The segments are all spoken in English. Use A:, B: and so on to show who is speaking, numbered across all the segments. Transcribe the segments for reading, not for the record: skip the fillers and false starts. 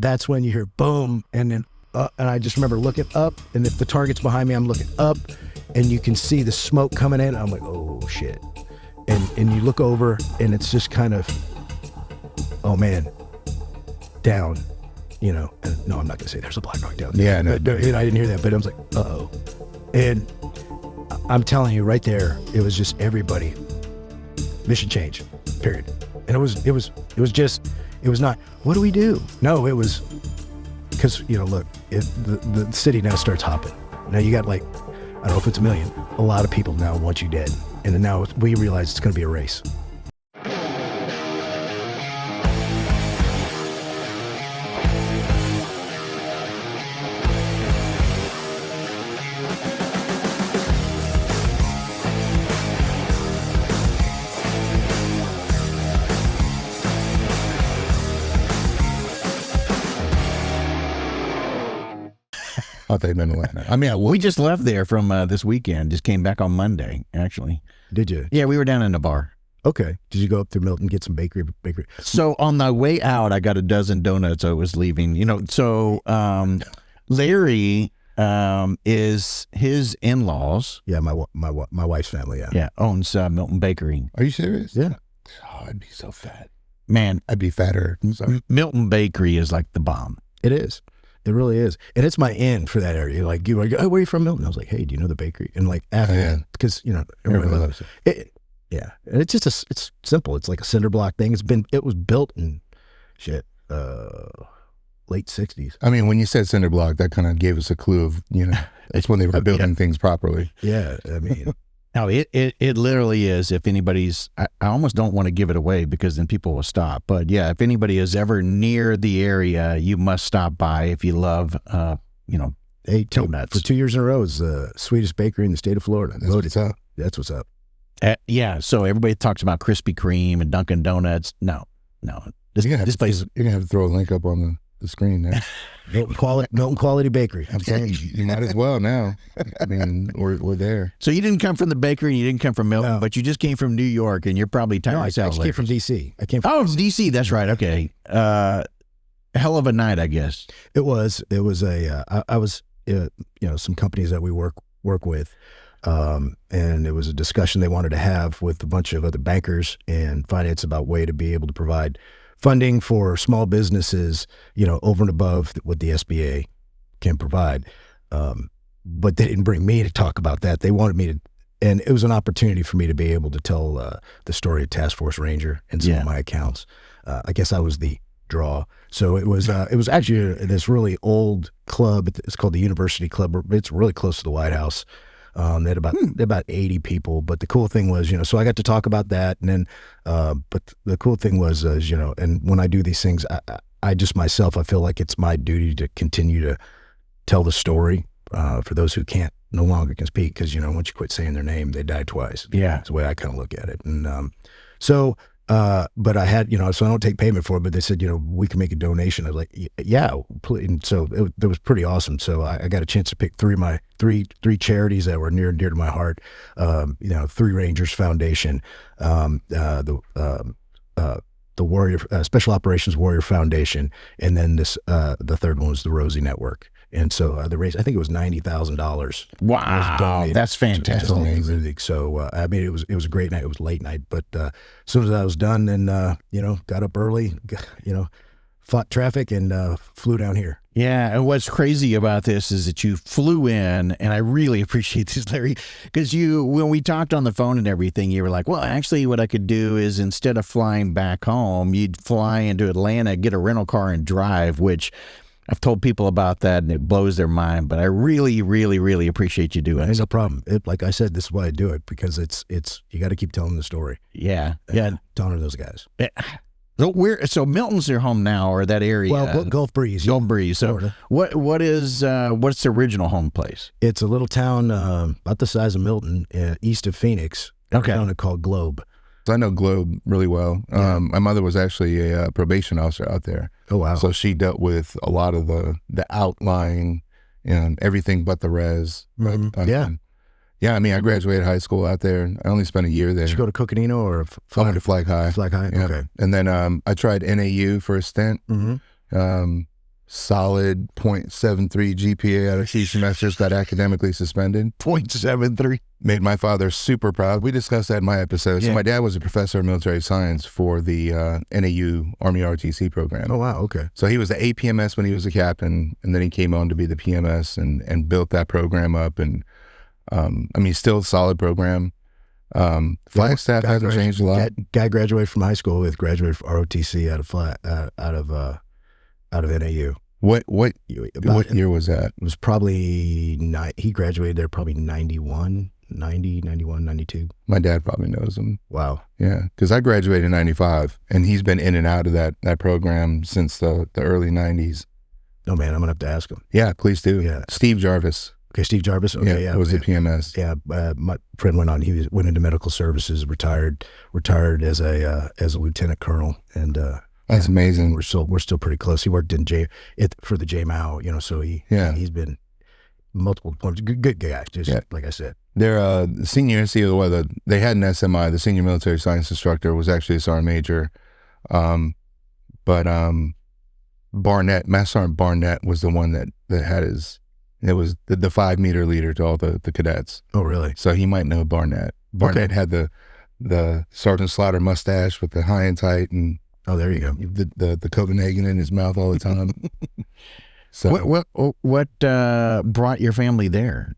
A: that's when you hear boom, and then and I just remember looking up, and if the target's behind me, I'm looking up, and you can see the smoke coming in. I'm like, oh shit, and you look over, and it's just kind of, oh man, down, you know. And no, I'm not gonna say there's a Black Hawk down there.
B: Yeah, no,
A: but, you know, I didn't hear that, but I was like, uh-oh. And I'm telling you right there, it was just everybody, mission change, period. And it was not, what do we do? No, it was, because, you know, look, the city now starts hopping. Now you got like, I don't know if it's 1 million, a lot of people now want you dead. And then now we realize it's going to be a race.
B: I thought they'd been Atlanta. I mean,
C: we just left there from this weekend. Just came back on Monday, actually.
A: Did you?
C: Yeah, we were down in the bar.
A: Okay. Did you go up to Milton, get some bakery?
C: So on the way out, I got a dozen donuts. I was leaving. You know, so Larry is his in-laws.
A: Yeah, my wife's family. Yeah.
C: Yeah, owns Milton Bakery.
B: are you serious?
A: Yeah.
B: Oh, I'd be so fat.
C: Man,
B: I'd be fatter. Sorry.
C: Milton Bakery is like the bomb.
A: It is. It really is. And it's my in for that area. Like, you like, oh, where are you from, Milton? I was like, hey, do you know the bakery? And like, after, because, you know, everybody loves it. Yeah. And it's just, it's simple. It's like a cinder block thing. It was built in shit, late 60s.
B: I mean, when you said cinder block, that kind of gave us a clue of, you know, it's when they were building things properly.
A: Yeah. I mean,
C: No, it literally is. If anybody's, I almost don't want to give it away because then people will stop. But yeah, if anybody is ever near the area, you must stop by if you love, you know, donuts.
A: For 2 years in a row, it's the sweetest bakery in the state of Florida.
B: That's what's up.
A: That's what's up.
C: Yeah. So everybody talks about Krispy Kreme and Dunkin' Donuts. No. This place.
B: You're gonna have to throw a link up on the screen there.
A: Milton Quality Bakery.
B: I'm saying you might as well now. I mean, we're there.
C: So you didn't come from the bakery and you didn't come from Milton,
A: No.
C: but you just came from New York and you're probably tired.
A: No, I
C: yourself
A: came from D.C. I came from
C: DC. That's right. Okay. Hell of a night, I guess.
A: It was I was you know, some companies that we work with, and it was a discussion they wanted to have with a bunch of other bankers and finance about way to be able to provide funding for small businesses, you know, over and above what the SBA can provide. But they didn't bring me to talk about that. They wanted me to, and it was an opportunity for me to be able to tell the story of Task Force Ranger and some of my accounts. I guess I was the draw. So it was actually this really old club. It's called the University Club. It's really close to the White House. They had about 80 people. But the cool thing was, you know, so I got to talk about that. And then, but the cool thing was, you know, and when I do these things, I just myself, I feel like it's my duty to continue to tell the story for those who no longer can speak. Because, you know, once you quit saying their name, they die twice.
C: Yeah.
A: That's the way I kind of look at it. And but I had, you know, so I don't take payment for it, but they said, you know, we can make a donation. I was like, yeah. And so it was pretty awesome. So I got a chance to pick three charities that were near and dear to my heart. You know, Three Rangers Foundation, the Warrior Special Operations Warrior Foundation, and then the third one was the Rosie Network. And so the race, I think it was $90,000.
C: Wow, that's fantastic.
A: Amazing. So I mean, it was a great night. It was late night, but as soon as I was done, and you know, got up early, you know, fought traffic, and flew down here.
C: Yeah, and what's crazy about this is that you flew in, and I really appreciate this, Larry, because when we talked on the phone and everything, you were like, well, actually what I could do is instead of flying back home, you'd fly into Atlanta, get a rental car and drive, which I've told people about that, and it blows their mind, but I really, really, really appreciate you doing it.
A: No problem. Like I said, this is why I do it, because it's you got to keep telling the story.
C: Yeah.
A: To honor those guys.
C: So Milton's their home now, or that area?
A: Well, Gulf Breeze.
C: Gulf Breeze. So
A: Florida.
C: what's the original home place?
A: It's a little town about the size of Milton, east of Phoenix.
C: Okay.
A: A town called Globe.
B: I know Globe really well.
A: Yeah.
B: My mother was actually a probation officer out there.
A: Oh, wow.
B: So she dealt with a lot of the outlying and everything but the res.
A: Mm-hmm. Yeah.
B: Yeah, I mean, I graduated high school out there. I only spent a year there.
A: Did you go to Coconino or
B: I went to Flag High.
A: Flag High?
B: Yeah.
A: Okay.
B: And then I tried NAU for a stint.
A: Mm-hmm.
B: solid 0.73 GPA out of 2 semesters, got academically suspended.
C: 0.73.
B: Made my father super proud. We discussed that in my episode. So
C: Yeah.
B: my dad was a professor of military science for the NAU Army ROTC program.
A: Oh, wow. Okay.
B: So he was the APMS when he was a captain, and then he came on to be the PMS and built that program up. And I mean, still a solid program. Flagstaff hasn't changed a lot.
A: Guy graduated from high school graduated from ROTC out of NAU.
B: What
A: About-
B: year was that?
A: It was probably he graduated there probably 91, 92.
B: My dad probably knows him.
A: Wow.
B: Yeah, because I graduated in 95, and he's been in and out of that program since the early 90s.
A: No, man, I'm going to have to ask him.
B: Yeah, please do.
A: Yeah.
B: Steve Jarvis.
A: Okay, Steve Jarvis. Okay, yeah.
B: was the PMS.
A: Yeah, my friend went on. He went into medical services, retired as a lieutenant colonel, and
B: That's amazing.
A: we're still pretty close. He worked for the JMAO, so he's been multiple points. Good guy, just like I said.
B: Their senior NCO, they had an SMI. The senior military science instructor was actually a sergeant major, but Barnett, Master Sergeant Barnett, was the one that had his. It was the 5-meter leader to all the cadets.
A: Oh, really?
B: So he might know Barnett. Barnett had the Sergeant Slaughter mustache with the high and tight, and
A: Oh, there you go.
B: the Copenhagen in his mouth all the time. So
C: What brought your family there?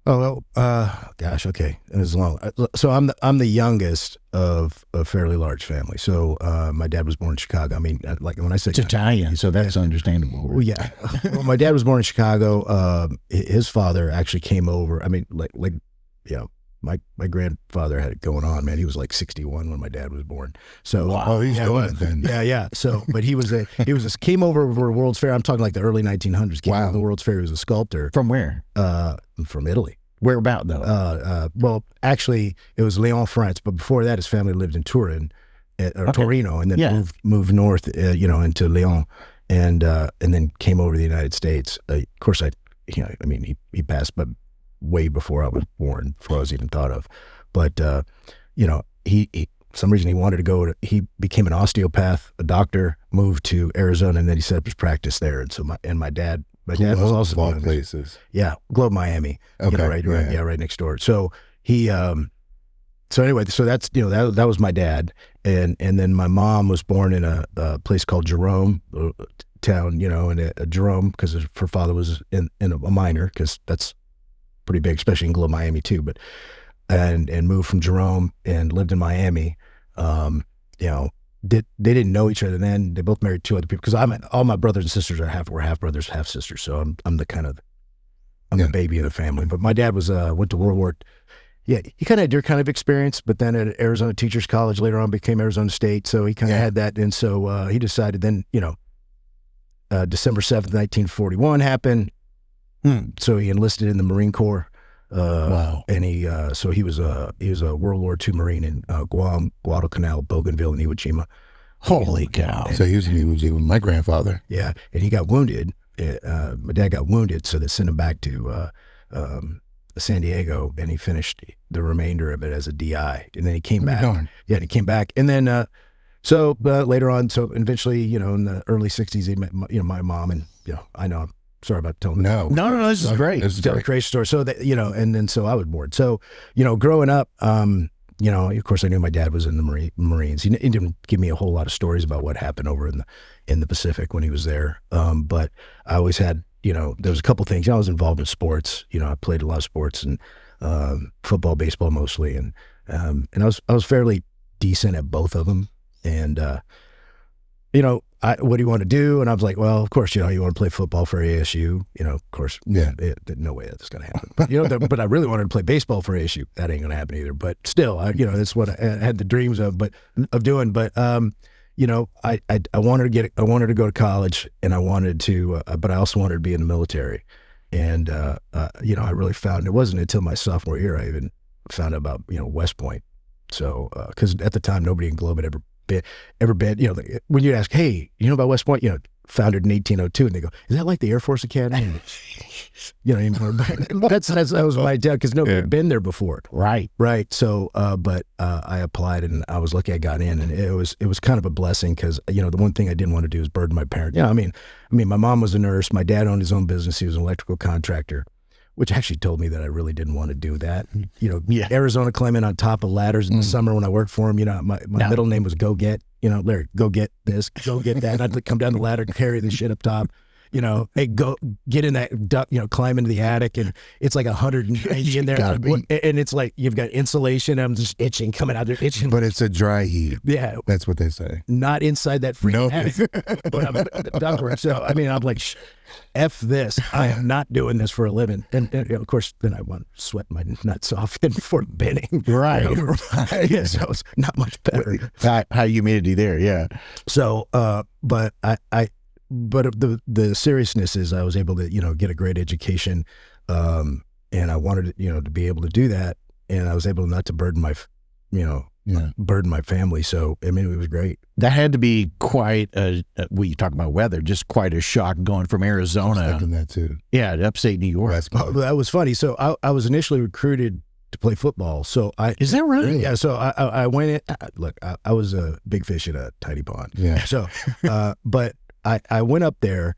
A: Oh, well, gosh, okay. It was long. So I'm the youngest of a fairly large family. So my dad was born in Chicago. I mean, like when I say
C: It's Italian, so that's understandable.
A: well, yeah. Well, my dad was born in Chicago. His father actually came over. I mean, my grandfather had it going on, man. He was like 61 when my dad was born. So
B: oh, he's doing it then.
A: yeah. So, but he came over for a World's Fair. I'm talking like the early 1900s. Came over to the World's Fair. He was a sculptor
C: From where?
A: from Italy.
C: Where about though?
A: Well, actually, it was Lyon, France. But before that, his family lived in Turin, or Torino, and then moved north, into Lyon, and then came over to the United States. Of course, he passed, but way before I was born, before I was even thought of. But he for some reason he wanted to go. He became an osteopath, a doctor, moved to Arizona, and then he set up his practice there. And so my dad. My dad was also
B: one of places.
A: Yeah, Globe, Miami.
B: Okay,
A: right next door. So he, so anyway, so that's that was my dad, and then my mom was born in a place called Jerome town, in a Jerome, because her father was in a miner, because that's pretty big, especially in Globe, Miami too. But and moved from Jerome and lived in Miami. They didn't know each other then. They both married 2 other people, because all my brothers and sisters were half brothers, half sisters. So I'm the baby of the family. But my dad went to World War. Yeah, he kind of had your kind of experience, but then at Arizona Teachers College later on became Arizona State. So he kind of had that, and so he decided then December 7th, 1941 happened. So he enlisted in the Marine Corps.
C: Wow.
A: And he was a World War II Marine in Guam, Guadalcanal, Bougainville, and Iwo Jima.
C: Holy cow!
B: So he was in Iwo Jima with my grandfather.
A: Yeah, and he got wounded. My dad got wounded, so they sent him back to San Diego, and he finished the remainder of it as a DI. And then he came back. Yeah, and he came back, and then later on, so eventually, in the early '60s, he met my mom, and I know. I'm sorry about telling.
B: No,
C: this is great.
B: This is
A: Tell a crazy story. So that and then so I was bored. So growing up, of course I knew my dad was in the Marines. He didn't give me a whole lot of stories about what happened over in the Pacific when he was there. But I always had there was a couple things. I was involved in sports. I played a lot of sports, and football, baseball mostly, and I was fairly decent at both of them. And what do you want to do? And I was like, well, of course, you want to play football for ASU. Of course, no way that's going to happen. But, but I really wanted to play baseball for ASU. That ain't going to happen either. But still, that's what I had the dreams of doing. But I wanted to go to college, and I wanted to, but I also wanted to be in the military. And I really found it wasn't until my sophomore year I even found out about West Point. So because at the time nobody in Globe had ever been, when you ask, hey, about West Point, founded in 1802. And they go, is that like the Air Force Academy? You know, that was my doubt because nobody had been there before.
C: Right.
A: Right. So, but I applied and I was lucky I got in, and it was kind of a blessing because, you know, the one thing I didn't want to do is burden my parents. Yeah. I mean, my mom was a nurse. My dad owned his own business. He was an electrical contractor, which actually told me that I really didn't want to do that. You know, Arizona climbing on top of ladders in the summer when I worked for him. You know, my middle name was Go Get. You know, Larry, go get this, go get that. And I'd come down the ladder and carry the shit up top. You know, hey, go get in that duct, you know, climb into the attic, and it's like 190 in there. And it's like you've got insulation. I'm just itching, coming out there itching.
B: But it's a dry heat.
A: Yeah.
B: That's what they say.
A: Not inside that freaking attic. But I'm ductwork. So, I mean, I'm like, F this. I am not doing this for a living. And you know, of course, then I want to sweat my nuts off for binning.
C: Right.
A: You know, yeah, so it's not much better.
C: High humidity there, yeah.
A: So, but but the seriousness is I was able to, you know, get a great education, and I wanted, you know, to be able to do that, and I was able not to burden my, you know, burden my family. So, I mean, it was great.
C: That had to be quite you talk about weather, just quite a shock going from Arizona.
B: I was thinking that too.
C: Yeah, to upstate New York.
A: That was funny. So I was initially recruited to play football. So
C: Is that right?
A: Yeah. So I went in, look, I was a big fish in a tiny pond.
B: Yeah.
A: So, but I went up there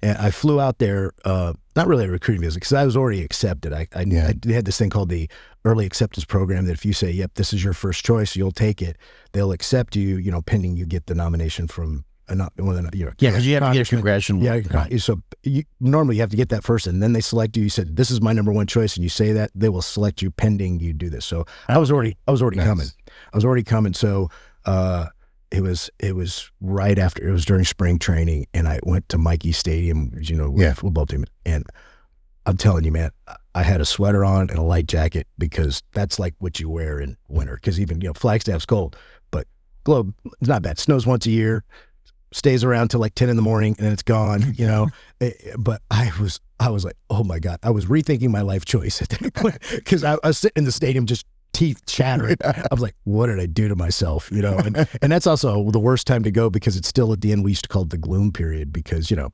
A: and I flew out there, not really a recruiting visit because I was already accepted. I had this thing called the early acceptance program that if you say, yep, this is your first choice, you'll take it. They'll accept you, you know, pending you get the nomination from
C: because you have to get a congressional.
A: Yeah. So normally you have to get that first and then they select you. You said, this is my number one choice. And you say that, they will select you pending you do this. So I was already coming. I was already coming. So, it was right after, it was during spring training, and I went to Mikey Stadium, you know, with the football team, and I'm telling you, man, I had a sweater on and a light jacket because that's like what you wear in winter. Because even, you know, Flagstaff's cold, but Globe, it's not bad. Snows once a year, stays around till like 10 in the morning, and then it's gone. You know, but I was like, oh my God, I was rethinking my life choice at that point because I was sitting in the stadium just teeth chattering. I was like, what did I do to myself? You know, and that's also the worst time to go because it's still at the end we used to call it the gloom period because, you know,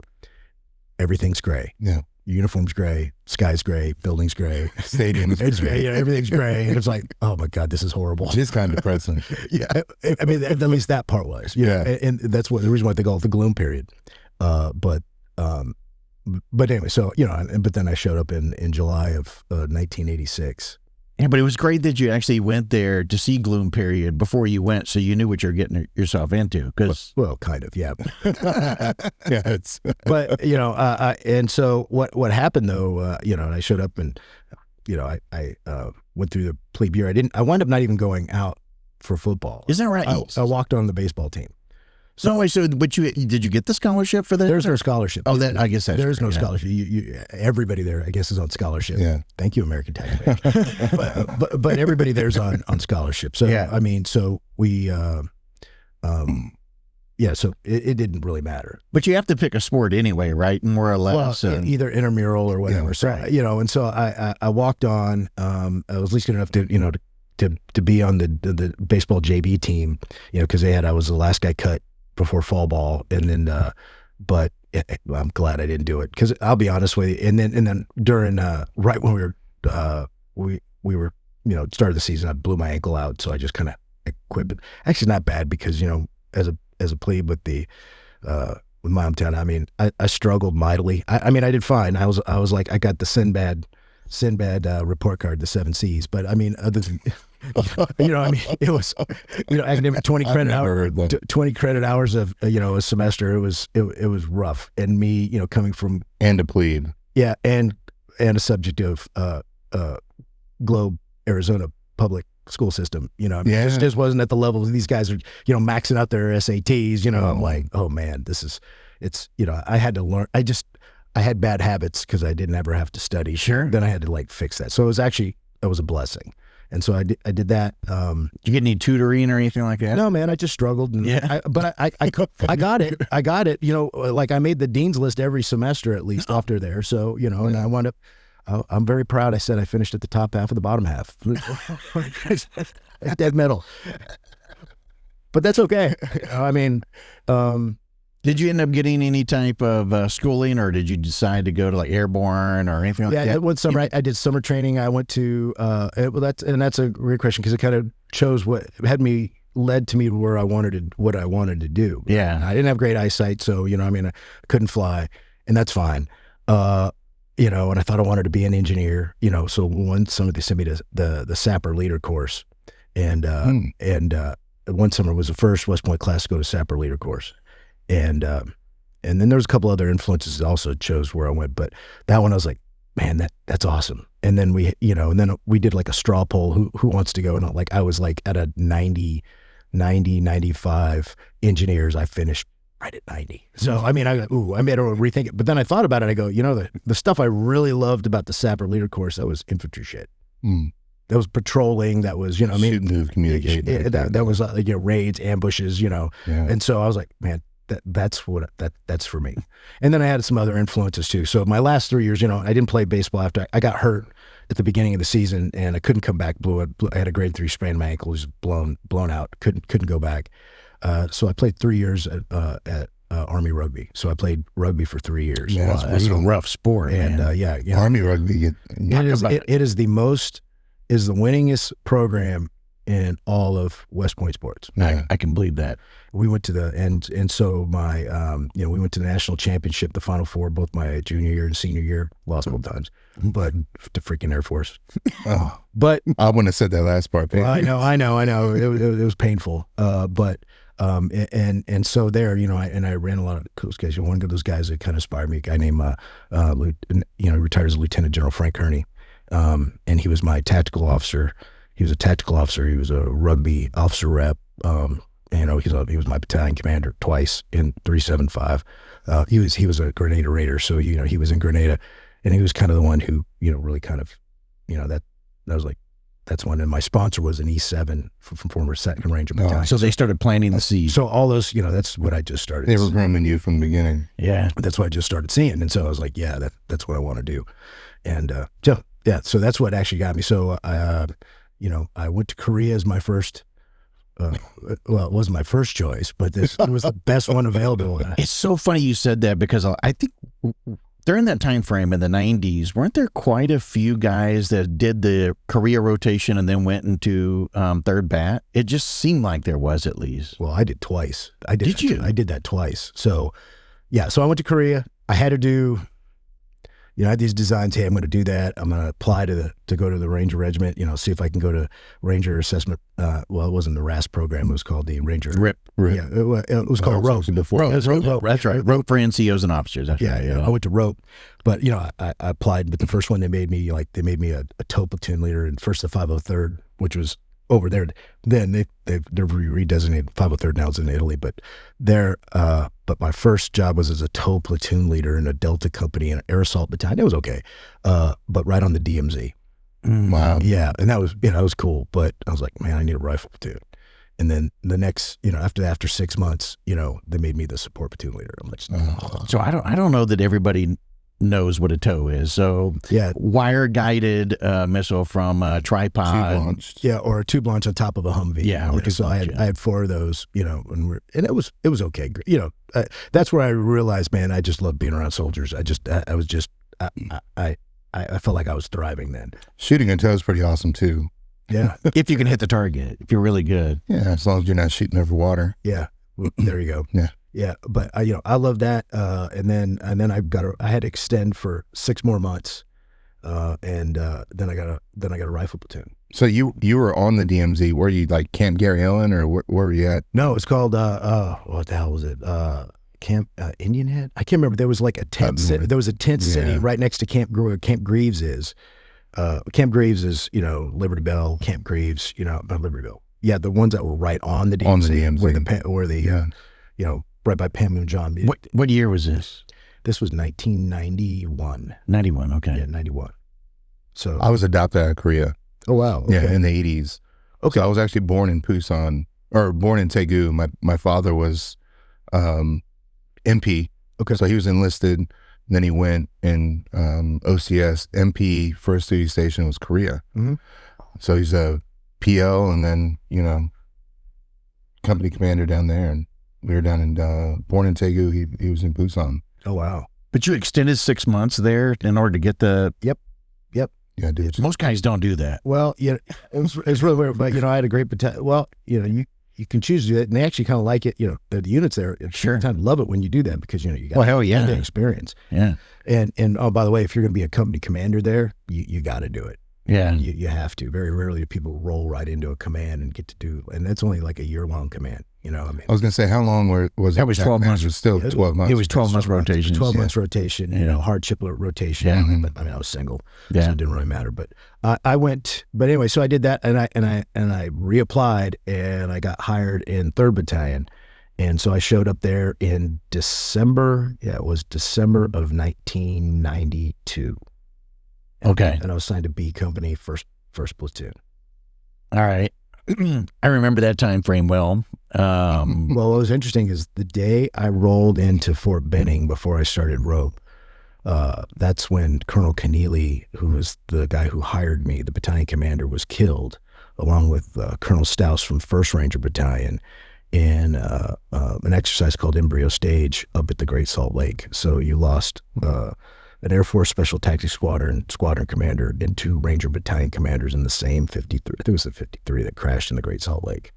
A: everything's gray.
B: Yeah.
A: Uniform's gray, sky's gray, building's gray,
B: stadium's
A: gray. Yeah, everything's gray. And it's like, oh my God, this is horrible.
B: It's kind of depressing.
A: Yeah. I mean, at least that part was. Yeah. And that's the reason why they call it the gloom period. But anyway, so, you know, but then I showed up in July of 1986.
C: Yeah, but it was great that you actually went there to see Gloom period before you went, so you knew what you're getting yourself into.
A: Well, kind of, yeah.
B: Yeah,
A: but you know, and so what happened though? You know, I showed up and, you know, I went through the plebe year. I wound up not even going out for football.
C: Isn't that right?
A: I walked on the baseball team.
C: But did you get the scholarship for that?
A: There's no scholarship.
C: Oh, I guess that's
A: there's no scholarship. Everybody there, I guess, is on scholarship.
B: Yeah.
A: Thank you, American taxpayers. but everybody there's on scholarship. So yeah. I mean, so we, so it didn't really matter.
C: But you have to pick a sport anyway, right? More or less.
A: Well, either intramural or whatever.
C: Yeah,
A: so
C: right.
A: You know, and so I walked on. I was at least good enough to, you know, to be on the baseball JV team. You know, because I was the last guy cut before fall ball, and then but I'm glad I didn't do it because I'll be honest with you. And then during right when we were you know started the season, I blew my ankle out, so I just kind of quit. But actually, not bad because, you know, as a plebe with the with my hometown, I mean, I struggled mightily. I mean, I did fine. I was like, I got the Sinbad report card, the 7 C's. But I mean, other than you know, I mean, it was, you know, academic 20 credit hours of, you know, a semester. It was rough. And me, you know, coming from
B: and a plebe.
A: Yeah. And a subject of Globe, Arizona public school system, you know, I mean,
B: yeah.
A: Just wasn't at the level these guys are, you know, maxing out their SATs, you know. I'm like, oh man, it's, you know, I had to learn. I had bad habits because I didn't ever have to study.
C: Sure.
A: Then I had to like fix that. So that was a blessing. And so I did that.
C: Did you get any tutoring or anything like that?
A: No, man, I just struggled. And
C: yeah.
A: But I got it. I got it. You know, like I made the dean's list every semester at least after there. So, you know, and I wound up, I'm very proud. I said I finished at the top half of the bottom half. Dead middle. But that's okay. I mean,
C: Did you end up getting any type of schooling, or did you decide to go to like airborne or anything like that?
A: Yeah, one summer I did summer training. I went to that's a great question because it kind of chose what led to me where what I wanted to do.
C: Yeah,
A: I didn't have great eyesight, so I couldn't fly, and that's fine. And I thought I wanted to be an engineer. So one summer they sent me to the sapper leader course, and one summer was the first West Point class to go to sapper leader course. And then there was a couple other influences that also chose where I went, but that one I was like, man, that's awesome. And then we did like a straw poll, who wants to go? And I was like at a 95 engineers. I finished right at 90. So, I made a rethink it. But then I thought about it. I go, the stuff I really loved about the sapper leader course, that was infantry shit. That was patrolling. That was,
B: shoot, move, communicate.
A: That was raids, ambushes,
B: Yeah.
A: And so I was like, man, that's for me. And then I had some other influences too. So my last 3 years, I didn't play baseball after I got hurt at the beginning of the season, and I couldn't come back. I had a grade 3 sprain in my ankle, was blown out. Couldn't go back. So I played 3 years at Army rugby. So I played rugby for 3 years.
B: Yeah,
C: that's a rough sport.
A: And
C: man.
B: Army rugby.
A: It is the winningest program in all of West Point sports.
C: Yeah. I can believe that.
A: We went to and so my we went to the national championship, the Final Four, both my junior year and senior year. Lost both times, but to freaking Air Force. But
B: I wouldn't have said that last part.
A: Well, I know. It was painful. But so there, I ran a lot of cool guys. One of those guys that kind of inspired me, a guy named retired as Lieutenant General Frank Kearney, and he was my tactical officer. He was a tactical officer. He was a rugby officer rep. He was my battalion commander twice in 375. He was a Grenada Raider, so he was in Grenada, and he was kind of the one who really kind of that was like that's one. And my sponsor was an E7 from former 2nd Ranger Battalion.
C: So they started planting the seed.
A: So all those that's what I just started.
B: They were grooming you from the beginning.
C: Yeah,
A: that's what I just started seeing, and so I was like, yeah, that's what I want to do, and so that's what actually got me. So I went to Korea as my first. Well, it wasn't my first choice, but it was the best one available.
C: It's so funny you said that because I think during that time frame in the 90s, weren't there quite a few guys that did the Korea rotation and then went into 3rd Bat? It just seemed like there was, at least.
A: Well, I did twice.
C: Did you?
A: I did that twice. So, yeah. So I went to Korea. I had to do. I had these designs. Hey, I'm going to do that. I'm going to apply to go to the Ranger Regiment. See if I can go to Ranger Assessment. Well, it wasn't the RAS program. It was called the Ranger
C: RIP.
A: Yeah, it was called ROPE.
C: ROPE. That's right. ROPE for NCOs and officers. That's right.
A: Yeah. I went to ROPE, but I applied. But the first one they made me a tow platoon leader, and first the 503rd, which was over there. Then they're redesignated 503rd now. It's in Italy, but but my first job was as a tow platoon leader in a Delta company in an air assault battalion. It was okay, but right on the DMZ.
B: Wow.
A: Yeah, and that was that was cool. But I was like, man, I need a rifle platoon. And then the next, after 6 months, they made me the support platoon leader. I'm like,
C: so I don't know that everybody knows what a tow is. So
A: yeah,
C: wire guided missile from a tripod.
A: Yeah, or a tube launch on top of a Humvee.
C: Yeah,
A: so I had 4 of those. And it was okay. That's where I realized, man, I just love being around soldiers. I felt like I was thriving then.
B: Shooting a tow is pretty awesome too.
A: Yeah,
C: if you can hit the target, if you're really good.
B: Yeah, as long as you're not shooting over water.
A: Yeah, well, there you go.
B: Yeah.
A: Yeah, but I love that, and then I had to extend for 6 more months, and then I got a rifle platoon.
B: So you were on the DMZ. Were you like Camp Gary Ellen, or where were you at?
A: No, it's called what the hell was it? Camp Indian Head. I can't remember. There was like a tent. There was a tent city right next to Camp Greaves is. Camp Greaves is Liberty Bell. Camp Greaves, not Liberty Bell. Yeah, the ones that were right on the DMZ,
B: on the DMZ.
A: where the right by Pam John.
C: What year was this?
A: This was 1991.
C: 91, okay.
A: Yeah, 91. So
B: I was adopted out of Korea.
A: Oh, wow. Okay.
B: Yeah, in the 80s.
A: Okay.
B: So I was actually born in Busan, or born in Daegu. My father was MP.
A: Okay.
B: So he was enlisted. Then he went in OCS. MP, first duty station was Korea.
A: Mm-hmm.
B: So he's a PL and then, company commander down there. And We were down in born in Daegu. He was in Busan.
A: Oh wow!
C: But you extended 6 months there in order to get the.
A: Yep.
B: Yeah, dude.
C: Most guys don't do that.
A: Well, it was really weird, but I had a great battalion. Well, you can choose to do that, and they actually kind of like it. The units there,
C: sure,
A: kind of love it when you do that because you got
C: well, hell yeah,
A: the experience.
C: Yeah,
A: and oh, by the way, if you're going to be a company commander there, you got to do it.
C: Yeah,
A: you have to. Very rarely do people roll right into a command and get to do, and that's only like a year-long command. I
B: was going to say, how long was
C: that? Was 12 months.
B: It was still 12 months.
C: It was 12 months rotation.
A: 12 months rotation. Hardship rotation.
C: Yeah.
A: But I was single, so
C: yeah,
A: it didn't really matter. But I went. But anyway, so I did that, and I reapplied, and I got hired in 3rd Battalion, and so I showed up there in December. Yeah, it was December of 1992.
C: Okay.
A: And I was signed to B Company, first platoon.
C: All right. I remember that time frame well.
A: Well, what was interesting is the day I rolled into Fort Benning before I started rope, that's when Colonel Keneally, who was the guy who hired me, the battalion commander, was killed, along with Colonel Stouse from 1st Ranger Battalion in an exercise called Embryo Stage up at the Great Salt Lake. So you lost an Air Force Special Tactics Squadron commander and 2 Ranger Battalion commanders in the same 53. I think it was the 53 that crashed in the Great Salt Lake.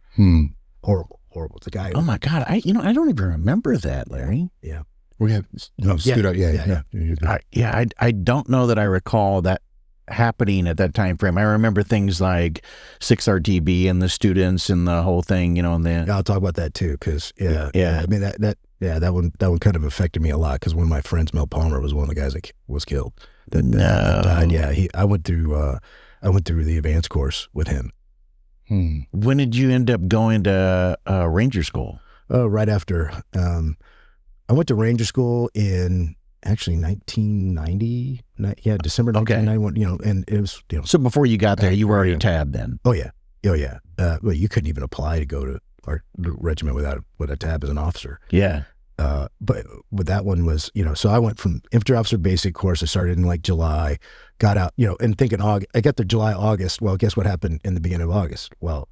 A: Horrible. The guy.
C: Oh my God! I don't even remember that, Larry.
A: Yeah.
B: We have scoot up.
C: Yeah. I don't know that I recall that happening at that time frame. I remember things like 6RTB and the students and the whole thing. And then
A: I'll talk about that too, because I mean that one kind of affected me a lot because one of my friends, Mel Palmer, was one of the guys that was killed. That died. Yeah, I went through the advanced course with him.
C: When did you end up going to Ranger School?
A: Right after. I went to Ranger School in actually 1990. Yeah, December 1991. And it was
C: So before you got there, you were already tabbed then.
A: Oh yeah. Well, you couldn't even apply to go to our regiment with a tab as an officer.
C: Yeah.
A: But that one was, so I went from infantry officer basic course. I started in like July, got out, and thinking August. I got there July, August. Well, guess what happened in the beginning of August? Well,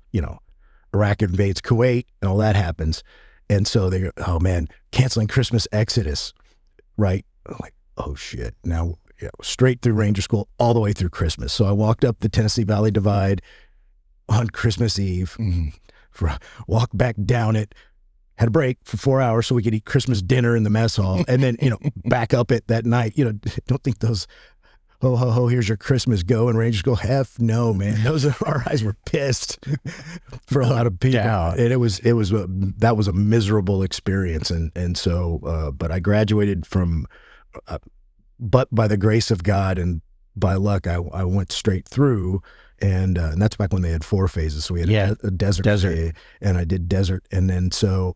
A: Iraq invades Kuwait and all that happens. And so they go, oh man, canceling Christmas exodus, right? I'm like, oh shit. Now, straight through Ranger School all the way through Christmas. So I walked up the Tennessee Valley Divide on Christmas Eve, walked back down it, had a break for 4 hours so we could eat Christmas dinner in the mess hall, and then, back up it that night. Don't think those, ho, ho, ho, here's your Christmas go, and Rangers go, F no, man. Our eyes were pissed for a lot of people.
C: Yeah.
A: And that was a miserable experience. And so, but I graduated from, but by the grace of God and by luck, I went straight through. And that's back when they had 4 phases. So we had a desert phase, and I did desert. And then so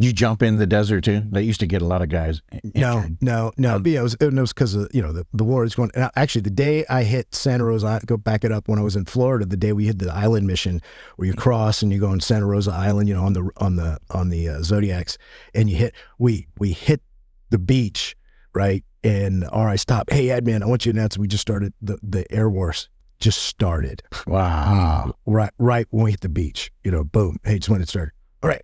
C: you jump in the desert too. They used to get a lot of guys.
A: No. But it was because of the war is going. Actually, the day I hit Santa Rosa, go back it up when I was in Florida. The day we hit the island mission, where you cross and you go on Santa Rosa Island, on the Zodiacs, and we hit the beach, right? And RI stopped. Hey, admin, I want you to announce we just started the Air Wars. Just started.
C: Wow.
A: Right when we hit the beach, boom. Hey, just when it started. All right.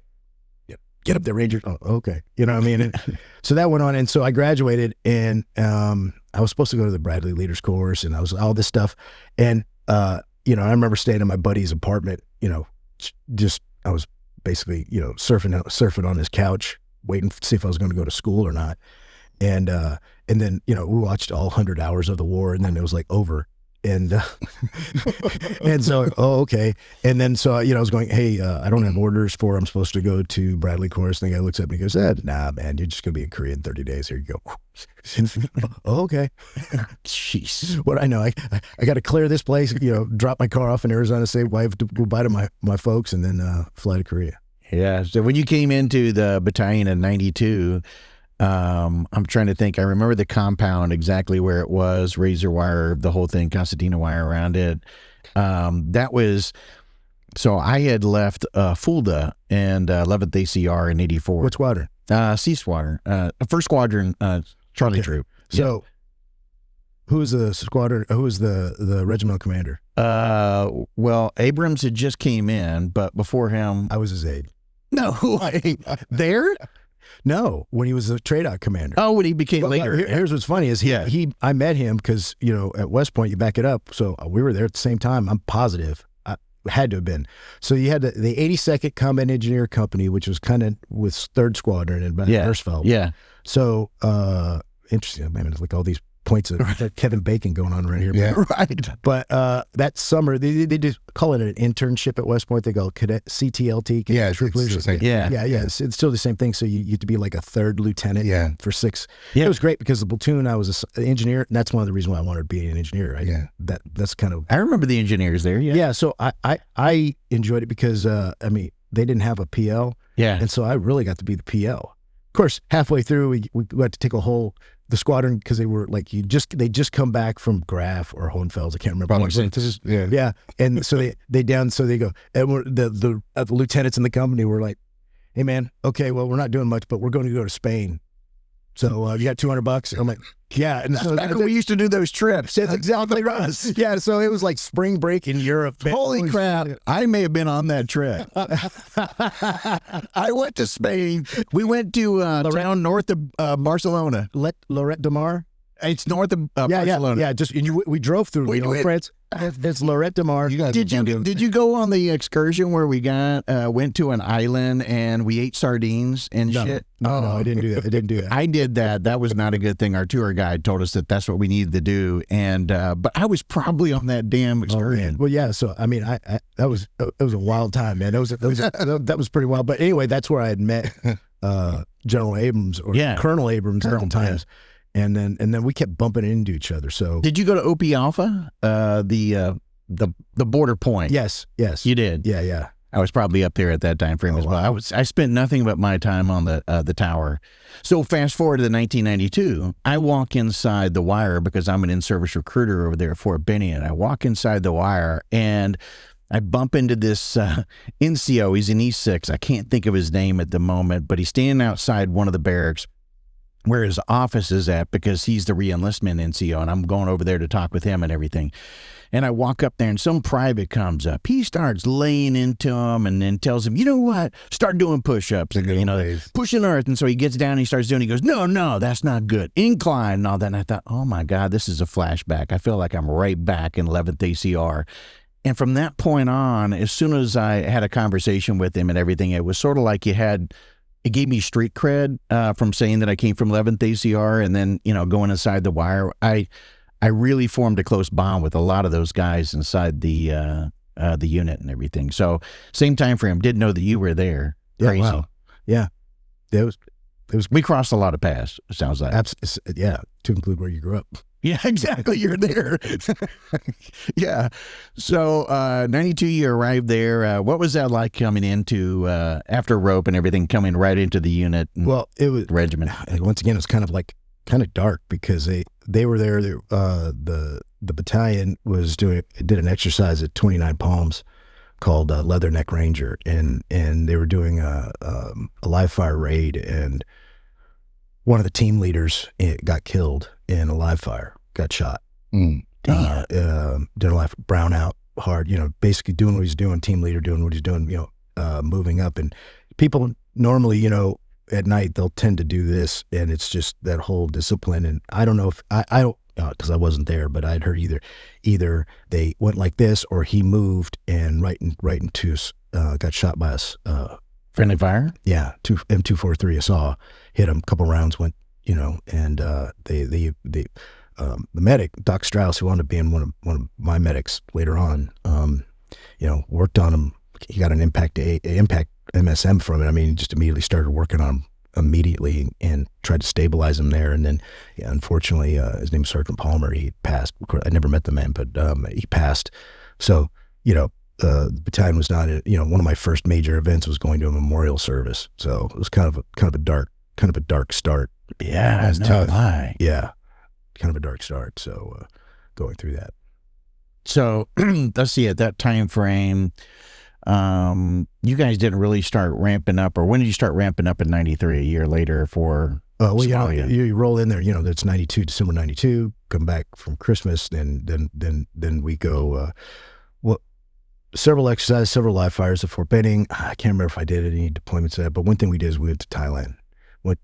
A: Get up there, Ranger. Oh, okay. You know what I mean? And so that went on. And so I graduated, and I was supposed to go to the Bradley Leaders Course, and I was all this stuff. And, I remember staying in my buddy's apartment, I was basically, surfing on his couch, waiting to see if I was going to go to school or not. And then, we watched all 100 hours of the war, and then it was like over. And and so, okay. And then so, I was going, hey, I don't have orders for, I'm supposed to go to Bradley course. And the guy looks at me and goes, nah, man, you're just going to be in Korea in 30 days. Here you go. Okay.
C: Jeez.
A: What I know, I got to clear this place, drop my car off in Arizona, say, well, I have to go bye to my folks, and then fly to Korea.
C: Yeah. So when you came into the battalion in 92, I'm trying to think. I remember the compound exactly where it was, razor wire, the whole thing, concertina wire around it. That was, so I had left Fulda and 11th ACR in 84.
A: What squadron?
C: C Squadron, first squadron, Charlie Troop.
A: So who was the squadron, who was the regimental commander?
C: Well, Abrams had just came in, but before him,
A: I was his aide.
C: No way. There?
A: No, when he was a trade-out commander.
C: Oh, when he became
A: Well,
C: later.
A: here's what's funny is I met him because, at West Point, you back it up. So we were there at the same time. I'm positive. I had to have been. So you had the 82nd Combat Engineer Company, which was kind of with 3rd Squadron in Hersfeld.
C: Yeah.
A: So interesting, man. It's like all these points of Kevin Bacon going on right here.
B: Yeah.
C: Right.
A: But that summer, they just call it an internship at West Point. They go cadet CTLT.
B: Yeah,
A: Troop
B: it's the
A: Leadership.
B: same.
C: Yeah.
A: Yeah. It's still the same thing. So you have to be like a 3rd lieutenant for 6.
C: Yeah.
A: It was great because the platoon, I was an engineer, and that's one of the reasons why I wanted to be an engineer. That's kind of.
C: I remember the engineers there. Yeah.
A: Yeah. So I enjoyed it because, they didn't have a PL.
C: Yeah.
A: And so I really got to be the PL. Of course, halfway through, we had to take the squadron because they were like they just come back from Graf or Hohenfels. I can't remember. Yeah. And so they go, and the lieutenants in the company were like, "Hey man, okay, well we're not doing much, but we're going to go to Spain. So you got $200?" I'm like, "Yeah." And so
C: Back when we used to do those trips.
A: that's exactly right. Yeah. So it was like spring break in Europe.
C: Holy crap. I may have been on that trip. I went to Spain. We went to town north of Barcelona.
A: Lorette de Mar.
C: It's north of Barcelona.
A: Yeah. Just we drove through France. It's Lorette de Mar.
C: Did you go on the excursion where we went to an island and we ate sardines and shit?
A: No, I didn't do that.
C: I did that. That was not a good thing. Our tour guide told us that that's what we needed to do. And but I was probably on that damn excursion.
A: Well, yeah. So I mean, that was a wild time, man. That was pretty wild. But anyway, that's where I had met General Abrams or Colonel Abrams at the times. Yeah. And then we kept bumping into each other. So
C: did you go to OP Alpha, the border point?
A: Yes.
C: You did.
A: Yeah.
C: I was probably up there at that time frame as well. I spent nothing but my time on the tower. So fast forward to 1992, I walk inside the wire because I'm an in-service recruiter over there at Fort Benning, and I walk inside the wire and I bump into this NCO. He's an E6. I can't think of his name at the moment, but he's standing outside one of the barracks where his office is at because he's the re-enlistment NCO, and I'm going over there to talk with him and everything. And I walk up there, and some private comes up. He starts laying into him and then tells him, you know what, start doing push-ups, pushing earth. And so he gets down and he starts doing, he goes, no, that's not good. Incline and all that. And I thought, oh, my God, this is a flashback. I feel like I'm right back in 11th ACR. And from that point on, as soon as I had a conversation with him and everything, it was sort of like it gave me street cred from saying that I came from 11th ACR and then, going inside the wire. I really formed a close bond with a lot of those guys inside the unit and everything. So same time frame. Didn't know that you were there. Crazy.
A: Yeah, wow. Yeah.
C: We crossed a lot of paths, it sounds like.
A: Yeah, to include where you grew up.
C: Yeah, exactly. You're there. Yeah. So 92, you arrived there. What was that like coming into, after rope and everything, coming right into the unit?
A: Well, it was
C: regiment.
A: Once again, it's kind of dark because they were there. The battalion did an exercise at 29 Palms called Leatherneck Ranger, and they were doing a live fire raid, and one of the team leaders got killed in a live fire, got shot.
C: Damn.
A: Did a live brown out hard, basically doing what he's doing, team leader doing what he's doing, moving up. And people normally, at night they'll tend to do this, and it's just that whole discipline. And I don't know if I don't, because I wasn't there, but I'd heard either they went like this or he moved and right into got shot by us.
C: Friendly fire?
A: Yeah, M243 I saw hit him. A couple rounds went, and the medic, Doc Strauss, who wound up being one of my medics later on, worked on him. He got an impact MSM from it. I mean, he just immediately started working on him immediately and tried to stabilize him there. And then, unfortunately, his name is Sergeant Palmer. He passed. Of course, I never met the man, but he passed. So, the battalion was not, one of my first major events was going to a memorial service. So it was kind of a dark start.
C: Yeah, that's tough.
A: Yeah, kind of a dark start. So going through that.
C: So let's see, at that time frame, you guys didn't really start ramping up, or when did you start ramping up in 93, a year later for Somalia?
A: You roll in there, that's 92, December 92, come back from Christmas, then we go, several exercises, several live fires at Fort Benning. I can't remember if I did any deployments of that, but one thing we did is we went to Thailand.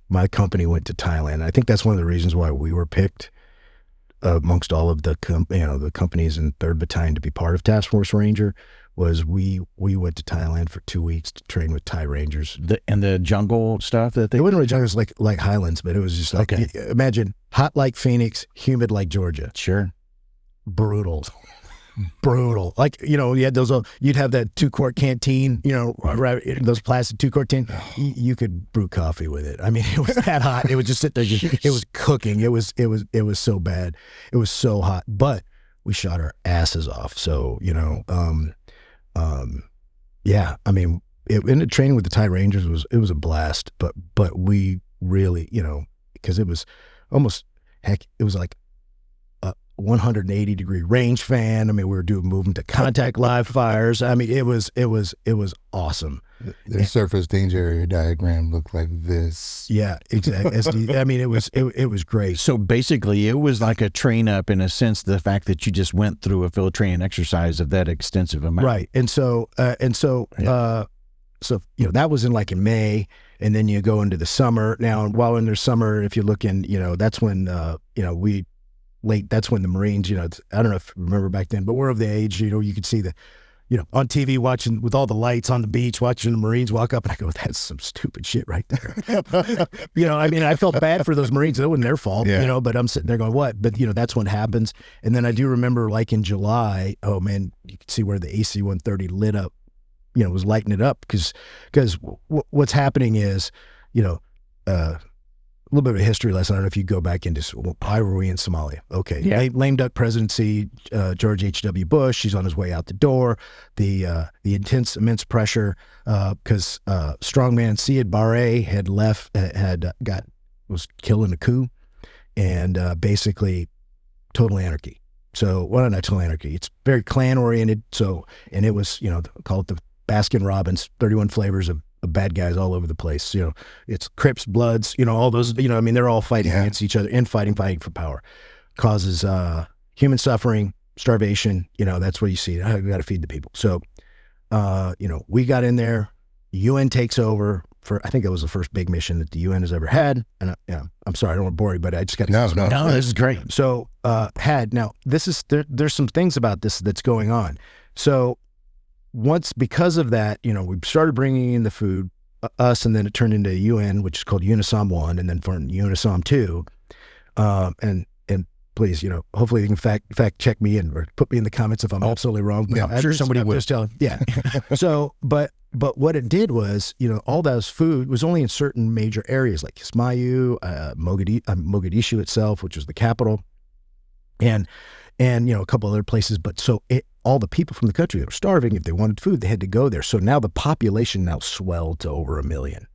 A: My company went to Thailand. I think that's one of the reasons why we were picked amongst all of the the companies in 3rd Battalion to be part of Task Force Ranger. Was we went to Thailand for 2 weeks to train with Thai Rangers.
C: And the jungle stuff that they...
A: It wasn't really jungle, it was like Highlands, but it was just like, imagine hot like Phoenix, humid like Georgia.
C: Sure.
A: Brutal. Like, you had those, you'd have that 2-quart canteen, right, those plastic 2-quart tin. You could brew coffee with it. I mean, it was that hot. It would just sit there. It was cooking. It was so bad. It was so hot, but we shot our asses off. So, yeah, I mean, in the training with the Thai Rangers it was a blast, but we really, because it was almost, heck, it was like a 180-degree range fan. I mean, we were doing movement to contact live fires. I mean, it was awesome.
B: The surface danger area diagram looked like this.
A: Yeah, exactly. I mean, it was great.
C: So basically, it was like a train up in a sense. The fact that you just went through a field training exercise of that extensive amount,
A: right? And so that was in May, and then you go into the summer. Now, while in the summer, if you look in, that's when that's when the Marines, I don't know if you remember back then, but we're of the age, you could see on TV watching with all the lights on the beach, watching the Marines walk up, and I go, that's some stupid shit right there. I mean, I felt bad for those Marines. It wasn't their fault, but I'm sitting there going, what? But, that's what happens. And then I do remember, like in July, oh man, you could see where the AC-130 lit up, was lighting it up because what's happening is, a little bit of a history lesson. I don't know if you go back into why were we in Somalia? Okay, lame duck presidency. George H.W. Bush. He's on his way out the door. The immense pressure because strongman Siad Barre had left, was killed in a coup, and basically total anarchy. So not total anarchy? It's very clan oriented. So and it was call it the Baskin Robbins 31 flavors of bad guys all over the place. It's Crips, Bloods, all those, I mean, they're all fighting against each other and fighting for power. Causes human suffering, starvation, that's what you see. I got to feed the people. So, we got in there, UN takes over I think it was the first big mission that the UN has ever had. And I'm sorry, I don't want to bore you, but I just got to
C: No, this is great.
A: So, now there's some things about this that's going on. So, because of that, we started bringing in the food, us, and then it turned into UN, which is called Unisom 1, and then for Unisom 2. And please, hopefully you can fact check me or put me in the comments if I'm absolutely wrong. But
C: I'm sure somebody will.
A: Just tell, So, but what it did was, all those food was only in certain major areas like Kismayu, Mogadishu itself, which was the capital, and a couple other places. But so all the people from the country that were starving, if they wanted food, they had to go there. So now the population swelled to over 1 million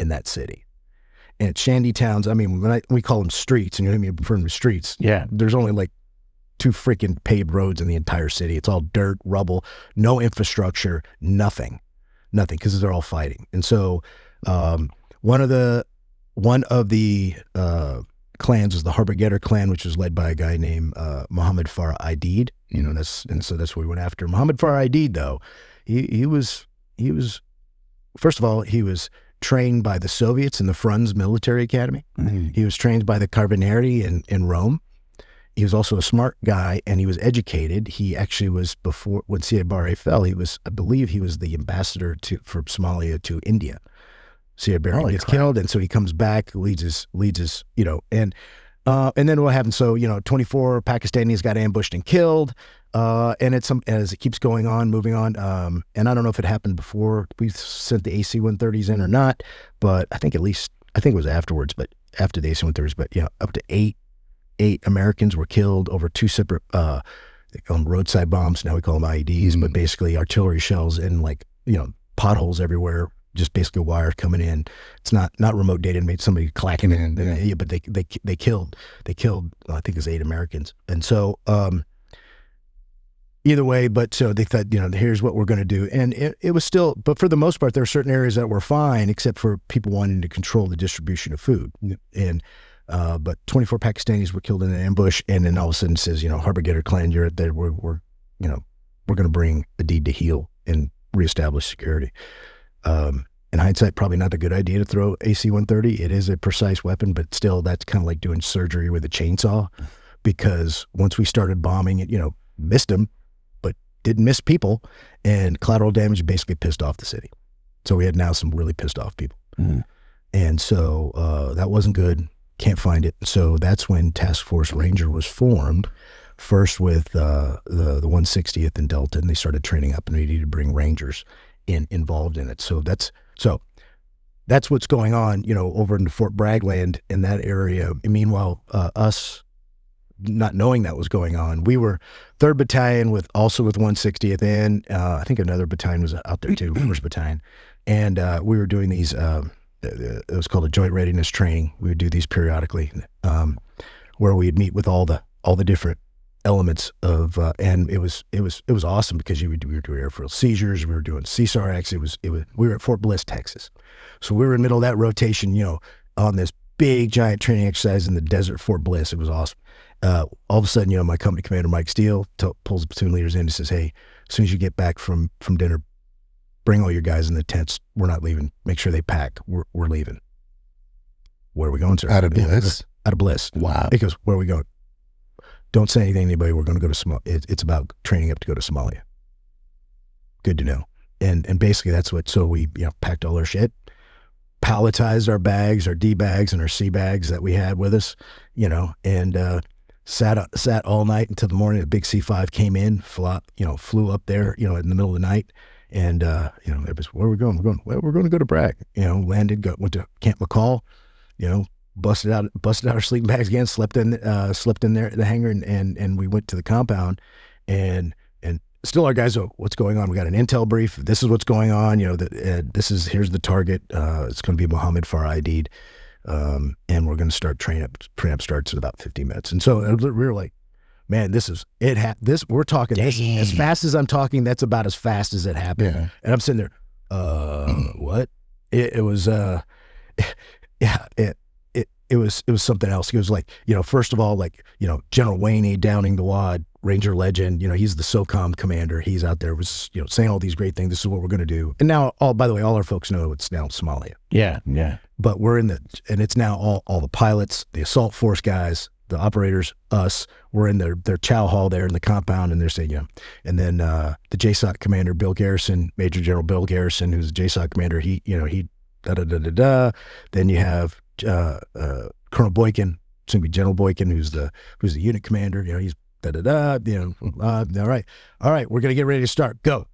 A: in that city. And at shanty towns, I mean, we call them streets, and you know what I mean, referring to streets.
C: Yeah.
A: There's only like 2 freaking paved roads in the entire city. It's all dirt, rubble, no infrastructure, nothing, because they're all fighting. And so one of the clans was the Harbigetter clan, which was led by a guy named Muhammad Farah Aidid. So that's what we went after. Muhammad Farah Aidid, though, he was first of all, he was trained by the Soviets in the Frunz military academy. Mm-hmm. He was trained by the Carbonari in Rome. He was also a smart guy, and he was educated. He actually was, before when Siad Barre fell, I believe he was the ambassador for Somalia to India. Siad Barre gets killed, and so he comes back, leads his, and then what happened? So 24 Pakistanis got ambushed and killed, and as it keeps going on, moving on, and I don't know if it happened before we sent the AC-130s in or not, but I think it was afterwards, but after the AC-130s, but up to eight Americans were killed over 2 separate, they call them roadside bombs. Now we call them IEDs, but basically artillery shells and potholes everywhere. Just basically wire coming in. It's not remote data. Made somebody clacking in, but they killed. I think it was 8 Americans. And so either way, but so they thought, here's what we're going to do, and it was still. But for the most part, there were certain areas that were fine, except for people wanting to control the distribution of food. Yeah. And but 24 Pakistanis were killed in an ambush, and then all of a sudden it says, Harbigetter clan, you're there. We're we're going to bring a deed to heal and reestablish security. In hindsight, probably not a good idea to throw AC-130. It is a precise weapon, but still, that's kind of like doing surgery with a chainsaw, because once we started bombing it, missed them, but didn't miss people, and collateral damage basically pissed off the city. So we had now some really pissed off people. And so that wasn't good. Can't find it. So that's when Task Force Ranger was formed, first with the 160th in Delta, and they started training up, and we needed to bring Rangers involved in it. So that's what's going on, over in Fort Bragg land in that area. And meanwhile, us not knowing that was going on, we were 3rd Battalion with 160th in. I think another battalion was out there too, 1st Battalion. And we were doing these, it was called a joint readiness training. We would do these periodically, where we'd meet with all the different elements of, and it was awesome, because we were doing airfield seizures, we were doing CSARX. We were at Fort Bliss, Texas. So we were in the middle of that rotation, on this big giant training exercise in the desert, Fort Bliss. It was awesome. All of a sudden, my company commander, Mike Steele, pulls the platoon leaders in and says, "Hey, as soon as you get back from dinner, bring all your guys in the tents. We're not leaving. Make sure they pack. We're leaving." "Where are we going, sir?"
B: Out of Bliss?
A: Out of Bliss.
C: Wow.
A: He goes, "Where are we going?" "Don't say anything to anybody. We're going to go to Somalia. It's about training up to go to Somalia." Good to know. And basically that's what, so we packed all our shit, palletized our bags, our D bags and our C bags that we had with us, and sat all night until the morning. A big C5 came in, flew up there, in the middle of the night. And, it was, "Where are we going?" We're going to go to Bragg." Landed, went to Camp McCall, busted out our sleeping bags again, slept in there at the hangar, and we went to the compound, and still our guys go, "What's going on?" "We got an intel brief. This is what's going on. Here's the target. It's going to be Mohammed Farah ID'd, and we're going to start training up. Pre-up starts in about 50 minutes. And so we were like, man, we're talking as fast as I'm talking. That's about as fast as it happened.
B: Yeah.
A: And I'm sitting there, what? It was, yeah, it was something else. It was like, first of all, General Wayne Downing the Wad, Ranger legend, he's the SOCOM commander. He's out there, was, saying all these great things. This is what we're going to do. And now, by the way, all our folks know it's now Somalia.
C: Yeah.
A: But we're and it's now all the pilots, the assault force guys, the operators, us, we're in their chow hall there in the compound, and they're saying, and then the JSOC commander, Bill Garrison, Major General Bill Garrison, who's the JSOC commander, he da-da-da-da-da. Then you have Colonel Boykin, it's going to be General Boykin, who's the unit commander, he's da-da-da, all right, we're going to get ready to start, go.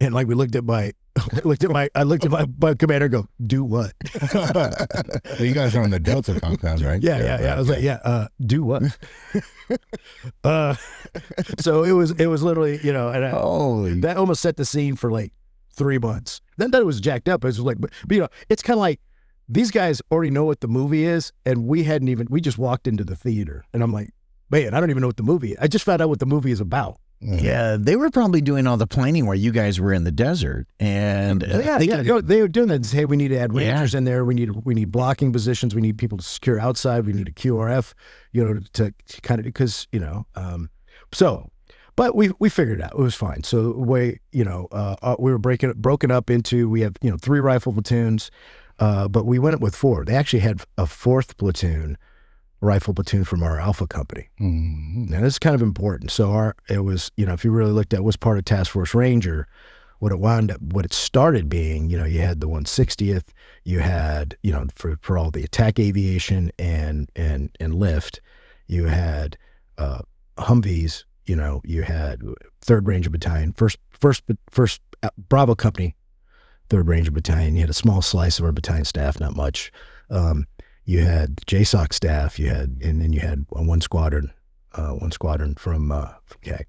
A: And we looked at my commander and go, "Do what?"
B: So you guys are on the Delta compound, right?
A: Yeah. I was like, do what? So it was literally, and that almost set the scene for 3 months. Then that was jacked up. It was like, but it's kind of like these guys already know what the movie is, and we just walked into the theater, and I'm like, man, I don't even know what the movie is. I just found out what the movie is about.
C: Yeah, they were probably doing all the planning while you guys were in the desert, and
A: they were doing that. Hey, we need to add rangers in there. We need blocking positions. We need people to secure outside. We need a QRF, to kind of, because so. But we figured it out. It was fine. So the way we were broken up into, we have 3 rifle platoons, but we went up with 4. They actually had a 4th platoon. Rifle platoon from our Alpha company.
B: Mm-hmm.
A: Now this is kind of important. So it was, if you really looked at what's part of Task Force Ranger, what it started being, you had the 160th, you had, for all the attack aviation and lift, you had Humvees, you had 3rd Ranger Battalion, first Bravo Company, 3rd Ranger Battalion. You had a small slice of our battalion staff, not much. You had JSOC staff, and then you had one squadron from CAG.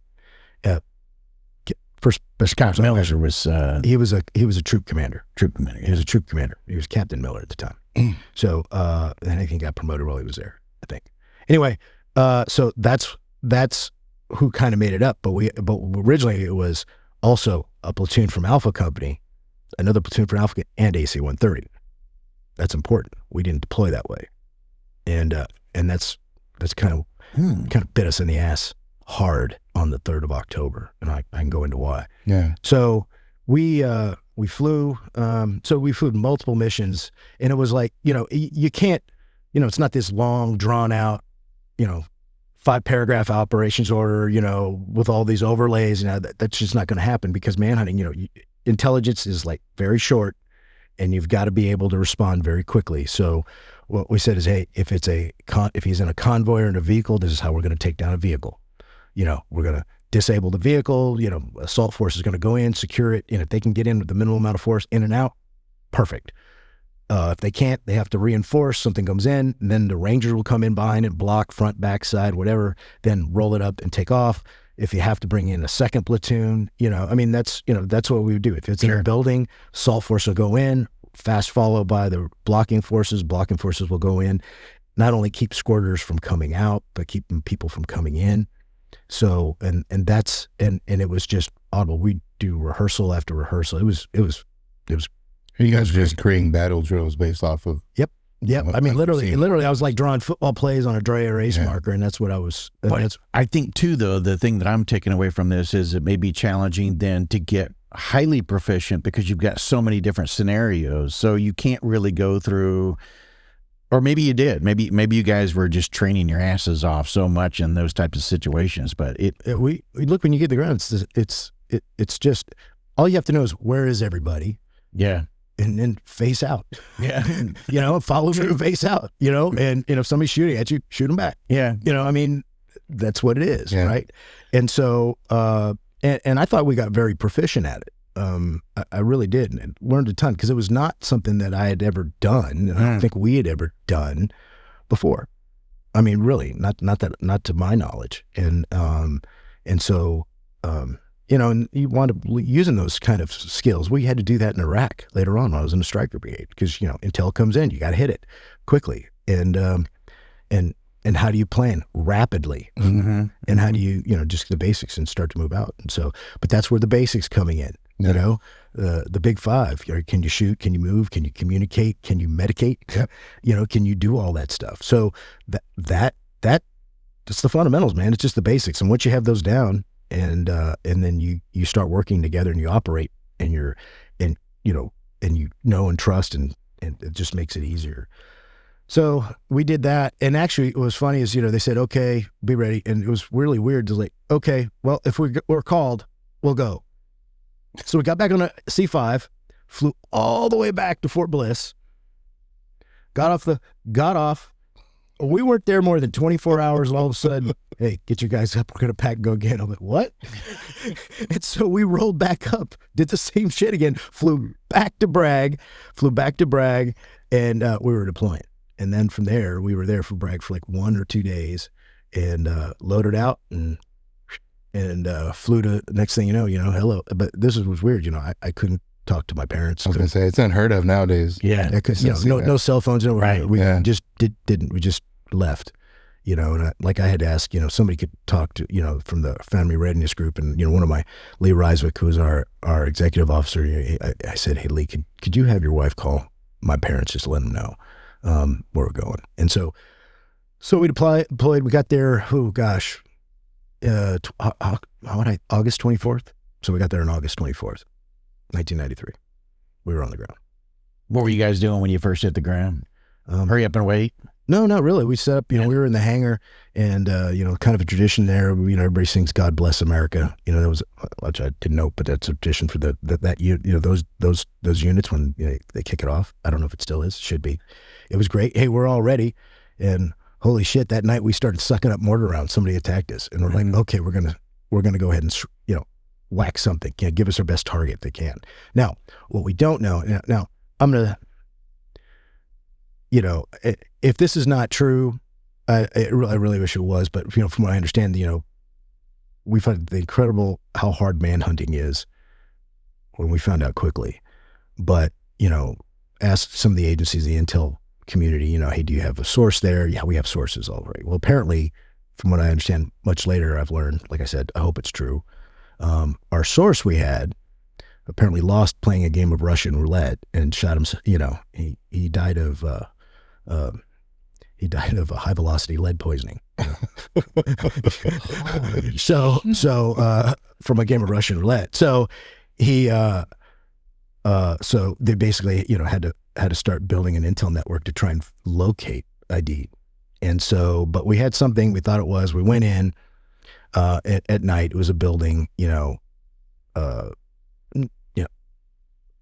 A: First
C: Scott Miller was
A: he was a troop commander.
C: Yeah.
A: He was a troop commander. He was Captain Miller at the time. So and I think he got promoted while he was there, I think. Anyway, so that's who kind of made it up. But originally it was also a platoon from Alpha Company, another platoon from Alpha, and AC-130. That's important. We didn't deploy that way, and that's kind of bit us in the ass hard on the 3rd of October, and I can go into why.
B: Yeah.
A: So we flew. So we flew multiple missions, and it was like, you can't, it's not this long, drawn out, 5-paragraph operations order, with all these overlays. That's just not going to happen, because manhunting, intelligence is like very short, and you've got to be able to respond very quickly. So what we said is, hey, if he's in a convoy or in a vehicle, this is how we're going to take down a vehicle. We're going to disable the vehicle. Assault force is going to go in, secure it, and if they can get in with the minimum amount of force in and out, perfect. If they can't, they have to reinforce. Something comes in, and then the Rangers will come in behind it, block, front, back, side, whatever, then roll it up and take off. If you have to bring in a second platoon, that's what we would do. If it's in a building, assault force will go in, fast followed by the blocking forces. Blocking forces will go in, not only keep squirters from coming out, but keeping people from coming in. So, and it was just audible. We'd do rehearsal after rehearsal. It was
B: You guys are just creating battle drills based off of.
A: Yep. I mean, literally, I was like drawing football plays on a dry erase marker, and that's what I was.
C: I think too, though, the thing that I'm taking away from this is it may be challenging then to get highly proficient, because you've got so many different scenarios. So you can't really go through, or maybe you did. Maybe you guys were just training your asses off so much in those types of situations. But
A: we look, when you get the ground, it's just all you have to know is, where is everybody?
C: Yeah.
A: And then face out.
C: Yeah.
A: Follow through, face out, and if somebody's shooting at you, shoot them back.
C: Yeah.
A: That's what it is. Yeah. Right. And so, and I thought we got very proficient at it. I really did, and learned a ton, because it was not something that I had ever done. And I don't think we had ever done before. I mean, really, not to my knowledge. And so, and you want to using those kind of skills. We had to do that in Iraq later on when I was in the Striker Brigade, because, intel comes in, you got to hit it quickly. And how do you plan rapidly?
C: Mm-hmm.
A: And how do you, just the basics, and start to move out. And so, but that's where the basics coming in, the big five. Can you shoot? Can you move? Can you communicate? Can you medicate?
B: Yep.
A: Can you do all that stuff? So that's the fundamentals, man. It's just the basics. And once you have those down, and then you start working together, and you operate, and and trust, and it just makes it easier. So we did that, and actually what was funny is, they said, okay, be ready, and it was really weird to, like, okay, well, if we're called, we'll go. So we got back on a C5, flew all the way back to Fort Bliss, got off. We weren't there more than 24 hours, and all of a sudden, hey, get your guys up, we're going to pack and go again. I'm like, what? And so we rolled back up, did the same shit again, flew back to Bragg, and we were deploying. And then from there, we were there for Bragg for like 1 or 2 days, and loaded out, and flew to, next thing you know, hello. But this was weird, I couldn't talk to my parents.
B: I was going to say, it's unheard of nowadays.
A: Yeah, because no cell phones,
C: right.
A: We just didn't. We just left, and I had to ask, somebody could talk to, from the family readiness group, and one of my, Lee Reiswick, who was our executive officer, I said, hey Lee, could you have your wife call my parents, just to let them know where we're going? And so we deployed. We got there. Oh gosh, August 24th. So we got there on August 24th. 1993. We were on the ground.
C: What were you guys doing when you first hit the ground? Hurry up and wait?
A: No, not really. We set up, we were in the hangar, and, kind of a tradition there. Everybody sings God Bless America. That was, which I didn't know, but that's a tradition for those units when they kick it off. I don't know if it still is. Should be. It was great. Hey, we're all ready. And holy shit, that night we started sucking up mortar rounds. Somebody attacked us, and we're like, okay, we're going to go ahead and, whack something, give us our best target they can. Now, what we don't know, now I'm going to, if this is not true, I really wish it was, but from what I understand, we found the incredible how hard manhunting is when we found out quickly. But, asked some of the agencies, the intel community, hey, do you have a source there? Yeah, we have sources all right. Well, apparently, from what I understand, much later I've learned, like I said, I hope it's true. Our source we had apparently lost playing a game of Russian roulette and shot him. He died of a high velocity lead poisoning. So from a game of Russian roulette. So he so they basically, had to start building an intel network to try and locate ID. And so, but we had something, we thought it was, we went in at night. It was a building,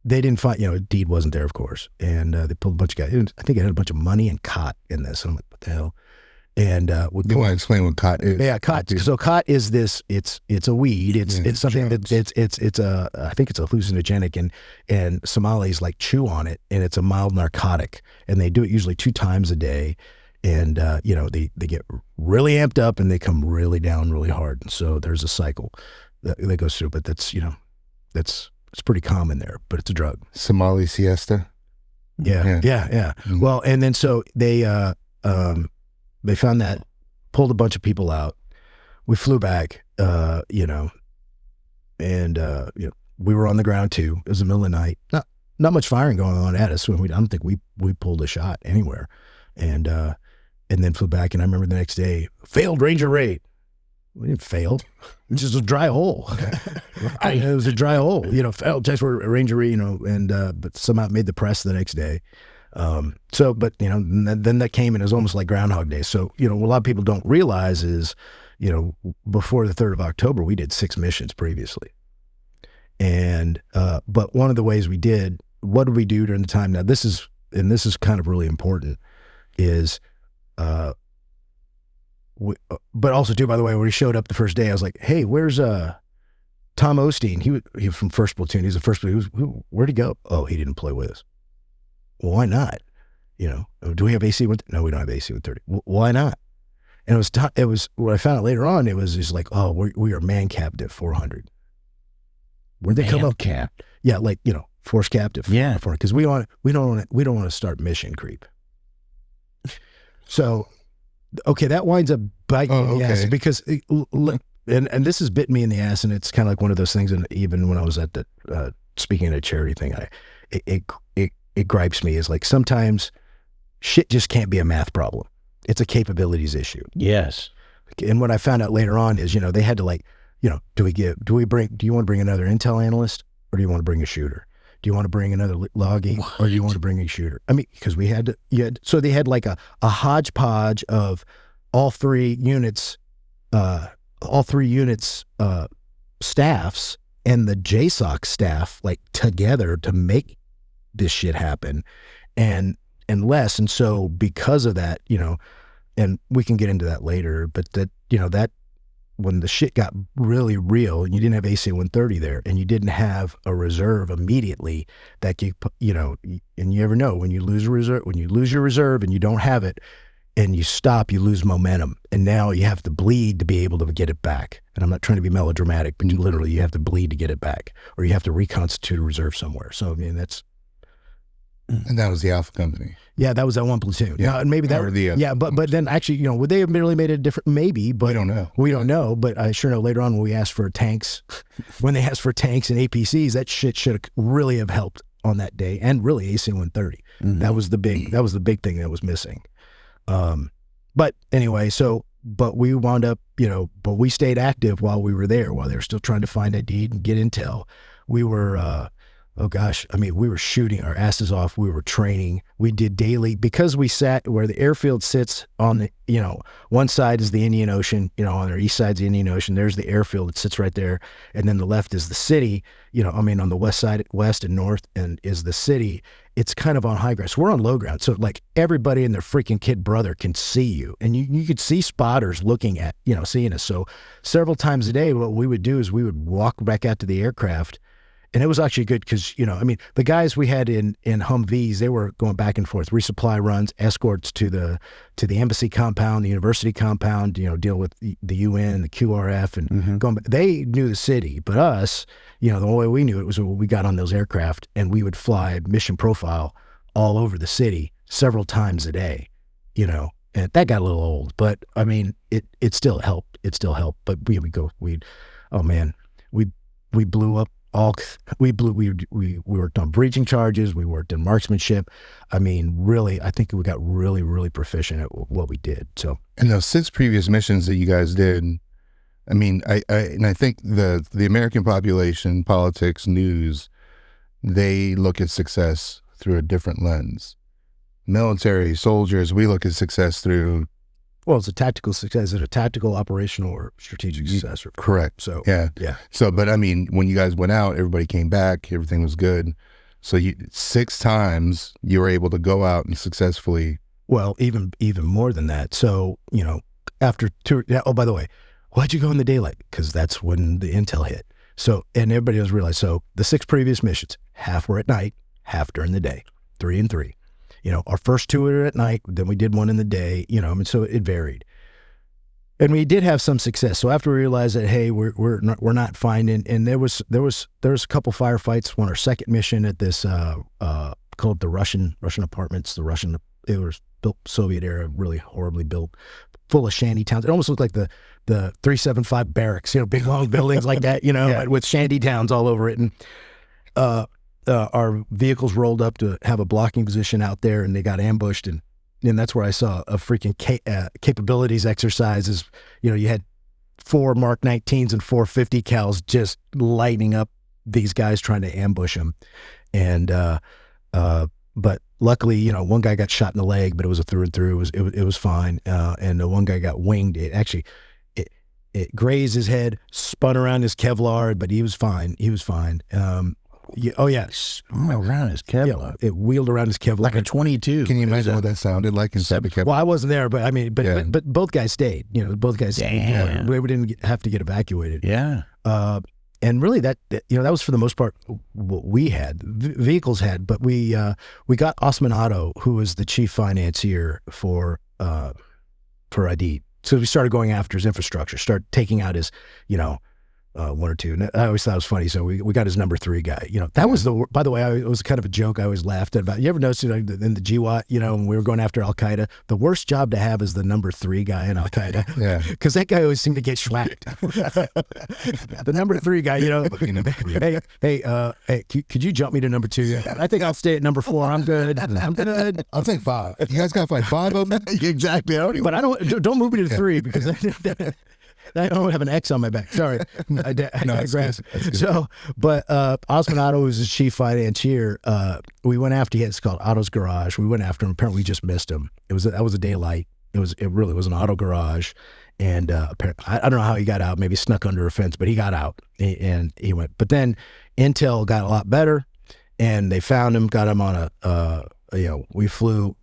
A: they didn't find, Deed wasn't there, of course. And they pulled a bunch of guys. I think it had a bunch of money and cot in this. I'm like, what the hell? And
B: you want to explain what cot is?
A: Yeah, cot. So cot is this. It's a weed. It's something that it's a. I think it's a hallucinogenic, and Somalis like chew on it, and it's a mild narcotic, and they do it usually 2 times a day, and they get really amped up and they come really down really hard. And so there's a cycle that goes through, but that's it's pretty common there, but it's a drug.
B: Somali siesta.
A: Yeah. Mm-hmm. Well, and then so they found that, pulled a bunch of people out. We flew back, and we were on the ground too. It was the middle of the night. Not much firing going on at us. I don't think we pulled a shot anywhere, and then flew back. And I remember the next day, failed Ranger raid. We didn't fail. It was just a dry hole. It was a dry hole. Failed test for Ranger raid. But somehow it made the press the next day. Then that came and it was almost like Groundhog Day. So, what a lot of people don't realize is, before the 3rd of October, we did 6 missions previously. And, but one of the ways what did we do during the time? Now this is kind of really important is, but also too, by the way, when he showed up the first day, I was like, hey, where's, Tom Osteen? He was from 1st Platoon. He's the first platoon. Where'd he go? Oh, he didn't play with us. Well, why not? Do we have AC? No, we don't have AC 130. Why not? And it was what I found out later on. It was just like, oh, we are man capped at 400. Where'd they come up?
C: Capped?
A: Yeah, like force captive.
C: Yeah,
A: because we don't want to start mission creep. So, okay, that winds up biting the ass because and this has bit me in the ass, and it's kind of like one of those things. And even when I was at the speaking at a charity thing, it gripes me is like sometimes shit just can't be a math problem. It's a capabilities issue.
C: Yes.
A: And what I found out later on is, they had to do you want to bring another intel analyst or do you want to bring a shooter? Do you want to bring another logging or do you want to bring a shooter? I mean, because so they had like a hodgepodge of all three units staffs and the JSOC staff like together to make this shit happen and less. And so because of that, and we can get into that later, but that when the shit got really real and you didn't have AC 130 there and you didn't have a reserve immediately that and you ever know when you lose your reserve and you don't have it and you stop, you lose momentum. And now you have to bleed to be able to get it back. And I'm not trying to be melodramatic, but literally you have to bleed to get it back or you have to reconstitute a reserve somewhere. So, I mean, that's.
B: And that was the Alpha Company.
A: Yeah, that was that one platoon.
B: Yeah,
A: now, and maybe that. But then actually, would they have really made a difference? Maybe, but
B: we don't know.
A: We don't know. But I sure know later on when we asked for tanks, when they asked for tanks and APCs, that shit should really have helped on that day, and really AC 130. Mm-hmm. That was the big thing that was missing. But anyway, but we wound up, but we stayed active while we were there, while they were still trying to find ID and get intel. We were. Oh gosh, I mean, we were shooting our asses off. We were training. We did daily, because we sat where the airfield sits on the, one side is the Indian Ocean, on the east side's the Indian Ocean. There's the airfield that sits right there. And then the left is the city, on the west side, west and north, and is the city. It's kind of on high ground. So we're on low ground. So like everybody and their freaking kid brother can see you. And you could see spotters looking at, seeing us. So several times a day, what we would do is we would walk back out to the aircraft. And it was actually good because, the guys we had in Humvees, they were going back and forth, resupply runs, escorts to the embassy compound, the university compound, deal with the UN, the QRF, and going back. They knew the city, but us, the only way we knew it was when we got on those aircraft and we would fly mission profile all over the city several times a day, and that got a little old, but I mean, it still helped. It still helped. But we blew up we worked on breaching charges. We worked in marksmanship. I mean, really, I think we got really, really proficient at what we did. So,
B: and those 6 previous missions that you guys did, I mean, I think the American population, politics, news, they look at success through a different lens. Military, soldiers, we look at success through.
A: Well, it's a tactical success. It's a tactical, operational, or strategic success.
B: Correct.
A: So,
B: yeah.
A: Yeah.
B: So, but I mean, when you guys went out, everybody came back, everything was good. So 6 times you were able to go out and successfully.
A: Well, even more than that. So, after 2, oh, by the way, why'd you go in the daylight? Because that's when the intel hit. So, and everybody else realized, so the 6 previous missions, half were at night, half during the day, 3 and 3. Our first 2 were at night, then we did 1 in the day, so it varied. And we did have some success. So after we realized that, hey, we're not finding, and there was a couple firefights on our second mission at this called the Russian apartments. It was built Soviet era, really horribly built, full of shanty towns. It almost looked like the 375 barracks, big long buildings like that,
B: Yeah.
A: with shanty towns all over it. And our vehicles rolled up to have a blocking position out there, and they got ambushed, and that's where I saw a freaking capabilities exercises. You had 4 Mark 19s and 4 50 cals just lighting up these guys trying to ambush them, and but luckily, one guy got shot in the leg, but it was a through and through. It was fine, and the one guy got winged. It grazed his head, spun around his Kevlar, but he was fine.
C: Around his Kevlar.
A: It wheeled around his Kevlar.
C: Like a 22.
B: Can you imagine what that sounded like inside the Kevlar?
A: Well, I wasn't there, but I mean,
B: Yeah.
A: but both guys stayed. Both guys.
C: Damn.
A: We didn't have to get evacuated.
C: Yeah.
A: And really, that was for the most part what we had, vehicles had. But we got Osman Otto, who was the chief financier for ID. So we started going after his infrastructure, started taking out his, 1 or 2. And I always thought it was funny. So we got his number 3 guy. That was by the way, it was kind of a joke I always laughed at about. You ever notice in the GWAT, when we were going after Al Qaeda, the worst job to have is the number 3 guy in Al Qaeda.
B: Yeah.
A: Because that guy always seemed to get schwacked. The number 3 guy, hey, could you jump me to number 2? I think I'll stay at number 4. I'm good.
B: I'll take 5. You guys got to find 5 of them?
C: Exactly.
A: But don't move me to 3 because I don't have an X on my back. Sorry, I digress. So, but Osman Otto was his chief financier. We went after it's called Otto's Garage. We went after him. Apparently, we just missed him. That was a daylight. It really was an auto garage, and apparently, I don't know how he got out. Maybe snuck under a fence, but he got out and he went. But then Intel got a lot better, and they found him, got him on we flew.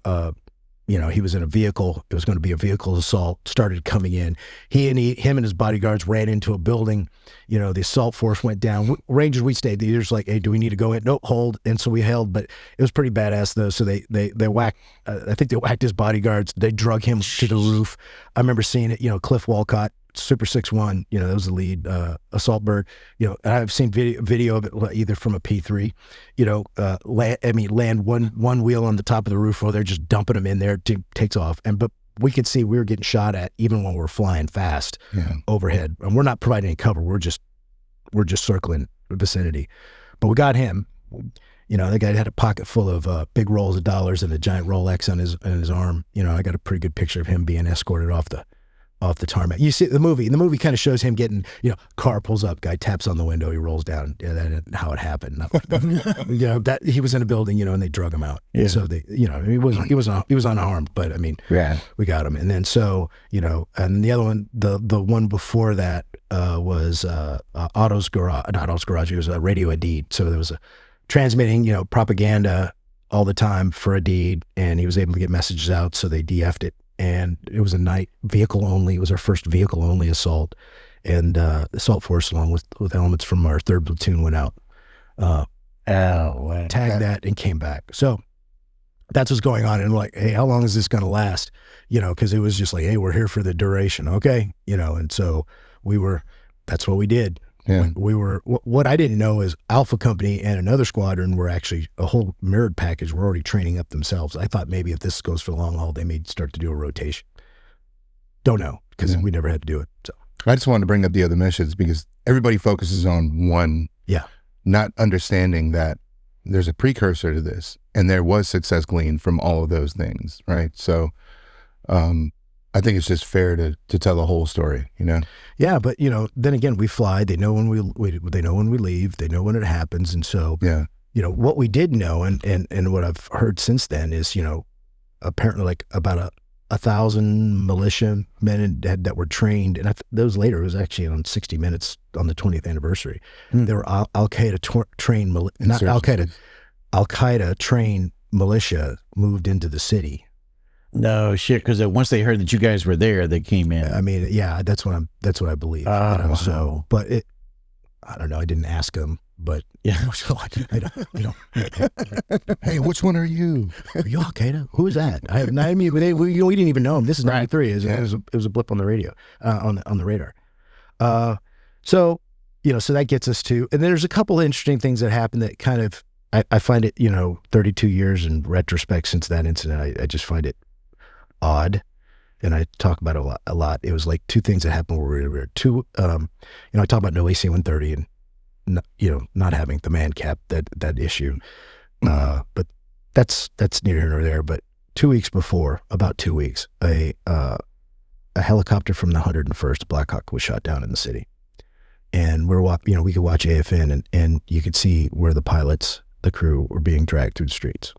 A: He was in a vehicle. It was going to be a vehicle assault. Started coming in. Him and his bodyguards ran into a building. The assault force went down. Rangers, we stayed. They're just like, hey, do we need to go in? Nope, hold. And so we held. But it was pretty badass though. So they whacked. I think they whacked his bodyguards. They drug him to the roof. I remember seeing it. Cliff Walcott, Super 6-1. That was the lead assault bird. And I've seen video of it either from a P3. Land one wheel on the top of the roof while they're just dumping him in there. Takes off, but we could see we were getting shot at even when we're flying fast overhead, and we're not providing any cover. We're just circling the vicinity. But we got him. That guy had a pocket full of big rolls of dollars and a giant Rolex on his arm. I got a pretty good picture of him being escorted off the tarmac. You see the movie kind of shows him getting, car pulls up, guy taps on the window, he rolls down. Yeah, that's how it happened. That he was in a building, and they drug him out.
C: Yeah.
A: So they, he was unharmed, but I mean,
C: yeah,
A: we got him. And then so, and the other one, the one before that was Otto's Garage. Not Otto's Garage. It was a Radio Adid. So there was a transmitting, propaganda all the time for Adid, and he was able to get messages out. So they DF'd it. And it was a night vehicle only. It was our first vehicle only assault, and the assault force, along with elements from our 3rd platoon, went out, tagged that, and came back. So that's what's going on. And like, hey, how long is this going to last? Because it was just like, hey, we're here for the duration, okay? And so that's what we did.
B: Yeah.
A: What I didn't know is Alpha Company and another squadron were actually a whole mirrored package. Were already training up themselves. I thought maybe if this goes for the long haul, they may start to do a rotation. Don't know, because we never had to do it. So
B: I just wanted to bring up the other missions because everybody focuses on one not understanding that there's a precursor to this, and there was success gleaned from all of those things, right? So I think it's just fair to tell the whole story, you know?
A: Yeah, but then again, we fly. They know when they know when we leave. They know when it happens, and so what we did know, and what I've heard since then is apparently like about 1,000 militia men that were trained, and those later, it was actually on 60 Minutes on the 20th anniversary. They were Al Qaeda trained, not Al Qaeda trained militia moved into the city.
C: No shit, because once they heard that you guys were there, they came in.
A: I mean, yeah, that's what I believe. So, but I don't know. I didn't ask them, but so I don't.
B: Hey, which one are you?
A: Are you Al Qaeda? Who is that? I mean, we didn't even know him. This is '93. It was a blip on the radio, on the radar. So that gets us to, and there's a couple of interesting things that happen that kind of, I find it, 32 years in retrospect since that incident, I just find it odd, and I talk about it a lot. It was like two things that happened where we were I talk about no AC-130 and not having the man cap, that issue, but that's neither here nor there. But 2 weeks before, about 2 weeks, a helicopter from the 101st Black Hawk was shot down in the city, and we could watch AFN, and you could see where the crew were being dragged through the streets.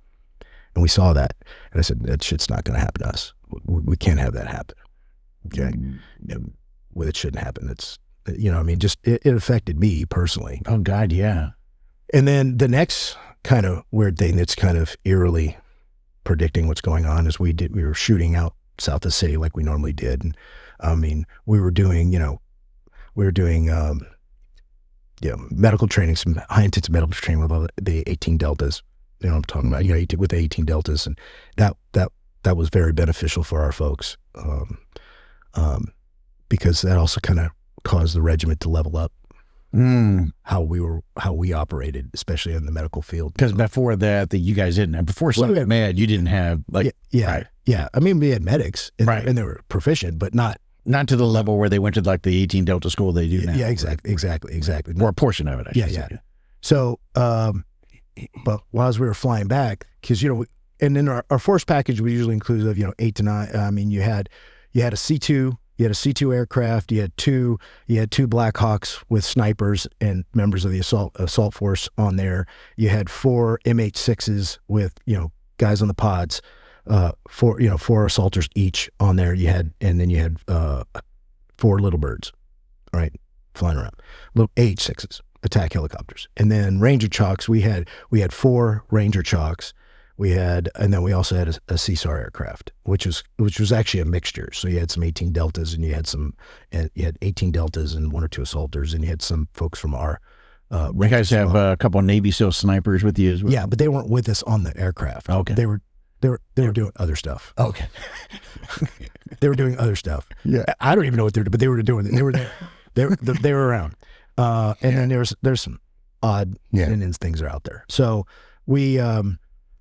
A: And we saw that. And I said, that shit's not going to happen to us. We can't have that happen. Okay? Well, it shouldn't happen. It's, it affected me personally.
C: Oh, God, yeah.
A: And then the next kind of weird thing that's kind of eerily predicting what's going on is we were shooting out south of the city like we normally did. And I mean, we were doing medical training, some high intensive medical training with all the 18 Deltas. I'm talking about, with the 18 Deltas, and that was very beneficial for our folks, because that also kind of caused the regiment to level up how we operated, especially in the medical field.
C: Because before that, you guys didn't have, before Soviet Med, you didn't have
A: yeah. I mean, we had medics, and they were proficient, but not
C: to the level where they went to like the 18 Delta school they do now.
A: Yeah, exactly.
C: Or a portion of it, I should say.
A: So, but while we were flying back, because and then our force package was usually inclusive of 8 to 9. I mean, you had a C2, aircraft, you had two Black Hawks with snipers and members of the assault force on there. You had 4 MH6s with guys on the pods, 4 assaulters each on there. And then you had 4 little birds, right, flying around, little AH-6s. Attack helicopters. And then Ranger Chalks, we had 4 Ranger Chalks. And then we also had a CSAR aircraft, which was actually a mixture. So you had some 18 Deltas, and you had 18 Deltas and 1 or 2 assaulters, and you had some folks from our
C: you guys have a couple of Navy SEAL snipers with you as well?
A: Yeah, but they weren't with us on the aircraft.
C: Okay.
A: They were doing other stuff.
C: Okay.
A: They were doing other stuff.
C: Yeah.
A: I don't even know what they were doing, but they were doing it. They were there. They were around. Then there's some odd things are out there. So we, and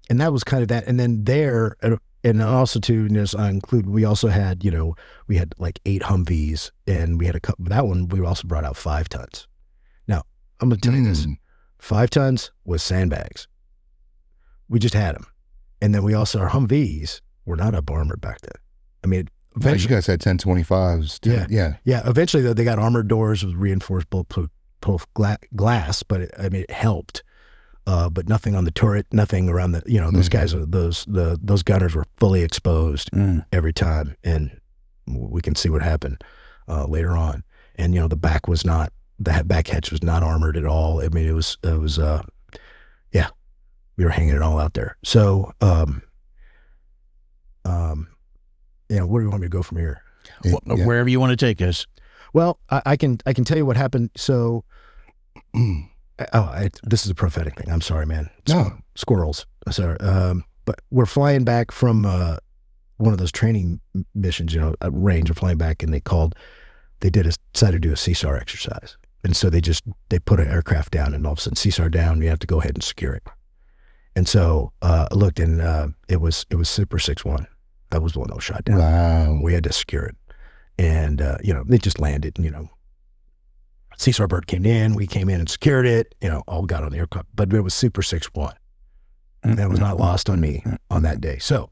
A: that was kind of that. And then there, and also to include, we also had, we had like 8 Humvees, and we had that one, we also brought out 5 tons. Now, I'm going to tell you this, 5 tons was sandbags. We just had them. And then we also, our Humvees were not up armored back then. I mean,
B: you guys had 1025s.
A: Yeah. Eventually, though, they got armored doors with reinforced bulletproof glass, but it helped. But nothing on the turret, nothing around the. Those guys, those gunners were fully exposed every time, and we can see what happened later on. And the back was not, the back hatch was not armored at all. I mean, it was we were hanging it all out there. So, where do you want me to go from here?
C: Wherever you want to take us.
A: Well, I can tell you what happened. So, this is a prophetic thing. I'm sorry, man. Squirrels. Sorry. But we're flying back from one of those training missions, a range. We're flying back, and they decided to do a CSAR exercise. And so they put an aircraft down, and all of a sudden CSAR down, you have to go ahead and secure it. And so I looked, and it was Super 6-1. That was the one that was shot down.
B: Wow.
A: We had to secure it. And, they just landed, CSAR bird came in. We came in and secured it. All got on the aircraft, but it was Super 6-1. That was not lost on me on that day. So,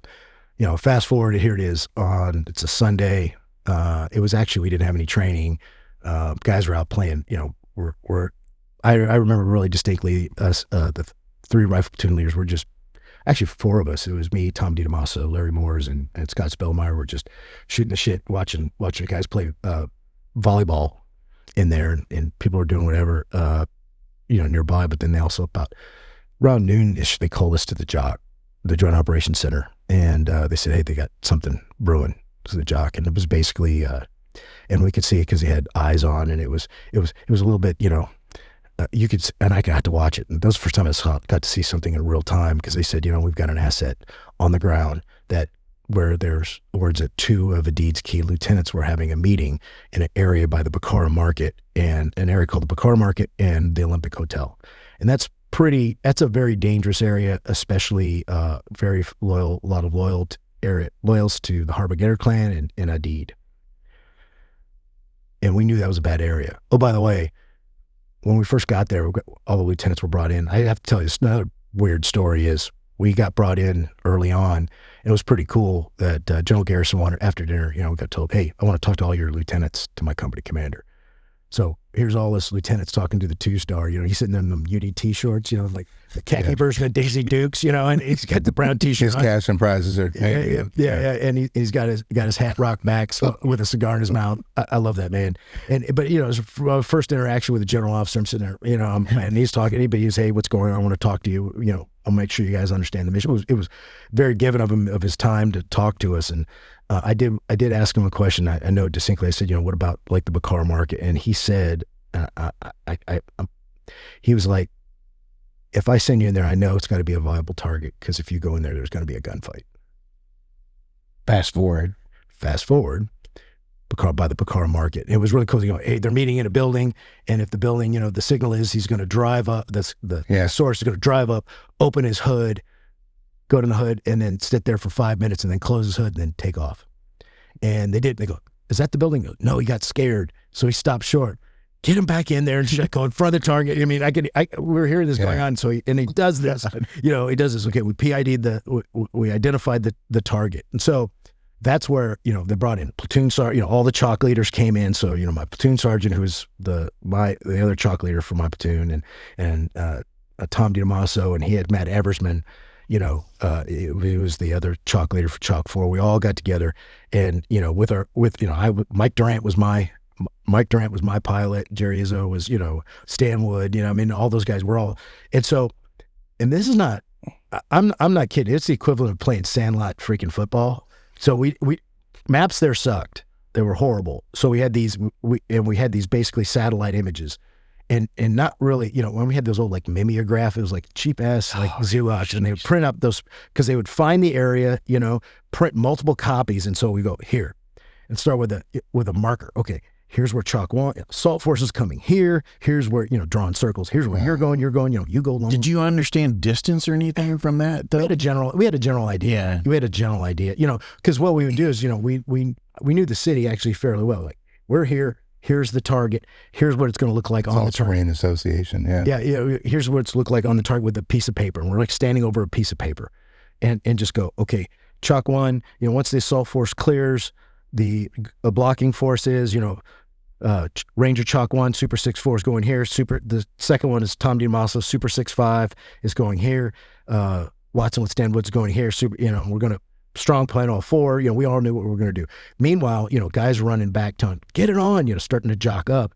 A: fast forward, here it is it's a Sunday. It was actually, we didn't have any training. Guys were out playing, I remember really distinctly us, the 3 rifle platoon leaders were just, actually 4 of us. It was me, Tom DiDamasso, Larry Moores, and Scott Spellmeyer were just shooting the shit, watching the guys play volleyball in there, and people were doing whatever, nearby. But then they also, about around noon-ish, they called us to the JOC, the Joint Operations Center, and they said, hey, they got something brewing to the JOC, and it was basically, and we could see it because he had eyes on, and it was a little bit, you could, and I got to watch it. And that was the first time I got to see something in real time, because they said, we've got an asset on the ground where there's words that 2 of Adid's key lieutenants were having a meeting in an area by the Bakara Market, and an area called the Bakara Market and the Olympic Hotel. And that's a very dangerous area, especially very loyal, a lot of loyals to the Harbinger clan and Adid. And we knew that was a bad area. Oh, by the way, when we first got there, all the lieutenants were brought in. I have to tell you, another weird story is we got brought in early on, and it was pretty cool that General Garrison wanted, after dinner, we got told, hey, I want to talk to all your lieutenants, to my company commander. So here's all this lieutenants talking to the 2-star, he's sitting in them UDT shorts, like the khaki version of Daisy Dukes, and he's got the brown t-shirt.
B: His cash and prizes are.
A: Yeah. And he's got his hat rocked back with a cigar in his mouth. I love that, man. But it was a first interaction with the general officer. I'm sitting there, and he's talking, but he's, hey, what's going on? I want to talk to you. I'll make sure you guys understand the mission. It was very given of his time to talk to us. And I did ask him a question. I know distinctly. I said, what about like the Bakara Market? And he said, he was like, if I send you in there, I know it's got to be a viable target, because if you go in there, there's going to be a gunfight. Fast forward, by the Bakara Market. It was really cool. Hey, they're meeting in a building, and if the building, the signal is he's going to drive up, the source is going to drive up, open his hood, go to the hood, and then sit there for 5 minutes, and then close his hood, and then take off. And they did. They go, is that the building? No, he got scared, so he stopped short. Get him back in there and just go in front of the target. I mean, we're hearing this going on. So he does this, he does this. Okay. We PID'd we identified the target. And so that's where, they brought in platoon sergeant, all the chalk leaders came in. So, my platoon sergeant, who was the other chalk leader for my platoon, and Tom DiDamasso, and he had Matt Eversman, he was the other chalk leader for Chalk 4. We all got together, and, Mike Durant was my pilot. Jerry Izzo was, Stan Wood, all those guys were all. And so, and this is not, I'm not kidding. It's the equivalent of playing sandlot freaking football. So we maps there sucked. They were horrible. So we had these, we had these basically satellite images, and not really, when we had those old like mimeograph, it was like cheap ass, like Xerox, and they would print up those, because they would find the area, print multiple copies. And so we go here and start with a marker. Okay. Here's where Chalk 1, assault force is coming here. Here's where, drawing circles. Here's where you're going, you go along.
C: Did you understand distance or anything from that, though?
A: We had a general idea.
C: Yeah.
A: We had a general idea, because what we would do is, we knew the city actually fairly well. Like, we're here, here's the target, here's what it's going to look like on the target.
B: Terrain association, yeah.
A: Yeah, here's what it's look like on the target with a piece of paper. And we're like standing over a piece of paper and just go, okay, Chalk 1, once the assault force clears, the blocking force is, Ranger Chalk 1, Super 6-4 is going here. The second one is Tom DiDamasso, Super 6-5 is going here. Watson with Stan Woods is going here. We're going to strong plan all 4. We all knew what we were going to do. Meanwhile, guys running back, telling, get it on, starting to jock up.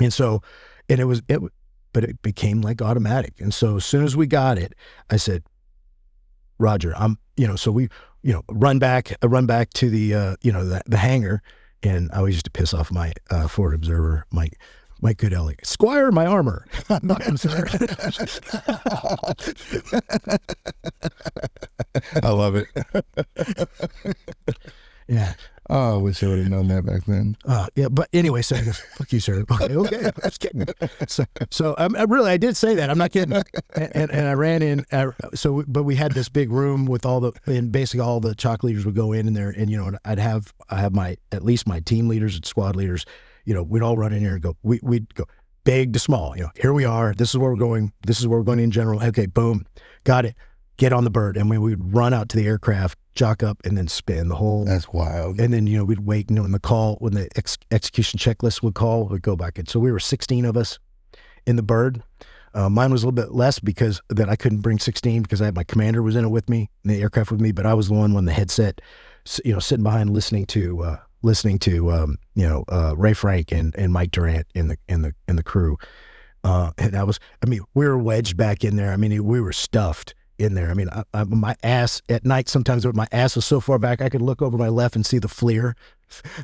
A: And so, but it became like automatic. And so as soon as we got it, I said, Roger, so we, run back to the, the hangar. And I always used to piss off my forward observer, Mike Goodell, like, Squire, my armor. Not sir.
B: I love it.
A: Yeah.
B: Oh, I wish I would have known that back then.
A: Yeah, but anyway, so he goes, fuck you, sir. Okay, that's kidding. So I did say that. I'm not kidding. And I ran in. But we had this big room with and basically all the chalk leaders would go in there, and I have at least my team leaders and squad leaders, we'd all run in here and go, we'd go big to small, here we are. This is where we're going. This is where we're going in general. Okay, boom. Got it. Get on the bird. And we'd run out to the aircraft, jock up, and then spin the whole.
B: That's wild.
A: And then, we'd wait, when the execution checklist would call, we'd go back in. So we were 16 of us in the bird. Mine was a little bit less because then I couldn't bring 16 because I had my commander was in it with me, in the aircraft with me, but I was the one on the headset, sitting behind listening to Ray Frank and Mike Durant in the crew. And we were wedged back in there. We were stuffed in there. My ass at night, sometimes my ass was so far back, I could look over my left and see the FLIR.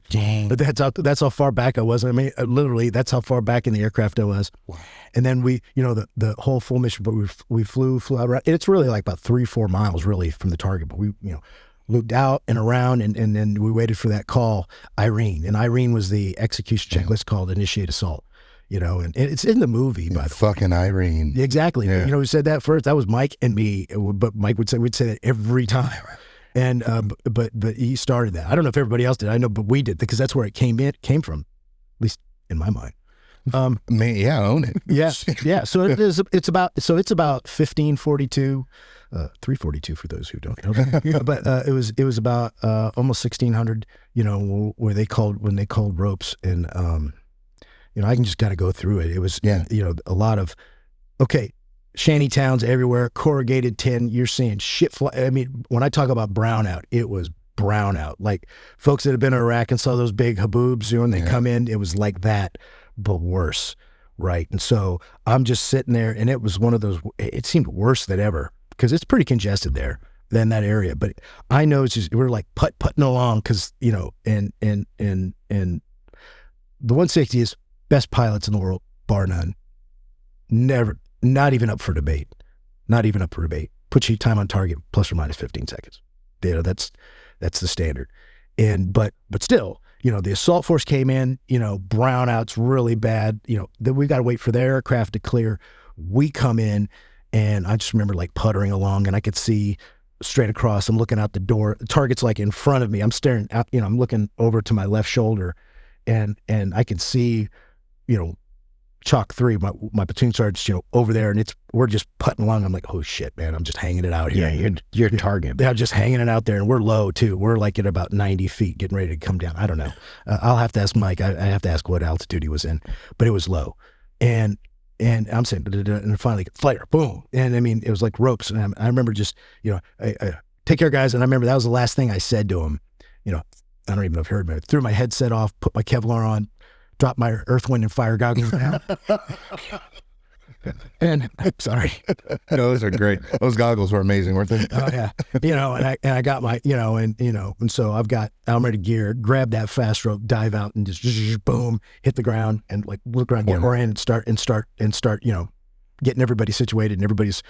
C: Dang.
A: But that's how far back I was. Literally, that's how far back in the aircraft I was.
C: Wow.
A: And then we, the whole full mission, but we flew out around. It's really like about 3-4 miles really from the target, but we, looped out and around, and then we waited for that call, Irene. And Irene was the execution checklist called initiate assault. And it's in the movie, by the way.
B: Fucking Irene.
A: Exactly.
B: Yeah.
A: Who said that first? That was Mike and me. But Mike we'd say that every time. And but he started that. I don't know if everybody else did. I know, but we did, because that's where it came from, at least in my mind.
B: Own it.
A: Yeah. So it's about 1542, 342 for those who don't know. But it was about almost 1600. When they called ropes, and I can just got to go through it. It was a lot of shanty towns everywhere, corrugated tin. You're seeing shit fly. When I talk about brownout, it was brownout. Like folks that have been to Iraq and saw those big haboobs, when they come in, it was like that, but worse, right? And so I'm just sitting there, and it was one of those. It seemed worse than ever because it's pretty congested there than that area. But I know it's just we're like putting along because and the 160 is best pilots in the world, bar none. Never. Not even up for debate. Put your time on target plus or minus 15 seconds. That's the standard. But still, the assault force came in, brownouts really bad. Then we got to wait for their aircraft to clear. We come in, and I just remember like puttering along, and I could see straight across. I'm looking out the door. The target's like in front of me. I'm staring out. I'm looking over to my left shoulder, and I can see, Chalk 3, my platoon sergeant's, over there, and we're just putting along. I'm like, oh shit, man, I'm just hanging it out here.
C: Yeah, you're target.
A: I'm just hanging it out there, and we're low too. We're like at about 90 feet, getting ready to come down. I don't know. I'll have to ask Mike. I have to ask what altitude he was in, but it was low, and I'm saying, and finally, flare, boom, and it was like ropes. And I remember just, take care, guys. And I remember that was the last thing I said to him. I don't even know if he heard me. I threw my headset off, put my Kevlar on, dropped my earth, wind, and fire goggles down. And I'm sorry.
B: No, those are great. Those goggles were amazing, weren't they?
A: Oh yeah. And I got my, and so I've got armored gear, grab that fast rope, dive out, and just boom, hit the ground, and like look around, get oriented, and start, getting everybody situated, and everybody's,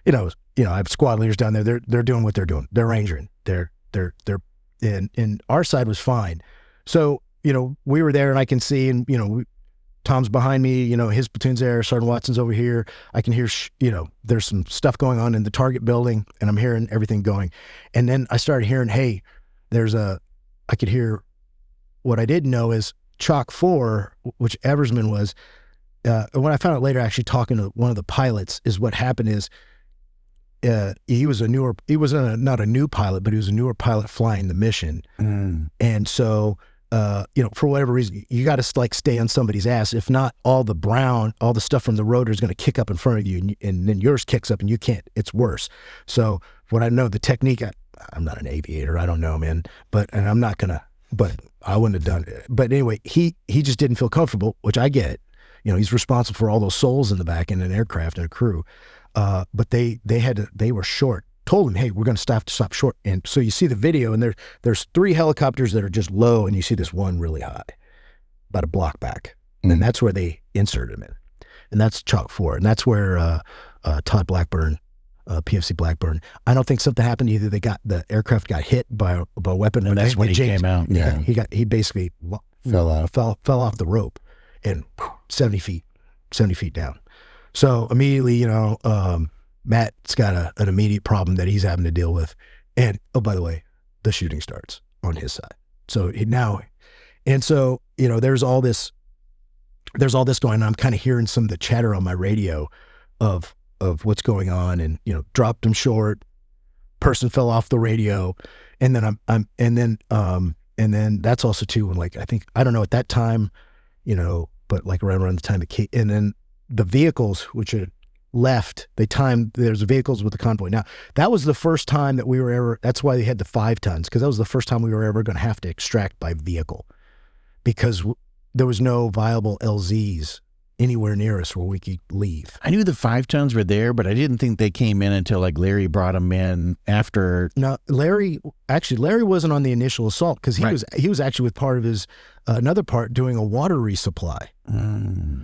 A: I have squad leaders down there. They're doing what they're doing. They're rangering. And our side was fine. So, we were there, and I can see, and, Tom's behind me, his platoon's there, Sergeant Watson's over here. I can hear, there's some stuff going on in the target building, and I'm hearing everything going. And then I started hearing, hey, I could hear, what I didn't know is Chalk 4, which Eversman was, and when I found out later, actually talking to one of the pilots, is what happened is, he was not a new pilot, but he was a newer pilot flying the mission. And so, for whatever reason, you got to like stay on somebody's ass. If not, all the stuff from the rotor is going to kick up in front of you, and then yours kicks up, and you can't. It's worse. So what I know, the technique, I'm not an aviator. I don't know, man. But I wouldn't have done it. But anyway, he just didn't feel comfortable, which I get. He's responsible for all those souls in the back in an aircraft and a crew. But they were short. Told him, hey, we're going to stop short. And so you see the video, and there's 3 helicopters that are just low, and you see this one really high, about a block back. And that's where they inserted him in. And that's Chalk 4. And that's where Todd Blackburn, PFC Blackburn, I don't think something happened. Either the aircraft got hit by a weapon.
C: And that's when he came out.
A: Yeah. He basically fell off the rope, and 70 feet down. So immediately, Matt's got an immediate problem that he's having to deal with. And, oh, by the way, the shooting starts on his side. So there's all this there's all this going on. I'm kind of hearing some of the chatter on my radio of what's going on, and dropped them short. Person fell off the radio, and then and then that's also too when I don't know at that time, but like around the time it came, and then the vehicles which had left, there's vehicles with the convoy. Now that was the first time that we were ever. That's why they had the 5 tons, because that was the first time we were ever going to have to extract by vehicle, because there was no viable LZs anywhere near us where we could leave.
C: I knew the 5 tons were there, but I didn't think they came in until like Larry brought them in after.
A: No, Larry wasn't on the initial assault, because he was actually with part of his another part doing a water resupply.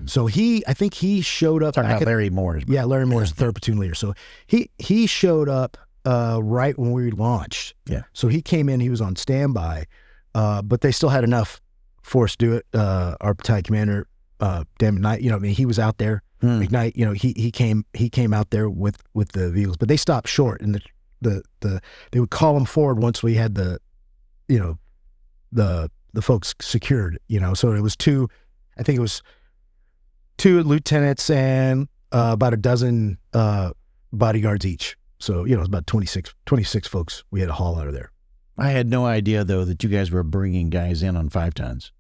A: So I think he showed up.
C: Talking about Larry Moore's.
A: Yeah, Larry Moore's the 3rd platoon leader. So he showed up right when we launched.
C: Yeah.
A: So he came in. He was on standby, but they still had enough force to do it. Our battalion commander. McKnight, he was out there. McKnight, he came out there with the vehicles, but they stopped short, and they would call them forward once we had the folks secured. So it was 2 lieutenants and about a dozen bodyguards each. So it was about 26 folks we had to haul out of there.
C: I had no idea though that you guys were bringing guys in on 5 tons.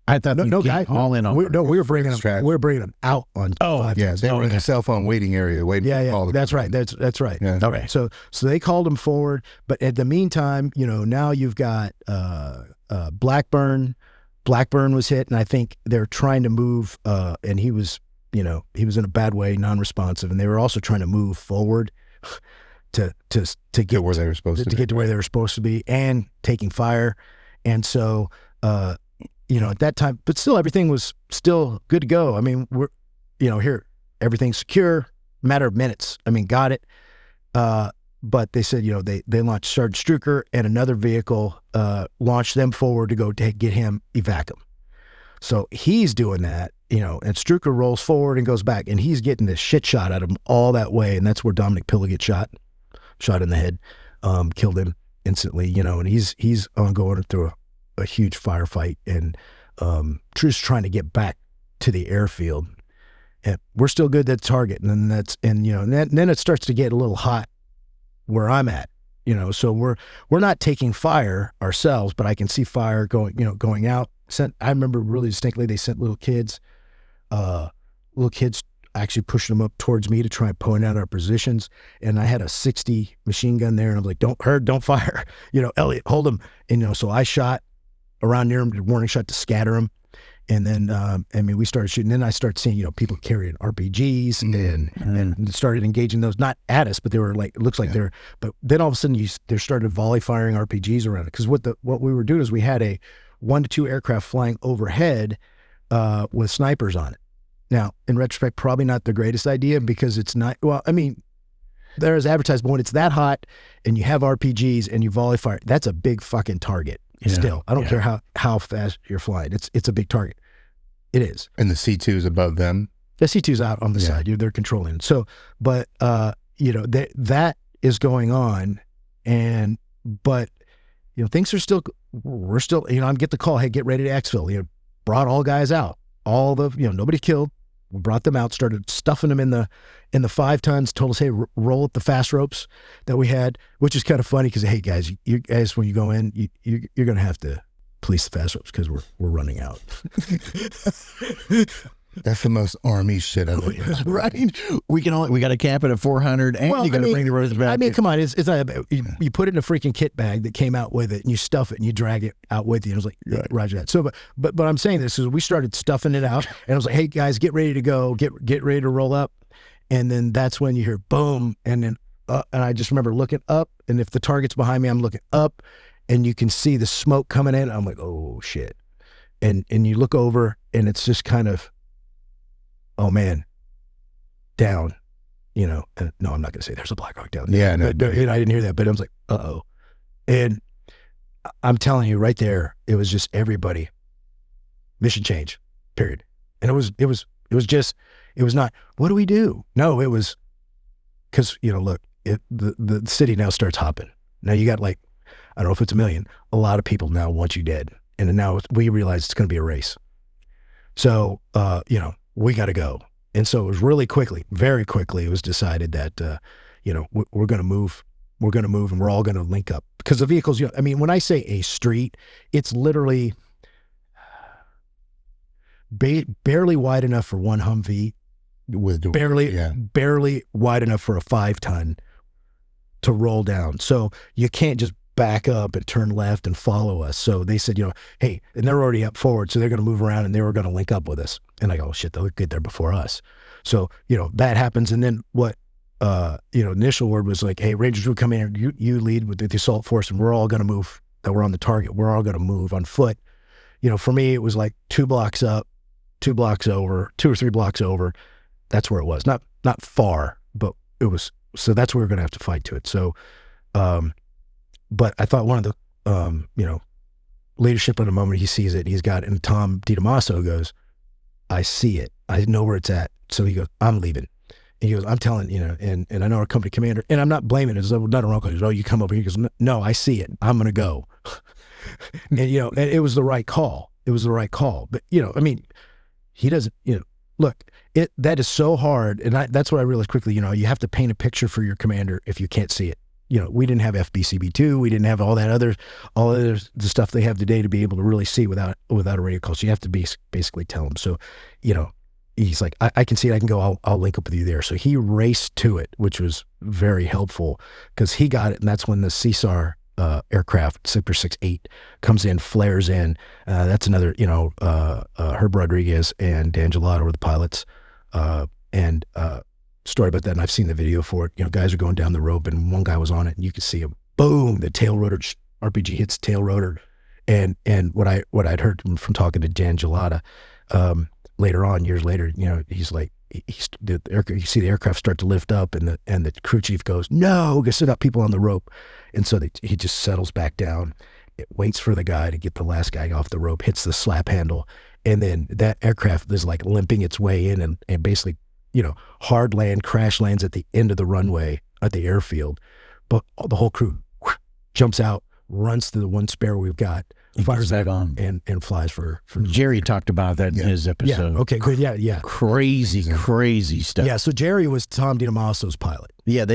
C: I thought
A: no guy
C: all in on.
A: We were bringing them. We were bringing them out on. 5
B: yeah,
A: tons.
B: they were in the cell phone waiting area, waiting.
A: Yeah,
B: for
A: yeah,
B: call
A: that's right. That's right.
B: Yeah.
A: Okay, so they called them forward, but at the meantime, now you've got Blackburn. Blackburn was hit, and I think they're trying to move. And he was in a bad way, non-responsive, and they were also trying to move forward to get
B: where they were supposed to
A: get to where they were supposed to be, and taking fire, and so. At that time, but still everything was still good to go. I mean, we're, here, everything's secure, matter of minutes. I mean, got it. But they said, they launched Sergeant Strucker and another vehicle, launched them forward to go get him evac him. So he's doing that, and Strucker rolls forward and goes back, and he's getting this shit shot at him all that way. And that's where Dominic Pilla gets shot in the head, killed him instantly, and he's going through a huge firefight, and just trying to get back to the airfield, and we're still good at the target, and then it starts to get a little hot where I'm at, so we're not taking fire ourselves, but I can see fire going out. I remember really distinctly they sent little kids actually pushing them up towards me to try and point out our positions, and I had a 60 machine gun there, and I'm like, don't fire, Elliot, hold him, and so I shot around near him, warning shot to scatter him, and then we started shooting. Then I started seeing people carrying RPGs and started engaging those, not at us, but they were like, it looks like they're. But then all of a sudden they started volley firing RPGs around it, because what we were doing is we had a 1 to 2 aircraft flying overhead with snipers on it. Now, in retrospect, probably not the greatest idea, because it's not. Well, I mean, there's advertised, but when it's that hot and you have RPGs and you volley fire, that's a big fucking target. Still, I don't care how fast you're flying. It's a big target. It is.
B: And the C2's above them.
A: The C2's out on the side. They're controlling it. So, but that is going on, but things are still. We're still. I get the call. Hey, get ready to exfil. Brought all guys out. All the nobody killed. We brought them out. Started stuffing them in the 5 tons. Told us, hey, roll up the fast ropes that we had, which is kind of funny, because hey guys, you guys, when you go in, you're going to have to police the fast ropes, because we're running out.
B: That's the most Army shit ever.
C: Right? We got to cap it at 400, and you got to bring the ropes back.
A: I mean, come on, it's not, you put it in a freaking kit bag that came out with it, and you stuff it, and you drag it out with you. And it was like, Roger that. So, but I'm saying this is we started stuffing it out, and I was like, hey guys, get ready to go, get ready to roll up, and then that's when you hear boom, and then and I just remember looking up, and if the target's behind me, I'm looking up, and you can see the smoke coming in. I'm like, oh shit, and you look over, and it's just kind of. Oh man, down, no, I'm not going to say there's a Black Hawk down there.
B: Yeah, no.
A: But, I didn't hear that, but I was like, uh-oh. And I'm telling you right there, it was just everybody, mission change, period. And it was not, what do we do? No, it was, because, look, the city now starts hopping. Now you got I don't know if it's 1 million, a lot of people now want you dead. And now we realize it's going to be a race. So, we got to go. And so it was really quickly, very quickly, it was decided that, we're going to move. We're going to move and we're all going to link up. Because the vehicles, when I say a street, it's literally barely wide enough for one Humvee, barely wide enough for a 5-ton to roll down. So you can't just back up and turn left and follow us. So they said, hey, and they're already up forward, so they're going to move around and they were going to link up with us. And I go, oh, shit, they'll get there before us. So, that happens. And then what, initial word was like, hey, Rangers would come in here, you lead with the assault force and we're all going to move, that we're on the target. We're all going to move on foot. For me, it was like 2 blocks up, 2 blocks over, 2 or 3 blocks over. That's where it was. Not far, but it was, so that's where we're going to have to fight to it. So, but I thought one of the, leadership in the moment, he sees it, and Tom DiDamaso goes, I see it. I know where it's at. So he goes, I'm leaving. And he goes, I'm telling, and I know our company commander, and I'm not blaming it. There's nothing wrong. He goes, oh, you come over here. He goes, no, I see it. I'm going to go. And, and it was the right call. It was the right call. But, he doesn't, look, that is so hard. And that's what I realized quickly, you have to paint a picture for your commander if you can't see it. We didn't have FBCB2. We didn't have all the stuff they have today to be able to really see without a radio call. So you have to basically tell them. So, he's like, I can see it. I can go. I'll link up with you there. So he raced to it, which was very helpful because he got it. And that's when the CSAR aircraft, Super 68, comes in, flares in. That's another, Herb Rodriguez and Dan Gelato were the pilots. Story about that, and I've seen the video for it. Guys are going down the rope, and one guy was on it, and you could see him. Boom! The tail rotor RPG hits tail rotor, and what I'd heard from talking to Dan Gelada later on, years later, he's like, you see the aircraft start to lift up, and the crew chief goes, "No, go sit up, people on the rope," and so he just settles back down. It waits for the guy to get the last guy off the rope, hits the slap handle, and then that aircraft is like limping its way in, and basically, hard land, crash lands at the end of the runway at the airfield. But the whole crew jumps out, runs to the one spare we've got, fires back on, and flies for
C: Jerry talked about that in his episode.
A: Yeah. Okay, good. Yeah.
C: Crazy stuff.
A: Yeah, so Jerry was Tom DiDamaso's pilot.
C: Yeah,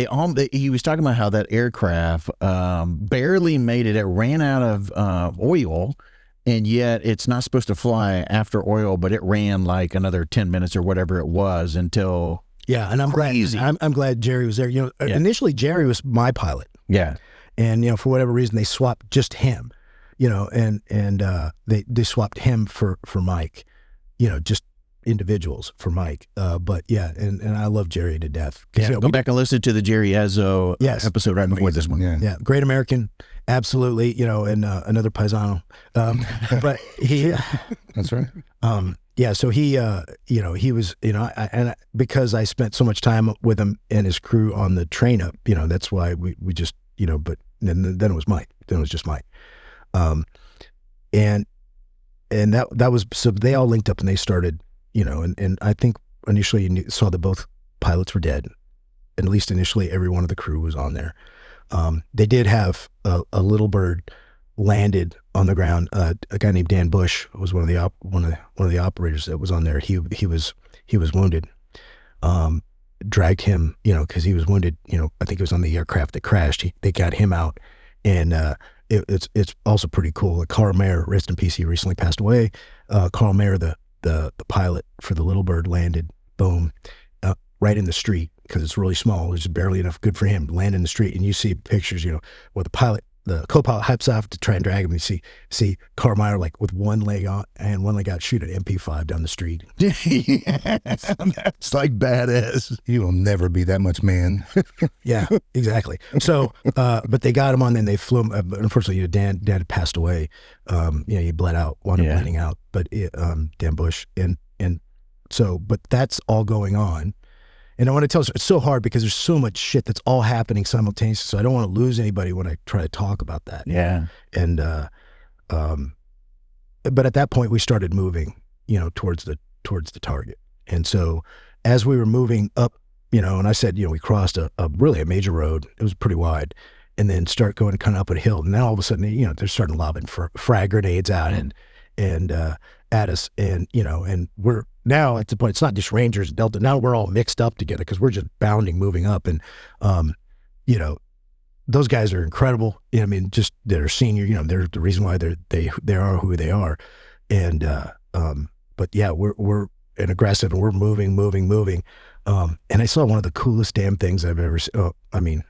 C: he was talking about how that aircraft barely made it. It ran out of oil, and yet it's not supposed to fly after oil, but it ran like another 10 minutes or whatever it was until. Yeah, and I'm glad Jerry was there. Initially Jerry was my pilot. Yeah.
A: And for whatever reason they swapped just him. And they swapped him for Mike. Just individuals for Mike. But yeah, and I love Jerry to death.
C: Yeah, go back and listen to the Jerry Azzo episode right before this one.
A: Yeah, great American. Absolutely, and another paisano. But he
B: that's right.
A: Yeah, so he he was, because I spent so much time with him and his crew on the train up, that's why we just, but then it was Mike. Then it was just Mike. And that was, so they all linked up and they started, and I think initially you saw that both pilots were dead. And at least initially every one of the crew was on there. They did have a little bird landed on the ground. A guy named Dan Bush was one of the operators that was on there. He was wounded. Dragged him, because he was wounded. I think it was on the aircraft that crashed. They got him out, and it's also pretty cool. Carl Mayer, rest in peace, he recently passed away. Carl Mayer, the pilot for the little bird, landed. Boom, right in the street, because it's really small. It's barely enough good for him to land in the street. And you see pictures, where the co-pilot hypes off to try and drag him. You see Carl Mayer like with one leg on and one leg out, shoot an MP5 down the street.
C: That's like badass.
B: You will never be that much man.
A: Yeah, exactly. So, but they got him on, then they flew him. Unfortunately, Dan had passed away. He bled out, wound up bleeding out. But Dan Bush, and so, but that's all going on. And I want to tell you, it's so hard because there's so much shit that's all happening simultaneously. So I don't want to lose anybody when I try to talk about that.
C: Yeah.
A: And, but at that point we started moving, towards the target. And so as we were moving up, and I said, we crossed a major road. It was pretty wide, and then start going kind of up a hill. And then all of a sudden, they're starting lobbing frag grenades out, and at us, and and we're now at the point, it's not just Rangers and Delta, now we're all mixed up together because we're just bounding, moving up, and those guys are incredible. I mean, just they're senior, they're the reason why they are who they are, and but yeah, we're and aggressive, and we're moving, and I saw one of the coolest damn things I've ever seen. I mean,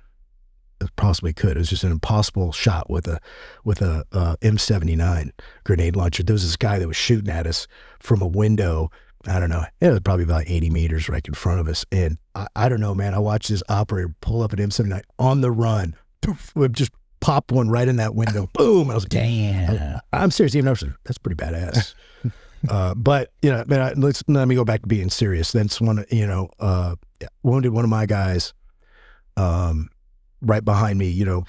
A: possibly could. It was just an impossible shot with a M79 grenade launcher. There was this guy that was shooting at us from a window. I don't know. It was probably about 80 meters right in front of us. And I don't know, man. I watched this operator pull up an M79 on the run. Poof, just popped one right in that window. Boom. I was like,
C: damn.
A: I'm serious. Even though that's pretty badass. But man, let me go back to being serious. That's one. Wounded one of my guys. Right behind me, I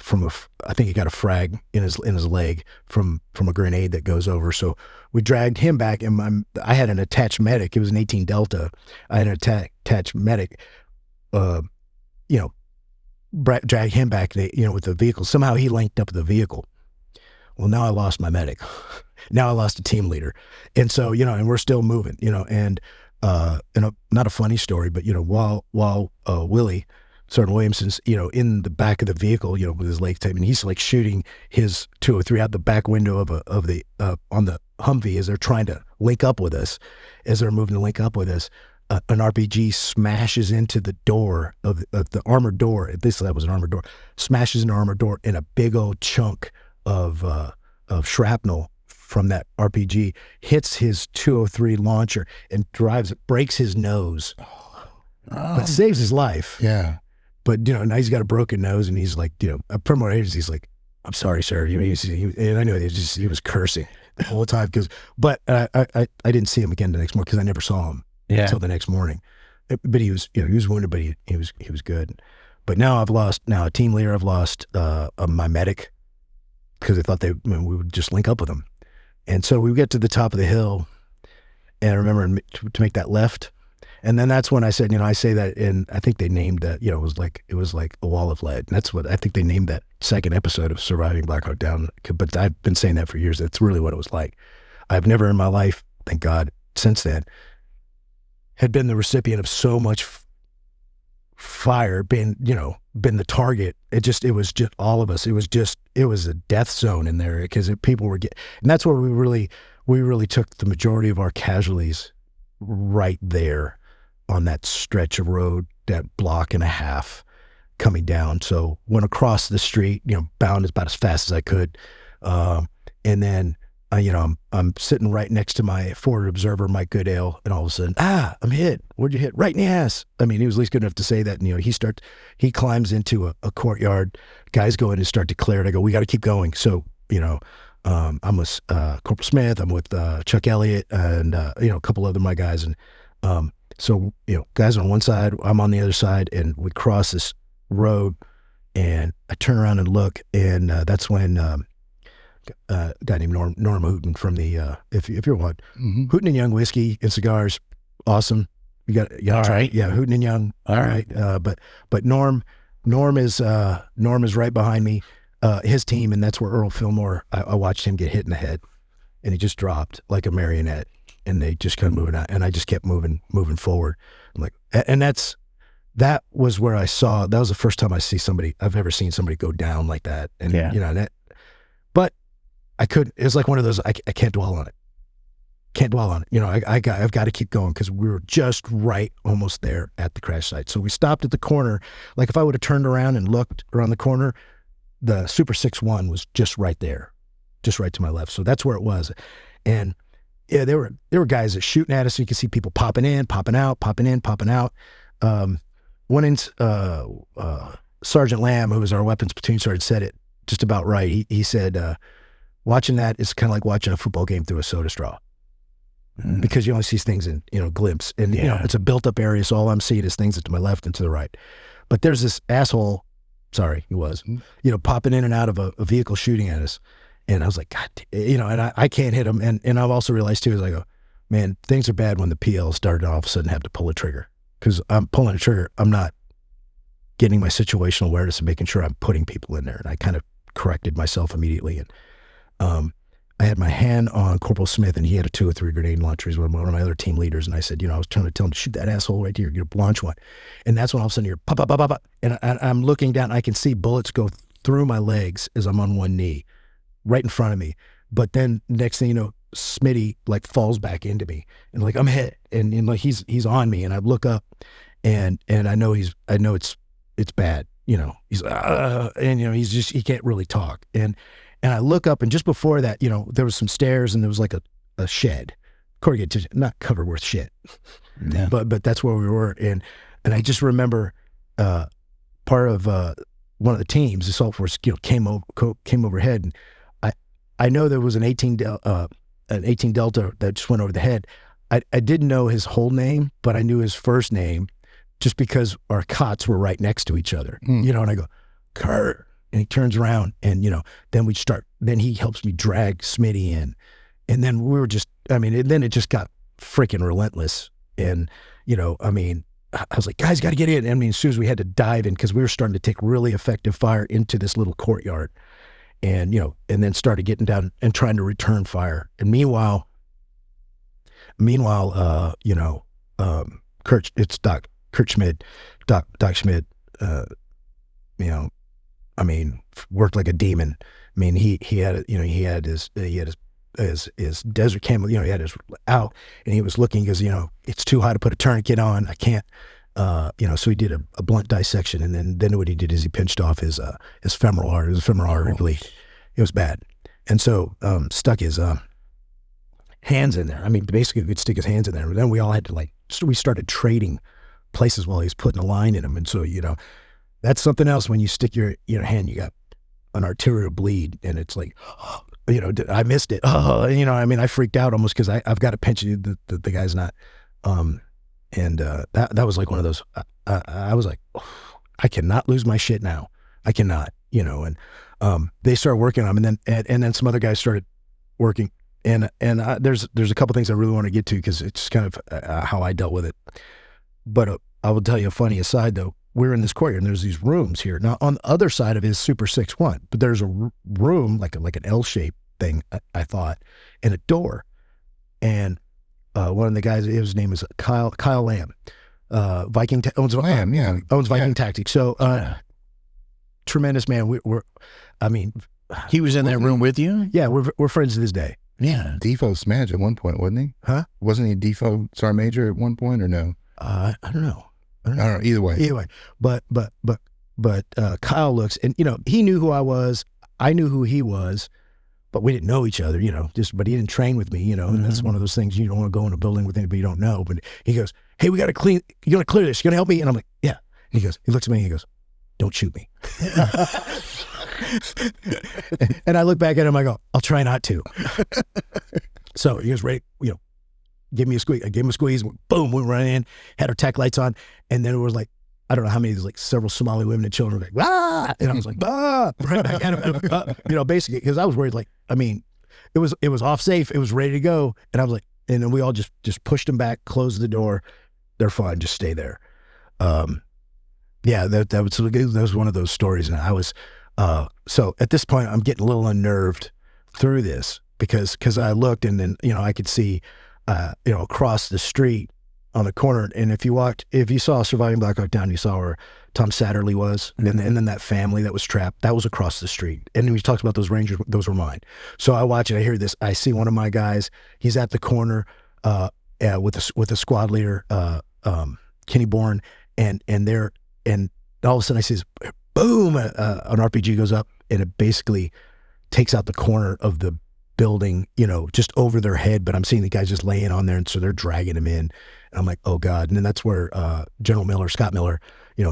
A: think he got a frag in his leg from a grenade that goes over. So we dragged him back, and I had an attached medic. It was an 18 Delta. I had an attached medic. Drag him back. With the vehicle. Somehow he linked up with the vehicle. Well, now I lost my medic. Now I lost a team leader, and so and we're still moving. And not a funny story, but while Willie. Sergeant Williamson's, in the back of the vehicle, with his leg tape, and he's like shooting his 203 out the back window of the on the Humvee as they're trying to link up with us, as they're moving to link up with us. An RPG smashes into the door of the armored door. At least that was an armored door. Smashes into the armored door, and a big old chunk of shrapnel from that RPG hits his 203 launcher and breaks his nose, but saves his life.
B: Yeah.
A: But, now he's got a broken nose, and he's like, from our agency, he's like, I'm sorry, sir. And I knew he was cursing the whole time. But I didn't see him again the next morning because I never saw him until the next morning. But he was, he was wounded, but he was good. But now I've lost a team leader. I've lost my medic because they thought we would just link up with them. And so we get to the top of the hill, and I remember to make that left. And then that's when I said, I say that, and I think they named that, it was like a wall of lead. And that's what I think they named that second episode of Surviving Black Hawk Down. But I've been saying that for years. That's really what it was like. I've never in my life, thank God, since then, had been the recipient of so much fire, been the target. It was just all of us. It was a death zone in there because people were and that's where we really took the majority of our casualties right there. On that stretch of road, that block and a half coming down. So went across the street, bound about as fast as I could. And then, I'm sitting right next to my forward observer, Mike Goodale, and all of a sudden, I'm hit. Where'd you hit? Right in the ass. I mean, he was at least good enough to say that. And, he climbs into a courtyard. Guys go in and start declaring. I go, we got to keep going. So, I'm with Corporal Smith. I'm with Chuck Elliott and, a couple other my guys. And, so, guys on one side, I'm on the other side, and we cross this road, and I turn around and look, and that's when a guy named Norm Hooten from the, if you're what, Hooten and Young Whiskey and Cigars, awesome. You got all right. Yeah, Hooten and Young. All right. But Norm is right behind me, his team, and that's where Earl Fillmore, I watched him get hit in the head, and he just dropped like a marionette. And they just kept moving out, and I just kept moving forward. I'm like, and that was where that was the first time I've ever seen somebody go down like that. And but I couldn't. It was like one of those. I can't dwell on it. Can't dwell on it. I've got to keep going because we were just right, almost there at the crash site. So we stopped at the corner. Like if I would have turned around and looked around the corner, the Super 6-1 was just right there, just right to my left. So that's where it was, and. Yeah, there were guys that shooting at us. So you can see people popping in, popping out, popping in, popping out. One in Sergeant Lamb, who was our weapons platoon sergeant, said it just about right. He said, watching that is kind of like watching a football game through a soda straw, because you only see things in glimpse, and it's a built up area. So all I'm seeing is things to my left and to the right. But there's this asshole. Sorry, he was popping in and out of a vehicle shooting at us. And I was like, God, and I can't hit him. And I've also realized too, is I go, man, things are bad when the PL started all of a sudden have to pull a trigger. Because I'm pulling a trigger, I'm not getting my situational awareness and making sure I'm putting people in there. And I kind of corrected myself immediately. And I had my hand on Corporal Smith, and he had a 203 grenade launcher. He's one of my other team leaders. And I said, I was trying to tell him to shoot that asshole right here. You launch one. And that's when all of a sudden you're pop, pop, pop, pop, pop. And I'm looking down. I can see bullets go through my legs as I'm on one knee, right in front of me. But then next thing you know, Smitty like falls back into me, and like I'm hit, and like he's on me, and I look up, and I know it's bad. He's and he can't really talk, and I look up, and just before that, there was some stairs, and there was like a shed, corrugated, not covered worth shit,
C: Yeah.
A: but that's where we were, and I just remember part of one of the teams, the assault force, came overhead, and I know there was an 18 Delta that just went over the head. I didn't know his whole name, but I knew his first name just because our cots were right next to each other, and I go, Kurt, and he turns around, and, then he helps me drag Smitty in. And then we were just, and then it just got freaking relentless. And, I was like, guys, got to get in. As soon as we had to dive in, because we were starting to take really effective fire into this little courtyard. And, and then started getting down and trying to return fire. And meanwhile, it's Kurt Schmid, Doc Schmid, worked like a demon. He had his desert camo, he had his out, and he was looking, because, it's too high to put a tourniquet on. I can't, so he did a blunt dissection, and then what he did is he pinched off his femoral artery. It was a femoral artery bleed. It was bad. And so, stuck his, hands in there. Basically he could stick his hands in there. But then we all had to we started trading places while he was putting a line in them. And so, that's something else. When you stick your hand, you got an arterial bleed, and it's like, I missed it. I freaked out almost, because I've got to pinch the guy's not. That was like one of those, I was like, oh, I cannot lose my shit now. I cannot, and they started working on them, and then some other guys started working. And there's a couple things I really want to get to, because it's kind of how I dealt with it. But I will tell you a funny aside, though. We're in this courtyard, and there's these rooms here. Now, on the other side of it is Super 6-1, but there's a room, like an L-shaped thing, I thought, and a door. And one of the guys, his name is Kyle Lamb, Viking, owns Viking Tactics. So, tremendous man.
C: He was in that room with you?
A: Yeah, we're friends to this day.
C: Yeah.
B: Defoe Smadge at one point, wasn't he?
A: Huh?
B: Wasn't he Defoe Sergeant Major at one point, or no?
A: I don't know.
B: Either way.
A: But Kyle looks, and he knew who I was. I knew who he was, but we didn't know each other. But he didn't train with me. And that's one of those things, you don't want to go in a building with anybody you don't know. But he goes, "Hey, we got to clean. You got to clear this. You gonna help me?" And I'm like, "Yeah." And he looks at me, and he goes, "Don't shoot me." And I look back at him. I go, "I'll try not to." So he was ready. Give me a squeeze. I gave him a squeeze. Boom, we ran in, had our tack lights on, and then it was like, I don't know how many, there's like several Somali women and children were like, ah, and I was like, ah, right back at him, basically, because I was worried, it was off safe, it was ready to go, and I was like, and then we all just pushed them back, closed the door, they're fine, just stay there. Yeah, that was one of those stories, and I was, so at this point, I'm getting a little unnerved through this, because I looked, and then, I could see, across the street on the corner. And if you saw Surviving Black Hawk Down, you saw where Tom Satterley was, and then that family that was trapped, that was across the street. And we talked about those Rangers, those were mine. So I watch it, I hear this, I see one of my guys, he's at the corner, with a squad leader, Kenny Bourne, and all of a sudden I see this, boom, an RPG goes up, and it basically takes out the corner of the building, just over their head, but I'm seeing the guys just laying on there, and so they're dragging him in, and I'm like, oh God. And then that's where General Miller, Scott Miller,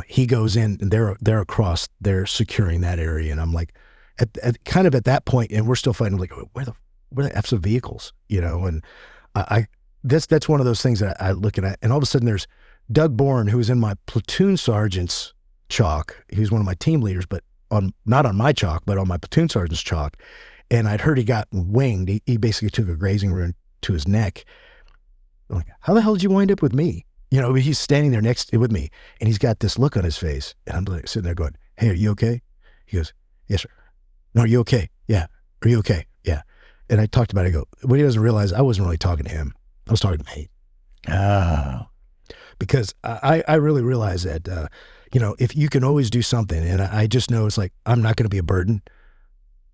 A: he goes in, and they're across, they're securing that area, and I'm like, at that point, and we're still fighting, like, where the F's of vehicles, and that's one of those things that I look at, and all of a sudden there's Doug Bourne, who was in my platoon sergeant's chalk. He was one of my team leaders, but not on my chalk, but on my platoon sergeant's chalk. And I'd heard he got winged. He basically took a grazing wound to his neck. I'm like, how the hell did you wind up with me? He's standing there next with me, and he's got this look on his face. And I'm like sitting there going, hey, are you okay? He goes, yes, sir. No, are you okay? Yeah. Are you okay? Yeah. and I talked about it. I go, what he doesn't realize, I wasn't really talking to him. I was talking to me.
C: Oh.
A: Because I really realize that, if you can always do something, and I just know it's like, I'm not going to be a burden,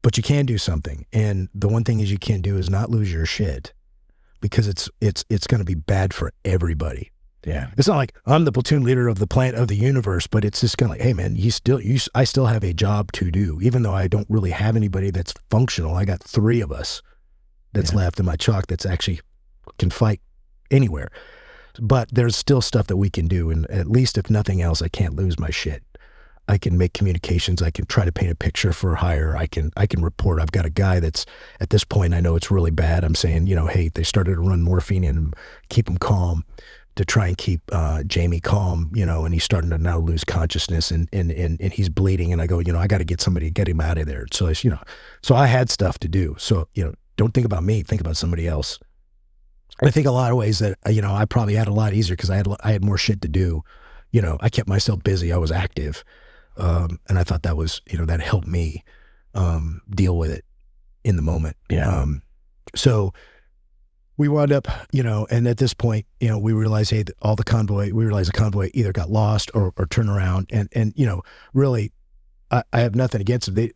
A: but you can do something. And the one thing is you can't do is not lose your shit, because it's going to be bad for everybody.
C: Yeah.
A: It's not like I'm the platoon leader of the planet of the universe, but it's just kind of like, hey man, I still have a job to do, even though I don't really have anybody that's functional. I got 3 of us that's left in my chalk that's actually can fight anywhere. But there's still stuff that we can do, and at least if nothing else, I can't lose my shit. I can make communications. I can try to paint a picture for hire. I can report. I've got a guy that's at this point, I know it's really bad. I'm saying, hey, they started to run morphine and keep him calm, to try and keep Jamie calm, and he's starting to now lose consciousness, and he's bleeding. And I go, I got to get somebody to get him out of there. So so I had stuff to do. So don't think about me. Think about somebody else. I think a lot of ways that, I probably had a lot easier because I had more shit to do. I kept myself busy. I was active. And I thought that was, that helped me deal with it in the moment.
C: Yeah.
A: So we wound up, and at this point, we realized, hey, the convoy either got lost or turned around. And really, I have nothing against them.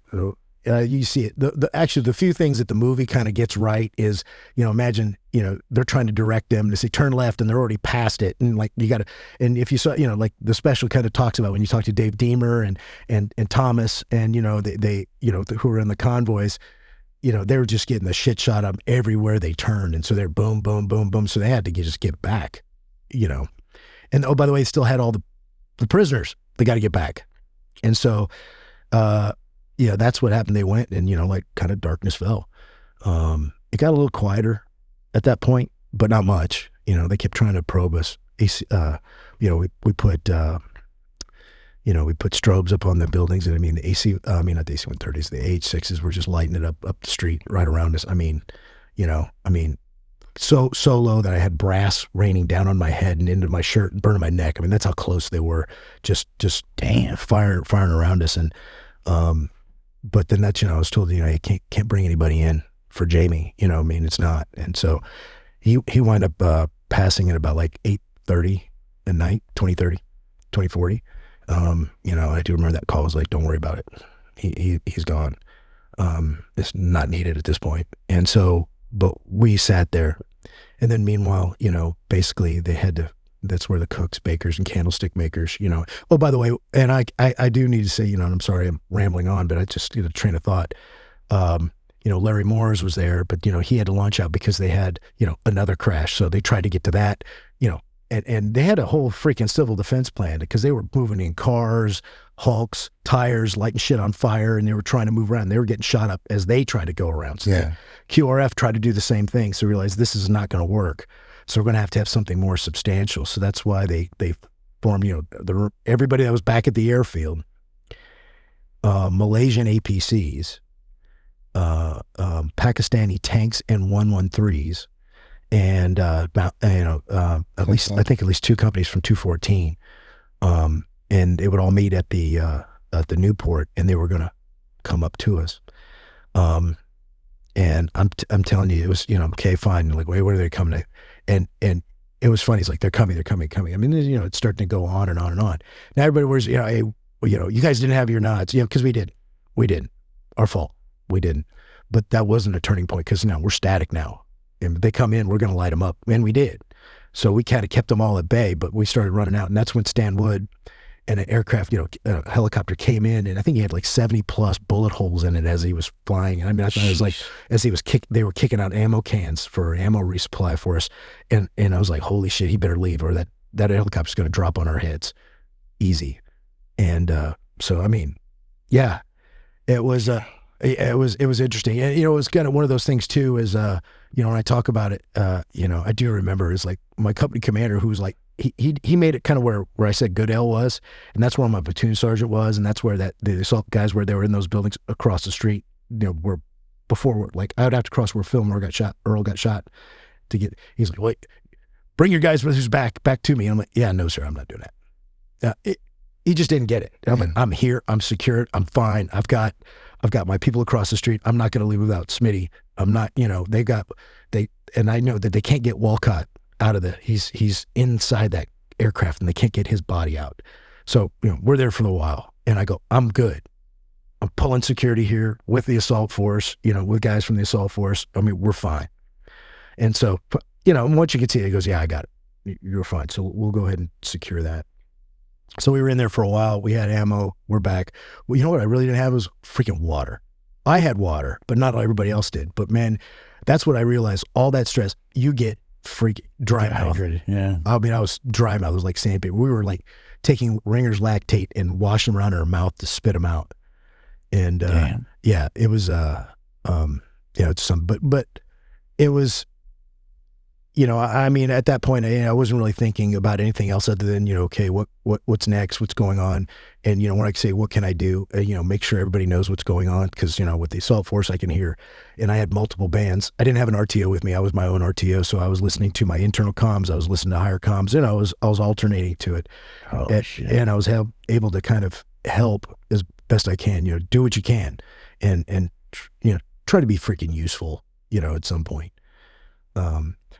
A: You see it. Actually, the few things that the movie kind of gets right is, imagine, they're trying to direct them to say turn left, and they're already past it, and like and if you saw, like the special kind of talks about when you talk to Dave Deemer and Thomas, and they who were in the convoys, they were just getting the shit shot up everywhere they turned, and so they're boom, boom, boom, boom, so they had to just get back, and oh, by the way, they still had all the prisoners. They got to get back, and so. That's what happened. They went, and like kind of darkness fell. It got a little quieter at that point, but not much. They kept trying to probe us. We put strobes up on the buildings, and the AC, not the AC-130s, the AH-6s were just lighting it up the street right around us. So low that I had brass raining down on my head and into my shirt and burning my neck. That's how close they were. Just damn firing around us. And but then that's, I was told, you can't bring anybody in for Jamie, it's not. And so he wound up passing at about like 8:30 at night, 20:40. I do remember that call was like, don't worry about it. He's gone. It's not needed at this point. And so, but we sat there, and then meanwhile, basically they had to, that's where the cooks, bakers, and candlestick makers, Oh, by the way, and I do need to say, and I'm sorry I'm rambling on, but I just get a train of thought. Larry Moores was there, but, he had to launch out because they had, another crash. So they tried to get to that, and they had a whole freaking civil defense plan because they were moving in cars, hulks, tires, lighting shit on fire, and they were trying to move around. They were getting shot up as they tried to go around. So QRF tried to do the same thing. So realized this is not going to work. So we're going to have something more substantial. So that's why they formed, everybody that was back at the airfield, Malaysian APCs, Pakistani tanks and 113s, and at least 2 companies from 214, and they would all meet at the Newport, and they were going to come up to us. And I'm telling you, it was, okay, fine. Like, wait, what are they coming to? And it was funny. It's like, they're coming. It's starting to go on and on and on. Now everybody was, hey, you guys didn't have your nods, because we didn't. Our fault. We didn't. But that wasn't a turning point, because now we're static now. And they come in, we're going to light them up. And we did. So we kind of kept them all at bay, but we started running out. And that's when Stan Wood and an aircraft, a helicopter came in, and I think he had like 70 plus bullet holes in it as he was flying. And I thought it was like, as he was they were kicking out ammo cans for ammo resupply for us. And I was like, holy shit, he better leave, or that helicopter's going to drop on our heads. Easy. And so, yeah, it was interesting. And, it was kind of one of those things too, is, when I talk about it, I do remember, is like my company commander, who was like, he made it kind of where I said Goodell was, and that's where my platoon sergeant was, and that's where the assault guys where they were in those buildings across the street, where before, like, I would have to cross where Fillmore got shot, Earl got shot to get, he's like, wait, bring your guys with who's back to me. And I'm like, yeah, no, sir, I'm not doing that. He just didn't get it. I'm like, I'm here, I'm secured, I'm fine. I've got my people across the street. I'm not going to leave without Smitty. I'm not, and I know that they can't get Walcott out of he's inside that aircraft and they can't get his body out. So, we're there for a while and I go, I'm good. I'm pulling security here with the assault force, with guys from the assault force. I mean, we're fine. And so, once you get to it, he goes, yeah, I got it. You're fine. So we'll go ahead and secure that. So we were in there for a while. We had ammo. We're back. Well, you know what I really didn't have was freaking water. I had water, but not everybody else did. But man, that's what I realized. All that stress, you get freaking dry mouth.
C: Yeah.
A: I mean, I was dry mouth. It was like sandpaper. We were like taking Ringer's lactate and washing them around our mouth to spit them out. And yeah, it was it's some, but it was, I mean, at that point, I wasn't really thinking about anything else other than, okay, what's next, what's going on. And, when I say, what can I do? Make sure everybody knows what's going on. Cause, with the assault force, I can hear, and I had multiple bands. I didn't have an RTO with me. I was my own RTO. So I was listening to my internal comms. I was listening to higher comms, and I was alternating to it. And I was able to kind of help as best I can, do what you can and try to be freaking useful, at some point.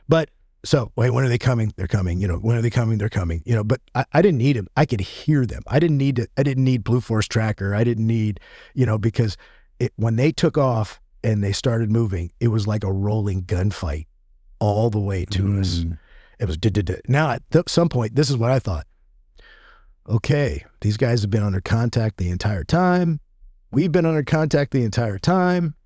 A: But so wait, when are they coming? They're coming, when are they coming? They're coming, but I didn't need them. I could hear them. I didn't need Blue Force Tracker. I didn't need, because when they took off and they started moving, it was like a rolling gunfight all the way to us. It was, now at some point, this is what I thought. Okay, these guys have been under contact the entire time. We've been under contact the entire time.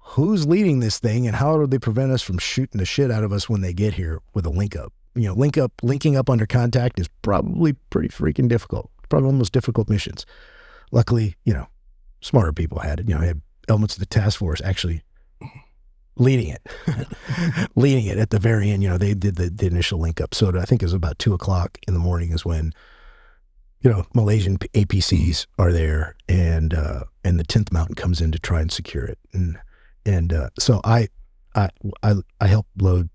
A: Who's leading this thing, and how do they prevent us from shooting the shit out of us when they get here with a link up? Linking up under contact is probably pretty freaking difficult. Probably one of the most difficult missions. Luckily, smarter people had it. Had elements of the task force actually leading it at the very end. They did the initial link up. So I think it was about 2:00 in the morning is when, Malaysian APCs are there, and the 10th Mountain comes in to try and secure it. And so I helped load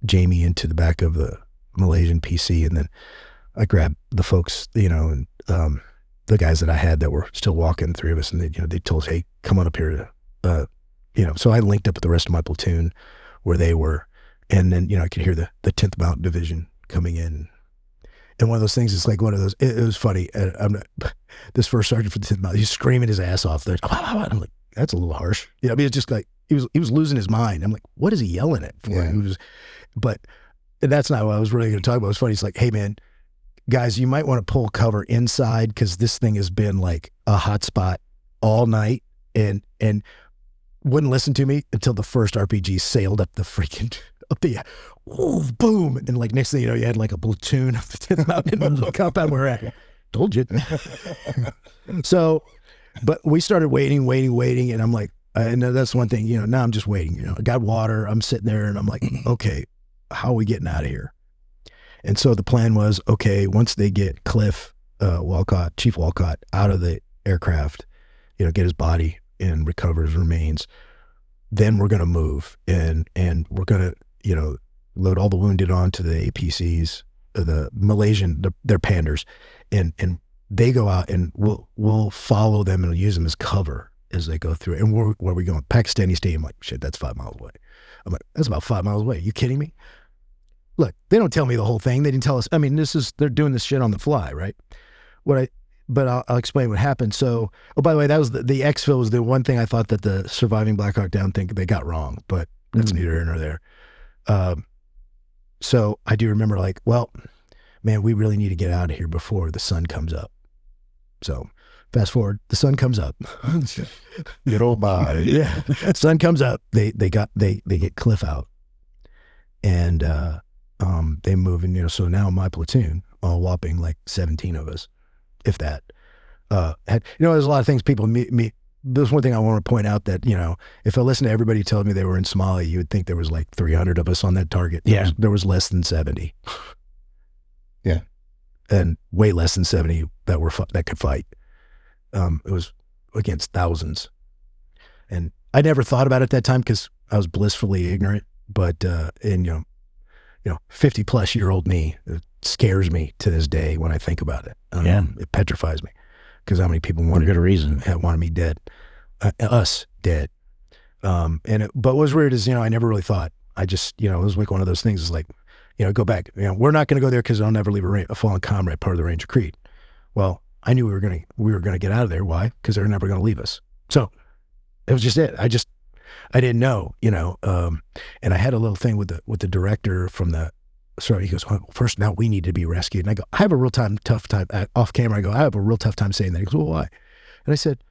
A: Jamie into the back of the Malaysian PC, and then I grabbed the folks, and the guys that I had that were still walking, 3 of us, and they told us, hey, come on up here to, so I linked up with the rest of my platoon where they were, and then I could hear the 10th Mountain Division coming in. And one of those things, it's like one of those, it was funny. This first sergeant for the 10th Mountain, he's screaming his ass off there. I'm like, that's a little harsh. I mean, it's just like, he was losing his mind. I'm like, what is he yelling at for?
B: Yeah.
A: But that's not what I was really going to talk about. It was funny. It's like, hey man, guys, you might want to pull cover inside, because this thing has been like a hot spot all night, and wouldn't listen to me until the first RPG sailed up the freaking, boom. And like next thing you know, you had like a platoon of the 10th Mountain in the compound we're at. Told you. So, but we started waiting. And I'm like, and that's one thing, now I'm just waiting, I got water. I'm sitting there and I'm like, okay, how are we getting out of here? And so the plan was, okay, once they get Cliff Chief Walcott out of the aircraft, get his body and recover his remains, then we're going to move and we're going to, load all the wounded onto the APCs, the Malaysian, their panders, and they go out, and we'll follow them and use them as cover as they go through. And where are we going? Pakistani Stadium. Like, shit, that's 5 miles away. I'm like, that's about 5 miles away. Are you kidding me? Look, they don't tell me the whole thing. They didn't tell us. I mean, they're doing this shit on the fly, right? But I'll explain what happened. So, by the way, that was the exfil was the one thing I thought that the surviving Black Hawk Down thing they got wrong, but that's neither here nor there. So I do remember, like, well, man, we really need to get out of here before the sun comes up. So fast forward, the sun comes up.
C: Good old body.
A: Yeah. Sun comes up. They get Cliff out, and they move, and so now my platoon, a whopping like 17 of us, if that. There's a lot of things people there's one thing I want to point out that, if I listen to everybody telling me they were in Somalia, you would think there was like 300 of us on that target. There was less than 70.
B: Yeah.
A: And way less than 70 that could fight. It was against thousands. And I never thought about it at that time because I was blissfully ignorant, but, 50 plus year old me, it scares me to this day when I think about it. It petrifies me, because how many people wanted
C: good reason
A: wanted me dead, us dead. But what was weird is, I never really thought. I just, it was like one of those things is like, go back. We're not going to go there because I'll never leave a fallen comrade part of the Ranger Creed. Well, I knew we were going to get out of there. Why? Because they're never going to leave us. So it was just it. I didn't know, and I had a little thing with the director from the. So he goes, well, first, now we need to be rescued. And I go, I have a real tough time off camera. I go, I have a real tough time saying that. He goes, well, why? And I said,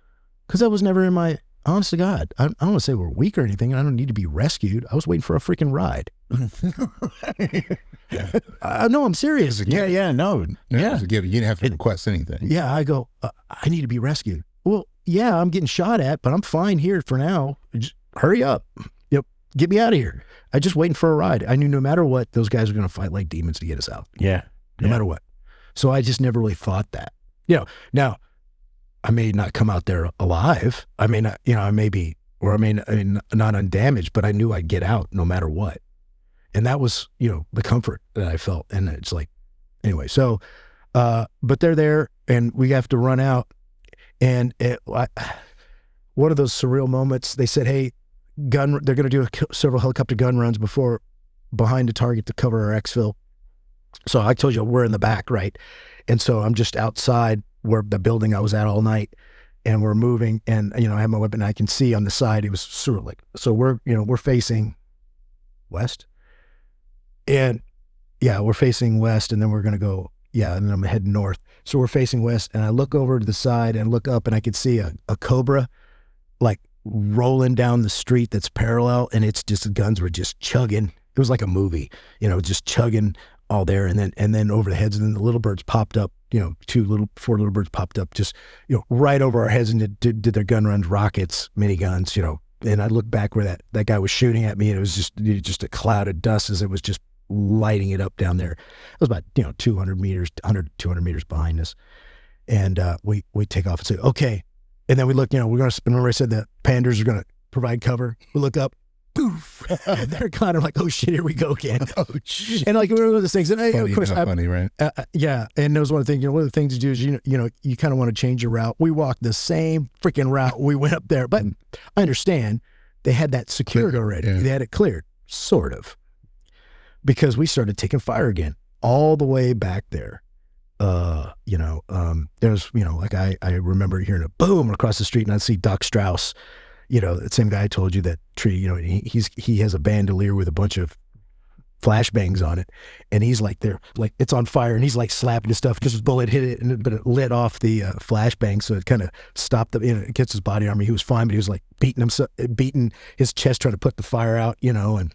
A: because I was never in my, honest to God, I don't want to say we're weak or anything. And I don't need to be rescued. I was waiting for a freaking ride. No, I'm serious.
C: No.
B: Yeah. You didn't have to request anything.
A: Yeah. I go, I need to be rescued. Well, yeah, I'm getting shot at, but I'm fine here for now. Just hurry up. Get me out of here. I just waiting for a ride. I knew no matter what, those guys were going to fight like demons to get us out.
C: Yeah.
A: No matter what. So I just never really thought that. Now I may not come out there alive. I may not, I may be, or I mean, not undamaged, but I knew I'd get out no matter what. And that was, the comfort that I felt. And it's like, anyway, so, but they're there and we have to run out. And one of those surreal moments, they said, hey, they're going to do several helicopter gun runs behind the target to cover our exfil. So I told you we're in the back, right? And so I'm just outside where the building I was at all night, and we're moving, and I have my weapon. And I can see on the side it was sort of like, so we're facing west, and we're facing west, and then we're going to go and then I'm heading north. So we're facing west, and I look over to the side and look up, and I could see a Cobra like rolling down the street that's parallel, and it's just the guns were just chugging. It was like a movie, just chugging all there, and then over the heads, and then the little birds popped up, 4 little birds popped up just right over our heads and did their gun runs, rockets, miniguns, and I looked back where that guy was shooting at me, and it was just a cloud of dust as it was just lighting it up down there. It was about 200 meters behind us, and we take off and say, okay. And then we look, we're going to, remember I said the Panders are going to provide cover. We look up, poof, they're kind of like, oh shit, here we go again.
B: Oh shit.
A: And like, one of those things. And
B: funny,
A: of course,
B: funny, right?
A: Yeah. And that was one of the things, one of the things to do is, you kind of want to change your route. We walked the same freaking route we went up there, but I understand they had that secured already. Yeah. They had it cleared, sort of, because we started taking fire again all the way back there. There's, like I remember hearing a boom across the street, and I'd see Doc Strauss, that same guy I told you, that tree, he has a bandolier with a bunch of flashbangs on it, and he's like, it's on fire, and he's like slapping his stuff because his bullet hit it, but it lit off the flashbang, so it kind of stopped it gets his body armor. He was fine, but he was like beating his chest trying to put the fire out, and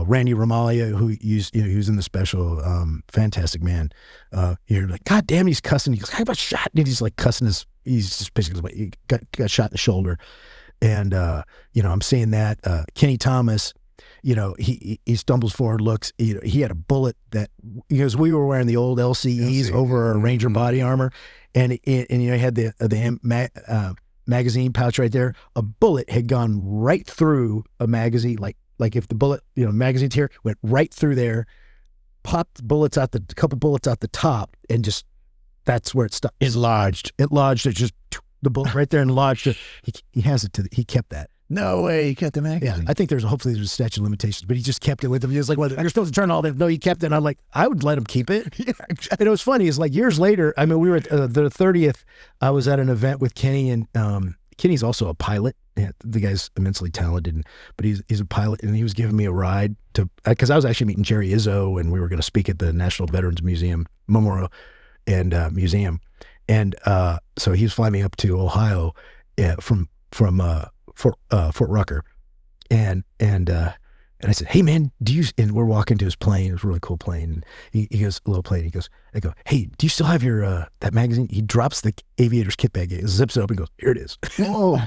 A: Randy Ramalia, who he was in the special, fantastic man. You're like, God damn, he's cussing. He goes, I got shot, and he's like cussing he's just basically he got shot in the shoulder, and I'm seeing that Kenny Thomas. He stumbles forward, looks, he had a bullet that, because we were wearing the old LCEs over our Ranger body armor, and he had the magazine pouch right there. A bullet had gone right through a magazine, like if the bullet, magazine's here, went right through there, popped bullets out a couple bullets out the top, and just, that's where it stopped. It lodged. It just, the bullet right there and lodged it. He has it he kept that.
C: No way, he kept the magazine.
A: Yeah, I think hopefully there's a statute of limitations, but he just kept it with him. He was like, well, you're supposed to turn all that. No, he kept it. And I'm like, I would let him keep it. Yeah, exactly. And it was funny. It's like years later, we were at the 30th, I was at an event with Kenny, and Kenny's also a pilot. Yeah, the guy's immensely talented, but he's a pilot, and he was giving me a ride because I was actually meeting Jerry Izzo, and we were going to speak at the National Veterans Museum Memorial and Museum. And so he was flying me up to Ohio from Fort Rucker, and I said, hey man, and we're walking to his plane. It was a really cool plane. And he goes, a little plane. I go, hey, do you still have your that magazine? He drops the aviator's kit bag, zips it up, and goes, here it is. Oh,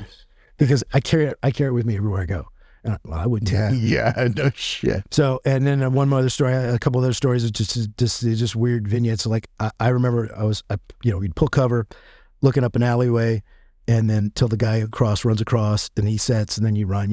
A: because I carry it with me everywhere I go. And I wouldn't.
C: Yeah, no shit.
A: So, and then one other story, a couple of other stories, just weird vignettes. Like I remember we'd pull cover, looking up an alleyway. And then till the guy runs across, and he sets, and then you run,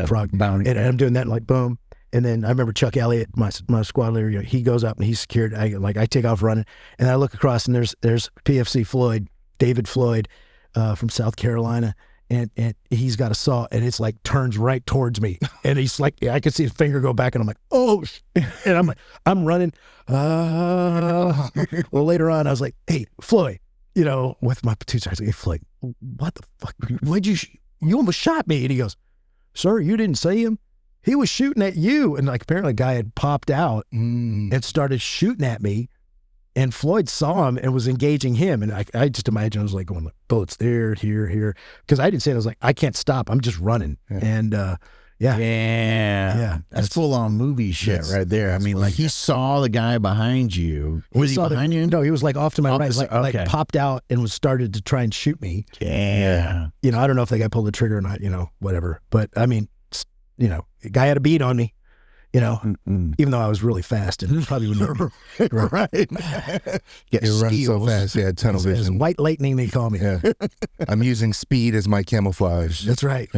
A: frog.
C: Bounty.
A: And I'm doing that, like, boom. And then I remember Chuck Elliott, my squad leader, he goes up and he's secured. I take off running, and I look across, and there's PFC Floyd, David Floyd, from South Carolina, and he's got a saw, and it's like turns right towards me, and he's like, I could see his finger go back, and I'm like, oh, and I'm like, I'm running. Well, later on, I was like, hey, Floyd, you know, with my platoon sergeant, hey, Floyd, what the fuck? Why'd you almost shot me? And he goes, sir, you didn't see him. He was shooting at you. And like, apparently a guy had popped out and started shooting at me. And Floyd saw him and was engaging him. And I just imagine I was like going, bullets there, here. Because I didn't say it. I was like, I can't stop. I'm just running. Yeah. And yeah.
C: That's full on movie shit right there. I mean, like he saw the guy behind you. Was he behind you?
A: No, he was like off to my right. Like popped out and was started to try and shoot me.
C: Yeah.
A: You know, I don't know if the guy pulled the trigger or not, you know, whatever. But I mean, you know, the guy had a beat on me, you know, even though I was really fast and probably wouldn't
C: right.
B: You're running so fast. Yeah, tunnel vision.
A: White lightning, they call me.
B: Yeah. I'm using speed as my camouflage.
A: That's right.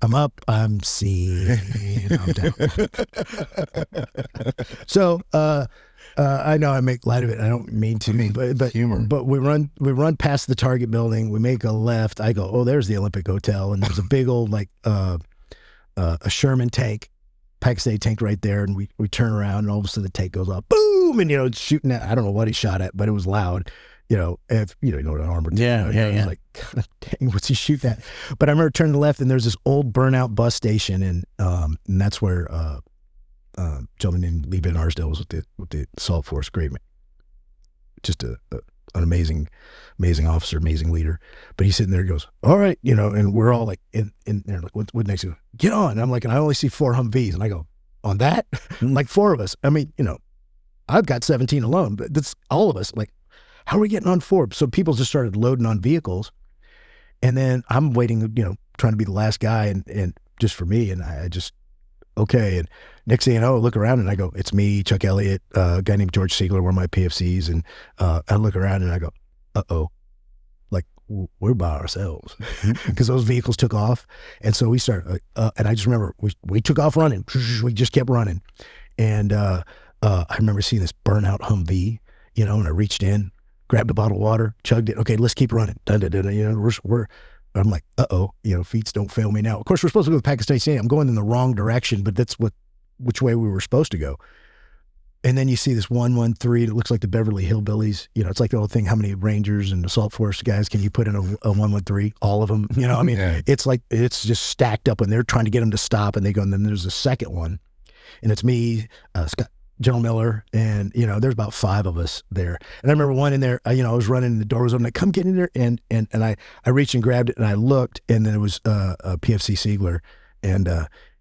A: I'm up, I'm seen, I'm down. So I know I make light of it. I don't mean to, but
B: humor.
A: But we run past the Target building. We make a left. I go, oh, there's the Olympic Hotel, and there's a big old like a Sherman tank, Pakistani tank right there, and we turn around, and all of a sudden the tank goes off, boom, and you know it's shooting at. I don't know what he shot at, but it was loud. You know, if you know an armored.
C: Yeah.
A: I was like, God dang, what's he shooting at? But I remember turning to the left, and there's this old burnout bus station, and that's where a gentleman named Lee Ben Arsdale was with the assault force. Great man, just an amazing officer, amazing leader. But he's sitting there, he goes, all right, you know, and we're all like in there, like, what next? He goes, get on. And I'm like, and I only see 4 Humvees, and I go, on that? Like 4 of us. I mean, you know, I've got 17 alone, but that's all of us. Like, how are we getting on 4? So people just started loading on vehicles, and then I'm waiting, you know, trying to be the last guy, and just for me, and I just, okay. And next thing you know, I look around and I go, it's me, Chuck Elliott, a guy named George Siegler, one of my PFCs, and I look around and I go, uh-oh, like we're by ourselves, because those vehicles took off, and so we started, and I just remember we took off running, we just kept running, and I remember seeing this burnout Humvee, you know, and I reached in, grabbed a bottle of water, chugged it. Okay, let's keep running. You know, I'm like, uh-oh, you know, feet don't fail me now. Of course, we're supposed to go to Pakistani City. I'm going in the wrong direction, but that's which way we were supposed to go. And then you see this 113. It looks like the Beverly Hillbillies. You know, it's like the old thing. How many Rangers and assault force guys can you put in a 113? All of them. You know, I mean, It's like it's just stacked up, and they're trying to get them to stop. And they go, and then there's a second one, and it's me, Scott. General Miller, and you know, there's about 5 of us there. And I remember one in there, you know, I was running and the door was open, like, come get in there, and I reached and grabbed it, and I looked, and then it was a PFC Siegler, and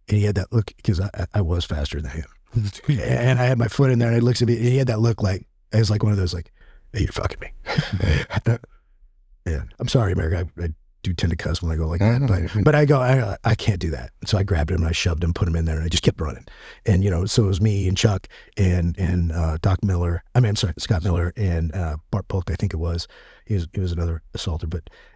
A: he had that look, because I was faster than him. And I had my foot in there, and he looks at me, and he had that look like, it was like one of those like, hey, you're fucking me. Yeah, I'm sorry, America, I do tend to cuss when I go like that, but I go, I can't do that. So I grabbed him and I shoved him, put him in there, and I just kept running. And you know, so it was me and Chuck and Scott Miller, and Bart Polk, I think it was. He was another assaulter,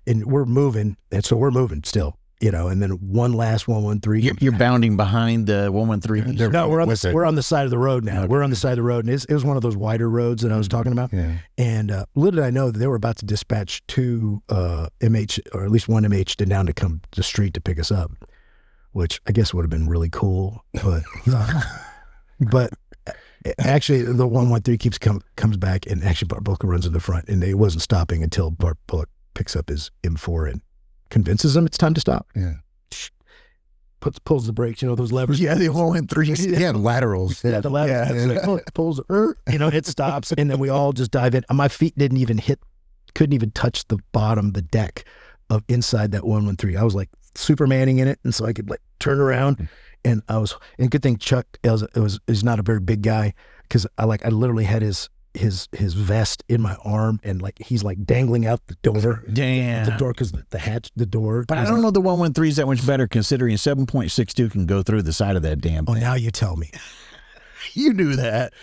A: and we're moving, and so we're moving still. You know, and then one last 113.
C: You're bounding behind the 113.
A: No, we're on the side of the road now. Okay. We're on the side of the road, and it was one of those wider roads that I was talking about. Yeah. And little did I know that they were about to dispatch 2 MH, or at least 1 MH, down to come to the street to pick us up, which I guess would have been really cool. But but actually, the 113 comes back, and actually Bart Bullock runs in the front, and they wasn't stopping until Bart Bullock picks up his M4 and convinces them it's time to stop.
B: Yeah.
A: Pulls the brakes, you know, those levers.
C: Yeah, the 113.
B: Yeah, laterals.
A: Yeah, the laterals. Yeah. Like, pulls, you know, it stops, and then we all just dive in. My feet couldn't even touch the bottom, the deck of inside that 113. I was like Supermaning in it, and so I could like turn around, and good thing Chuck is not a very big guy, because I literally had his vest in my arm, and like he's like dangling out the door.
C: Damn.
A: The door, because the door.
C: But I don't know the 113 is that much better, considering 7.62 can go through the side of that damn thing.
A: Oh, now you tell me.
C: You knew that.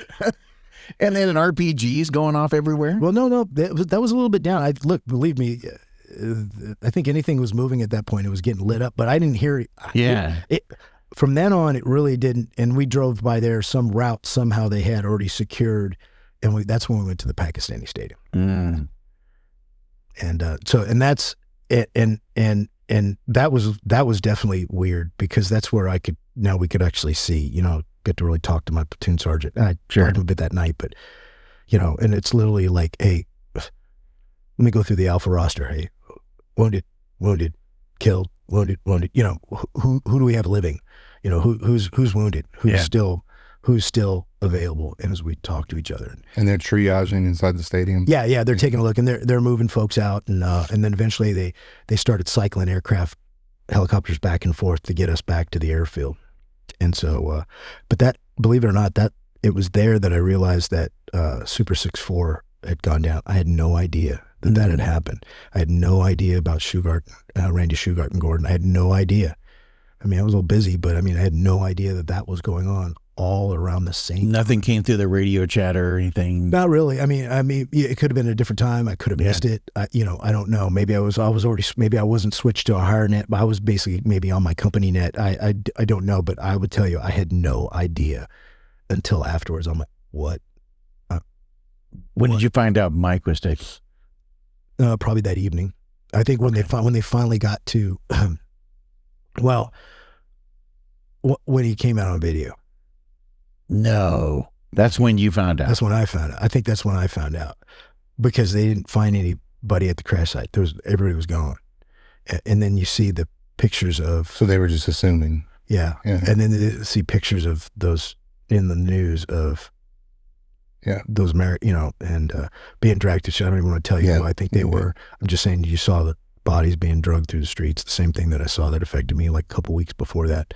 C: And then an RPG's going off everywhere?
A: Well, no, that was a little bit down. Believe me, I think anything was moving at that point. It was getting lit up, but I didn't hear it.
C: Yeah.
A: From then on, it really didn't. And we drove by there, some route somehow they had already secured. And that's when we went to the Pakistani Stadium.
C: Mm.
A: And that's, and that was definitely weird, because that's where we could actually see, get to really talk to my platoon sergeant. I talked to him a bit that night, but and it's literally like, hey, let me go through the alpha roster. Hey, wounded, killed, wounded. Who do we have living? Who's wounded? Who's still available? And as we talk to each other,
B: and they're triaging inside the stadium.
A: Yeah, they're taking a look, and they're moving folks out, and then eventually they started cycling helicopters back and forth to get us back to the airfield. And so, but that, believe it or not, that it was there that I realized that Super 6-4 had gone down. I had no idea that had happened. I had no idea about Randy Shugart and Gordon. I had no idea. I mean, I was a little busy, but I had no idea that was going on all around the same.
C: Nothing came through the radio chatter or anything.
A: Not really. I mean, it could have been a different time. I could have missed it. I don't know. Maybe I wasn't switched to a higher net, but I was basically maybe on my company net. I don't know, but I would tell you, I had no idea until afterwards. I'm like, what?
C: When did you find out Mike was taken?
A: Probably that evening. I think when they finally got to, when he came out on video.
C: No, that's when you found out.
A: That's when I found out. I think that's when I found out, because they didn't find anybody at the crash site. Everybody was gone, and then you see the pictures of.
B: So they were just assuming.
A: Yeah, and then they see pictures of those in the news of. Yeah, those and being dragged to. I don't even want to tell you who I think they were. I'm just saying, you saw the bodies being dragged through the streets. The same thing that I saw that affected me like a couple weeks before that.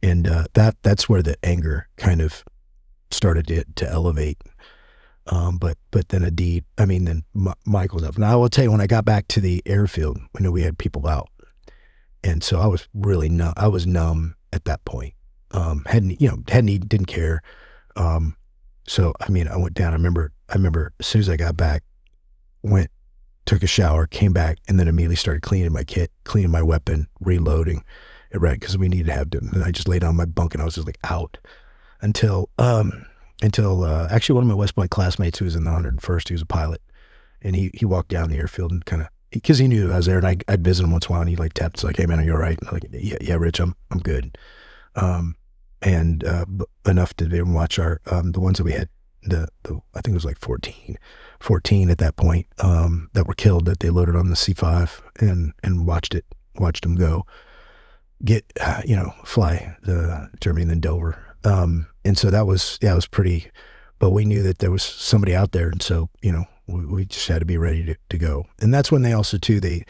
A: And that's where the anger kind of started to elevate. But then Mike was up. Now I will tell you, when I got back to the airfield, we knew we had people out, and so I was really numb. I was numb at that point. Didn't care. So I went down. I remember as soon as I got back, took a shower, came back, and then immediately started cleaning my kit, cleaning my weapon, reloading. Right, because we needed to have them. And I just laid on my bunk, and I was just like out until actually one of my West Point classmates, who was in the 101st, he was a pilot, and he walked down the airfield and kind of, because he knew I was there, and I'd visit him once in a while, and he like tapped, like, hey man, are you all right? And I'm like, yeah, Rich, I'm good. And enough to even watch our the ones that we had, the I think it was like 14 at that point, that were killed, that they loaded on the C5 and watched them go. Fly the Germany and then Dover. And so that was pretty, but we knew that there was somebody out there. And so, we just had to be ready to go. And that's when they also too, the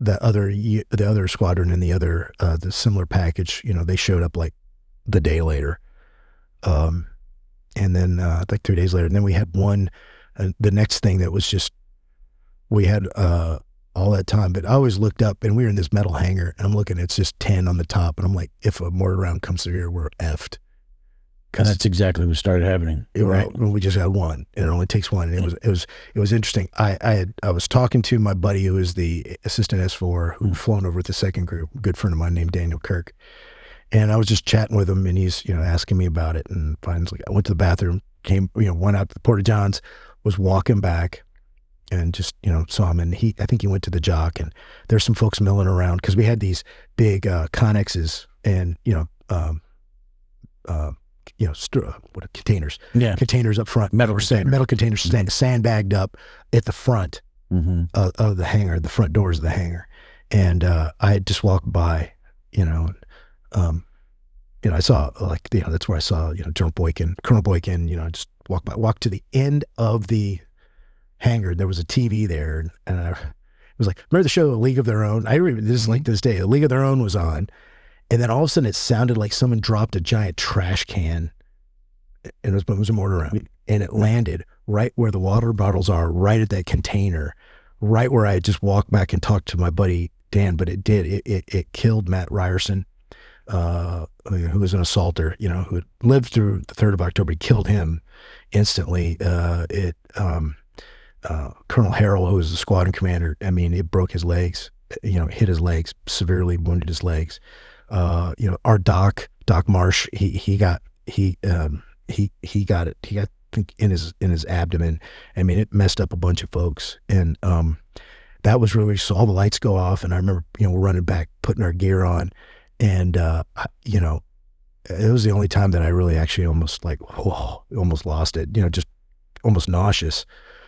A: other squadron and the similar package, they showed up like the day later. And then, like 3 days later, and then we had one, the next thing that was just, we had, all that time, but I always looked up, and we were in this metal hangar, and I'm looking, it's just 10 on the top, and I'm like, if a mortar round comes through here, we're effed.
C: And that's exactly what started happening.
A: Right. We just had one, and it only takes one. And it was interesting. I was talking to my buddy who was the assistant S4 who'd flown over with the second group, a good friend of mine named Daniel Kirk, and I was just chatting with him, and he's asking me about it, and finally I went to the bathroom, went out to the Porta Johns, was walking back, and just, saw him, and I think he went to the jock, and there's some folks milling around, because we had these big Connexes and, containers. Yeah. Containers up front. Metal containers sandbagged up at the front of the hangar, the front doors of the hangar. And I had just walked by, I saw, that's where I saw, Colonel Boykin, just walked to the end of the hangar. There was a TV there, and it was like, remember the show A League of Their Own? I remember this link to this day. A League of Their Own was on, and then all of a sudden it sounded like someone dropped a giant trash can, and it was a mortar round, and it landed right where the water bottles are, right at that container, right where I had just walked back and talked to my buddy Dan. But it killed Matt Ryerson, who was an assaulter, who had lived through the 3rd of October. He killed him instantly. Colonel Harrell, who was the squadron commander, it broke his legs, hit his legs, severely wounded his legs. Our Doc Marsh, he got it. He got, I think, in his abdomen. It messed up a bunch of folks. And that was really, saw all the lights go off. And I remember, we're running back, putting our gear on. And, it was the only time that I really actually almost almost lost it, just almost nauseous,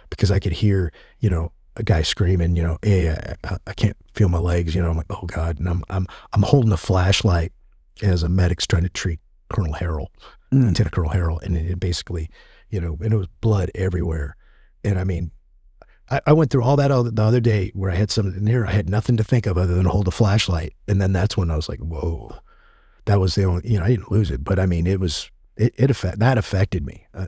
A: because I could hear, a guy screaming, hey, I can't feel my legs, I'm like, oh God. And I'm holding a flashlight as a medic's trying to treat Colonel Harrell, Lieutenant Colonel Harrell. And it basically, and it was blood everywhere. And I mean, I went through all that the other day where I had something there. I had nothing to think of other than to hold a flashlight. And then that's when I was like, whoa, that was the only, I didn't lose it, but I mean, that affected me. I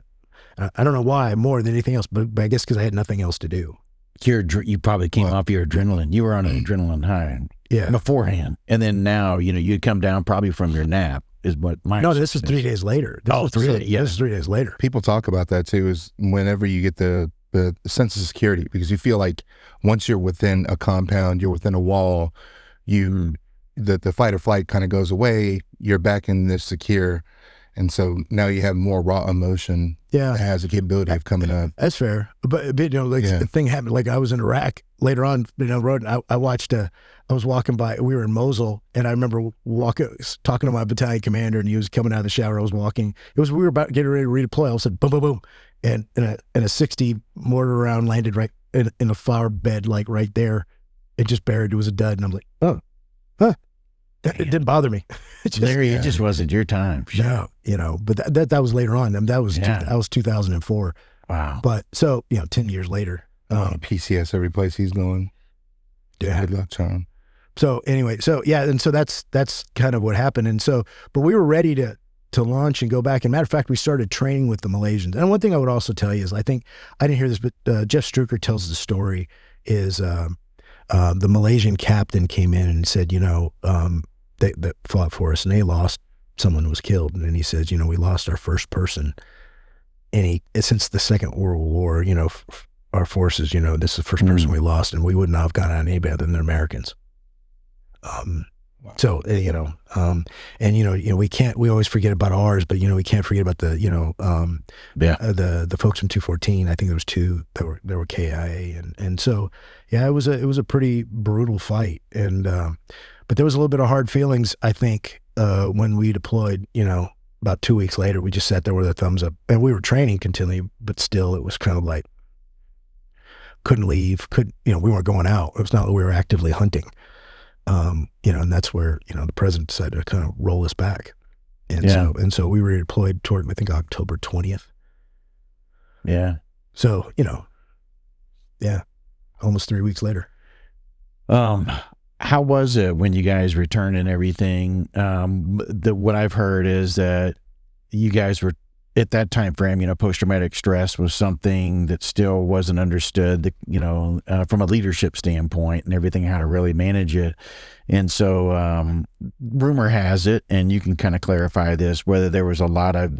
A: don't know why more than anything else, but I guess because I had nothing else to do.
C: You probably came off your adrenaline. You were on an adrenaline high beforehand. And then now, you'd come down probably from your nap is what my
A: No, this is 3 days later. This is 3 days later.
B: People talk about that too, is whenever you get the sense of security, because you feel like once you're within a compound, you're within a wall, the fight or flight kind of goes away, you're back in this secure. And so now you have more raw emotion that has the capability of coming up.
A: That's fair. But the thing happened, like I was in Iraq later on, the road, and I watched, I was walking by, we were in Mosul, and I remember talking to my battalion commander, and he was coming out of the shower. I was walking. We were about getting ready to redeploy. All of a sudden, boom, boom, boom. And a 60 mortar round landed right in a flower bed, like right there. It just buried. It was a dud. And I'm like, oh, huh. It didn't bother me.
C: Larry, it just wasn't your time.
A: No, but that was later on. I mean, that was 2004.
C: Wow.
A: But so, 10 years later.
B: PCS every place he's going.
A: Yeah.
B: Good luck, John.
A: So anyway, and so that's kind of what happened. And so, but we were ready to launch and go back. And matter of fact, we started training with the Malaysians. And one thing I would also tell you is, I think, I didn't hear this, but Jeff Struker tells the story, is the Malaysian captain came in and said, that fought for us, and they lost, someone was killed. And then he says, we lost our first person. And since the Second World War, our forces, this is the first person we lost, and we would not have gone on anybody other than the Americans. So, we always forget about ours, but, we can't forget about the folks from 214. I think there was 2 that were KIA. And so, it was a pretty brutal fight. And, but there was a little bit of hard feelings, I think, when we deployed, about 2 weeks later. We just sat there with our thumbs up, and we were training continually, but still it was kind of like, couldn't leave, we weren't going out. It was not that we were actively hunting. And that's where, the president decided to kind of roll us back. And so we were deployed toward, I think, October 20th.
C: Yeah.
A: So, almost 3 weeks later.
C: How was it when you guys returned and everything? What I've heard is that you guys were, at that time frame, post-traumatic stress was something that still wasn't understood, from a leadership standpoint and everything, how to really manage it. And so rumor has it, and you can kind of clarify this, whether there was a lot of,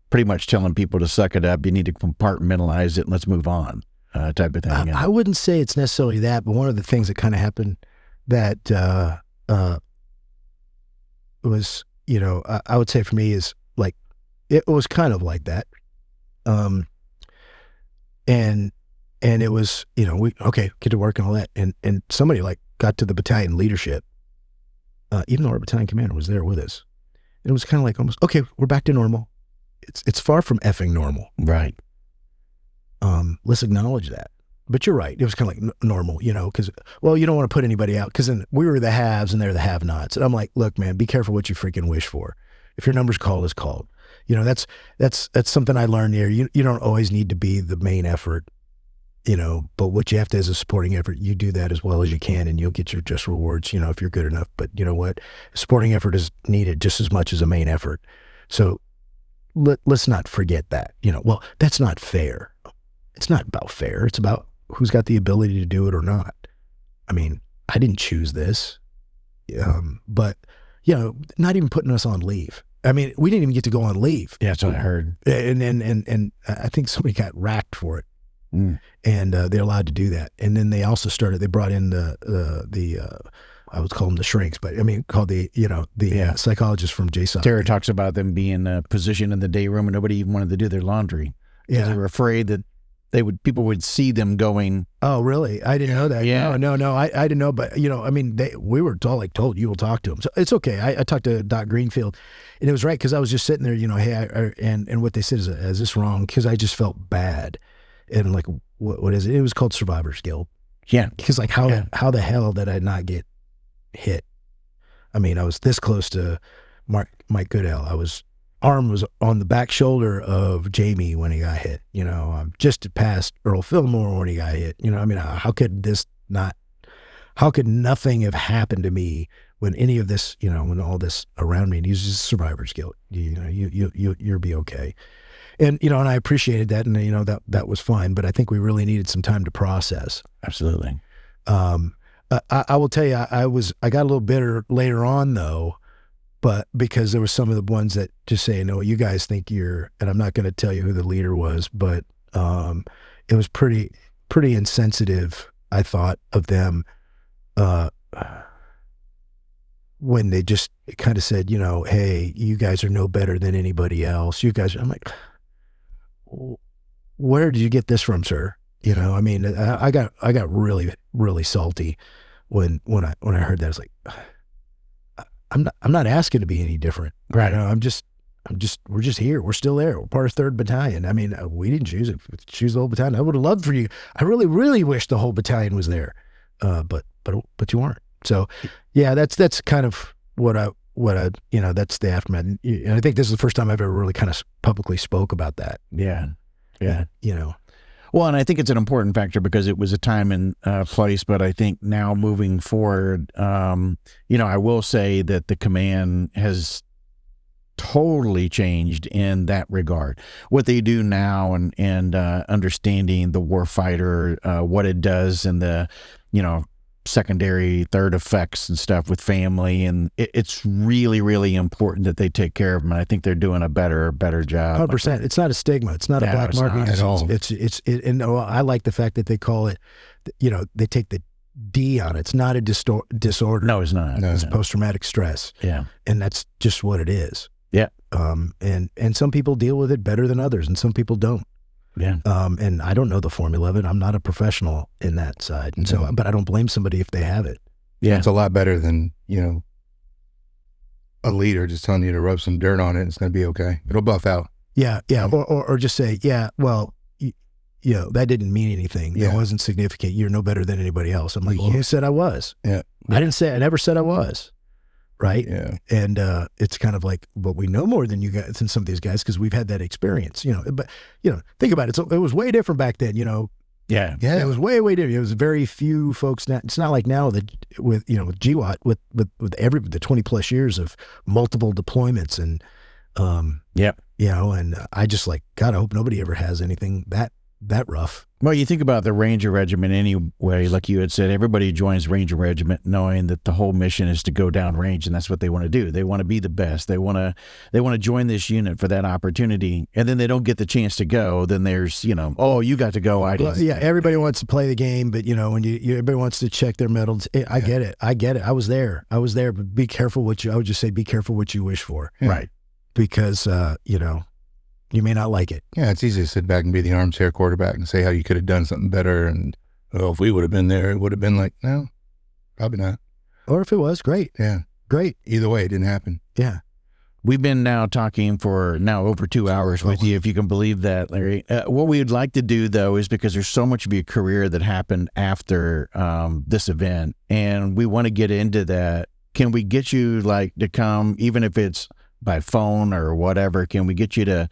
C: pretty much telling people to suck it up, you need to compartmentalize it and let's move on, type of thing.
A: I wouldn't say it's necessarily that, but one of the things that kind of happened that was, I would say for me is, like, it was kind of like that. And it was, we get to work and all that. And somebody got to the battalion leadership, even though our battalion commander was there with us. It was kind of like almost, okay, we're back to normal. It's far from effing normal.
C: Right.
A: Let's acknowledge that. But you're right. It was kind of like normal, because, well, you don't want to put anybody out, because then we were the haves and they're the have-nots. And I'm like, look, man, be careful what you freaking wish for. If your number's called, it's called. That's something I learned here. You don't always need to be the main effort, but what you have to as a supporting effort, you do that as well as you can, and you'll get your just rewards, if you're good enough. But you know what? Supporting effort is needed just as much as a main effort. So let's not forget that, well, that's not fair. It's not about fair. It's about who's got the ability to do it or not. I mean, I didn't choose this, but, not even putting us on leave. I mean, we didn't even get to go on leave.
C: Yeah, that's what I heard.
A: And I think somebody got racked for it. And they're allowed to do that. And then they also they brought in the I would call them the shrinks, but I mean, called the psychologists from JSOC.
C: Tara talks about them being positioned in the day room and nobody even wanted to do their laundry. Because they were afraid that people would see them going.
A: Oh, really? I didn't know that.
C: Yeah.
A: No. I didn't know, but I mean, we were told you will talk to him. So it's okay. I talked to Doc Greenfield, and it was right because I was just sitting there, hey, and what they said is this wrong? Because I just felt bad, and I'm like, what is it? It was called Survivor's Guilt.
C: Yeah.
A: Because like how the hell did I not get hit? I mean, I was this close to Mike Goodell. Arm was on the back shoulder of Jamie when he got hit. I'm just past Earl Fillmore when he got hit. I mean, how could nothing have happened to me when any of this, when all this around me, and he's just survivor's guilt. You'll be okay. And, and I appreciated that. And, that was fine. But I think we really needed some time to process.
C: Absolutely.
A: I will tell you, I got a little bitter later on though, but because there were some of the ones that just say, no, you guys think and I'm not going to tell you who the leader was, but it was pretty insensitive, I thought, of them when they just kind of said, hey, you guys are no better than anybody else. I'm like, where did you get this from, sir? I mean, I got really, really salty when I heard that. I was like, I'm not asking to be any different.
C: Right.
A: We're just here. We're still there. We're part of 3rd Battalion. I mean, we didn't choose it. Choose the whole battalion. I would have loved for you. I really, really wish the whole battalion was there. But you aren't. So yeah, that's kind of what I that's the aftermath. And I think this is the first time I've ever really kind of publicly spoke about that.
C: Yeah. Yeah.
A: Well,
C: and I think it's an important factor because it was a time and place, but I think now moving forward, I will say that the command has totally changed in that regard. What they do now and understanding the warfighter, what it does and the, secondary, third effects and stuff with family. And it's really, really important that they take care of them. And I think they're doing a better job.
A: 100%. It's not a stigma. It's not a black market
C: at all.
A: And I like the fact that they call it, they take the D on it. It's not a disorder.
C: No, it's not.
A: It's post-traumatic stress.
C: Yeah.
A: And that's just what it is.
C: Yeah.
A: And some people deal with it better than others, and some people don't.
C: Yeah.
A: And I don't know the formula of it. I'm not a professional in that side. And so, but I don't blame somebody if they have it.
B: Yeah. It's a lot better than, a leader just telling you to rub some dirt on it. It's going to be okay. It'll buff out.
A: Yeah. Yeah. Or just say, yeah, well, that didn't mean anything. That wasn't significant. You're no better than anybody else. I'm like, well, who said I was?
B: Yeah.
A: I never said I was. Right.
B: Yeah.
A: And it's kind of like, but we know more than you guys, than some of these guys, because we've had that experience, but think about it. It was way different back then,
C: Yeah.
A: It was way, way different. It was very few folks. Now, it's not like now that with GWAT, with the 20 plus years of multiple deployments and, and I just like, God, I hope nobody ever has anything that rough.
C: Well, you think about the Ranger Regiment anyway, like you had said, everybody joins Ranger Regiment knowing that the whole mission is to go downrange, and that's what they want to do. They want to be the best. They want to join this unit for that opportunity, and then they don't get the chance to go. Then there's, oh, you got to go. I didn't.
A: Well, yeah, everybody wants to play the game, but when everybody wants to check their medals. I get it. I was there. But be careful I would just say, be careful what you wish for.
C: Yeah. Right.
A: Because, you may not like it.
B: Yeah, it's easy to sit back and be the armchair quarterback and say how you could have done something better. And, if we would have been there, it would have been like, no, probably not.
A: Or if it was, great.
B: Yeah.
A: Great.
B: Either way, it didn't happen.
A: Yeah.
C: We've been now talking for over 2 hours with you, if you can believe that, Larry. What we would like to do, though, is because there's so much of your career that happened after this event, and we want to get into that. Can we get you to come, even if it's by phone or whatever, can we get you to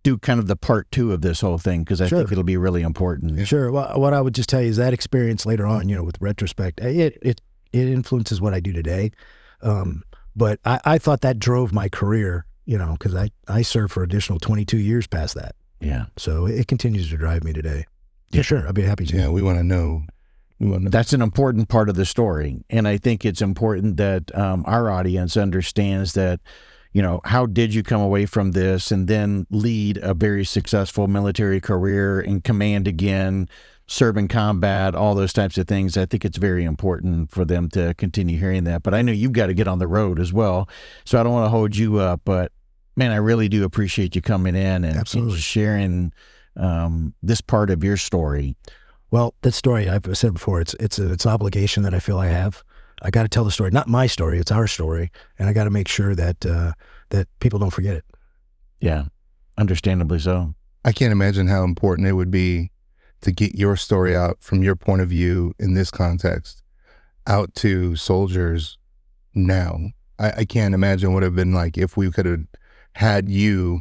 C: do kind of the part 2 of this whole thing? Because I think it'll be really important.
A: Yeah. Sure. Well, what I would just tell you is that experience later on, with retrospect, it influences what I do today. But I thought that drove my career, because I served for additional 22 years past that.
C: Yeah.
A: So it continues to drive me today. Yeah, sure. I'd be happy to.
B: Yeah, we want to know.
C: That's an important part of the story. And I think it's important that our audience understands that, how did you come away from this and then lead a very successful military career in command again, serve in combat, all those types of things. I think it's very important for them to continue hearing that. But I know you've got to get on the road as well. So I don't want to hold you up, but man, I really do appreciate you coming in and sharing this part of your story?
A: Well, that story, I've said before, it's an obligation that I feel I have. I got to tell the story, not my story, it's our story, and I got to make sure that that people don't forget it.
C: Yeah, understandably so.
B: I can't imagine how important it would be to get your story out from your point of view in this context out to soldiers now. I can't imagine what it would have been like if we could have had you,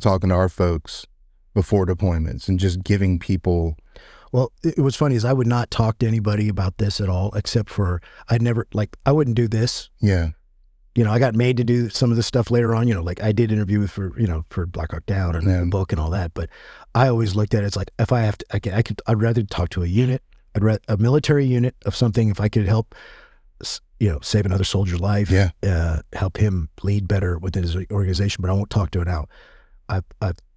B: talking to our folks before deployments and just giving people.
A: Well, it was funny is I would not talk to anybody about this at all, except for I wouldn't do this.
B: Yeah.
A: I got made to do some of this stuff later on, like I did interview for Black Hawk Down and the book and all that. But I always looked at it, it's like, if I have to, I'd rather talk to a unit, a military unit of something, if I could help, save another soldier's life, help him lead better within his organization, but I won't talk to it out.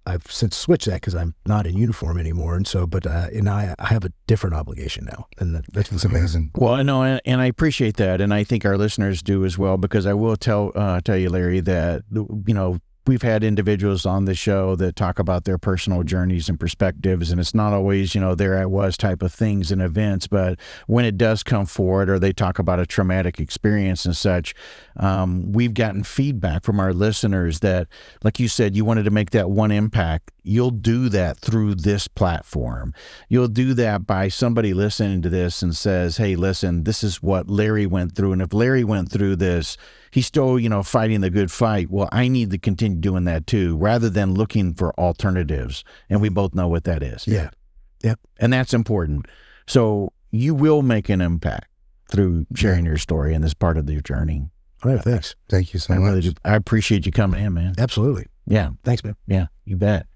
A: I've since switched that because I'm not in uniform anymore, and so, and I have a different obligation now, and that's
B: amazing.
C: Well, no, and I appreciate that, and I think our listeners do as well, because I will tell you, Larry, that we've had individuals on the show that talk about their personal journeys and perspectives, and it's not always, there I was type of things and events, but when it does come forward or they talk about a traumatic experience and such, we've gotten feedback from our listeners that, like you said, you wanted to make that one impact. You'll do that through this platform. You'll do that by somebody listening to this and says, hey, listen, this is what Larry went through. And if Larry went through this, he's still, fighting the good fight. Well, I need to continue doing that too, rather than looking for alternatives. And we both know what that is.
A: Yeah. Yep.
C: And that's important. So you will make an impact through sharing your story in this part of your journey.
A: All right. Thanks.
B: Thank you so
C: I
B: much.
C: Really do. I appreciate you coming in, man.
A: Absolutely.
C: Yeah.
A: Thanks, man.
C: Yeah, you bet.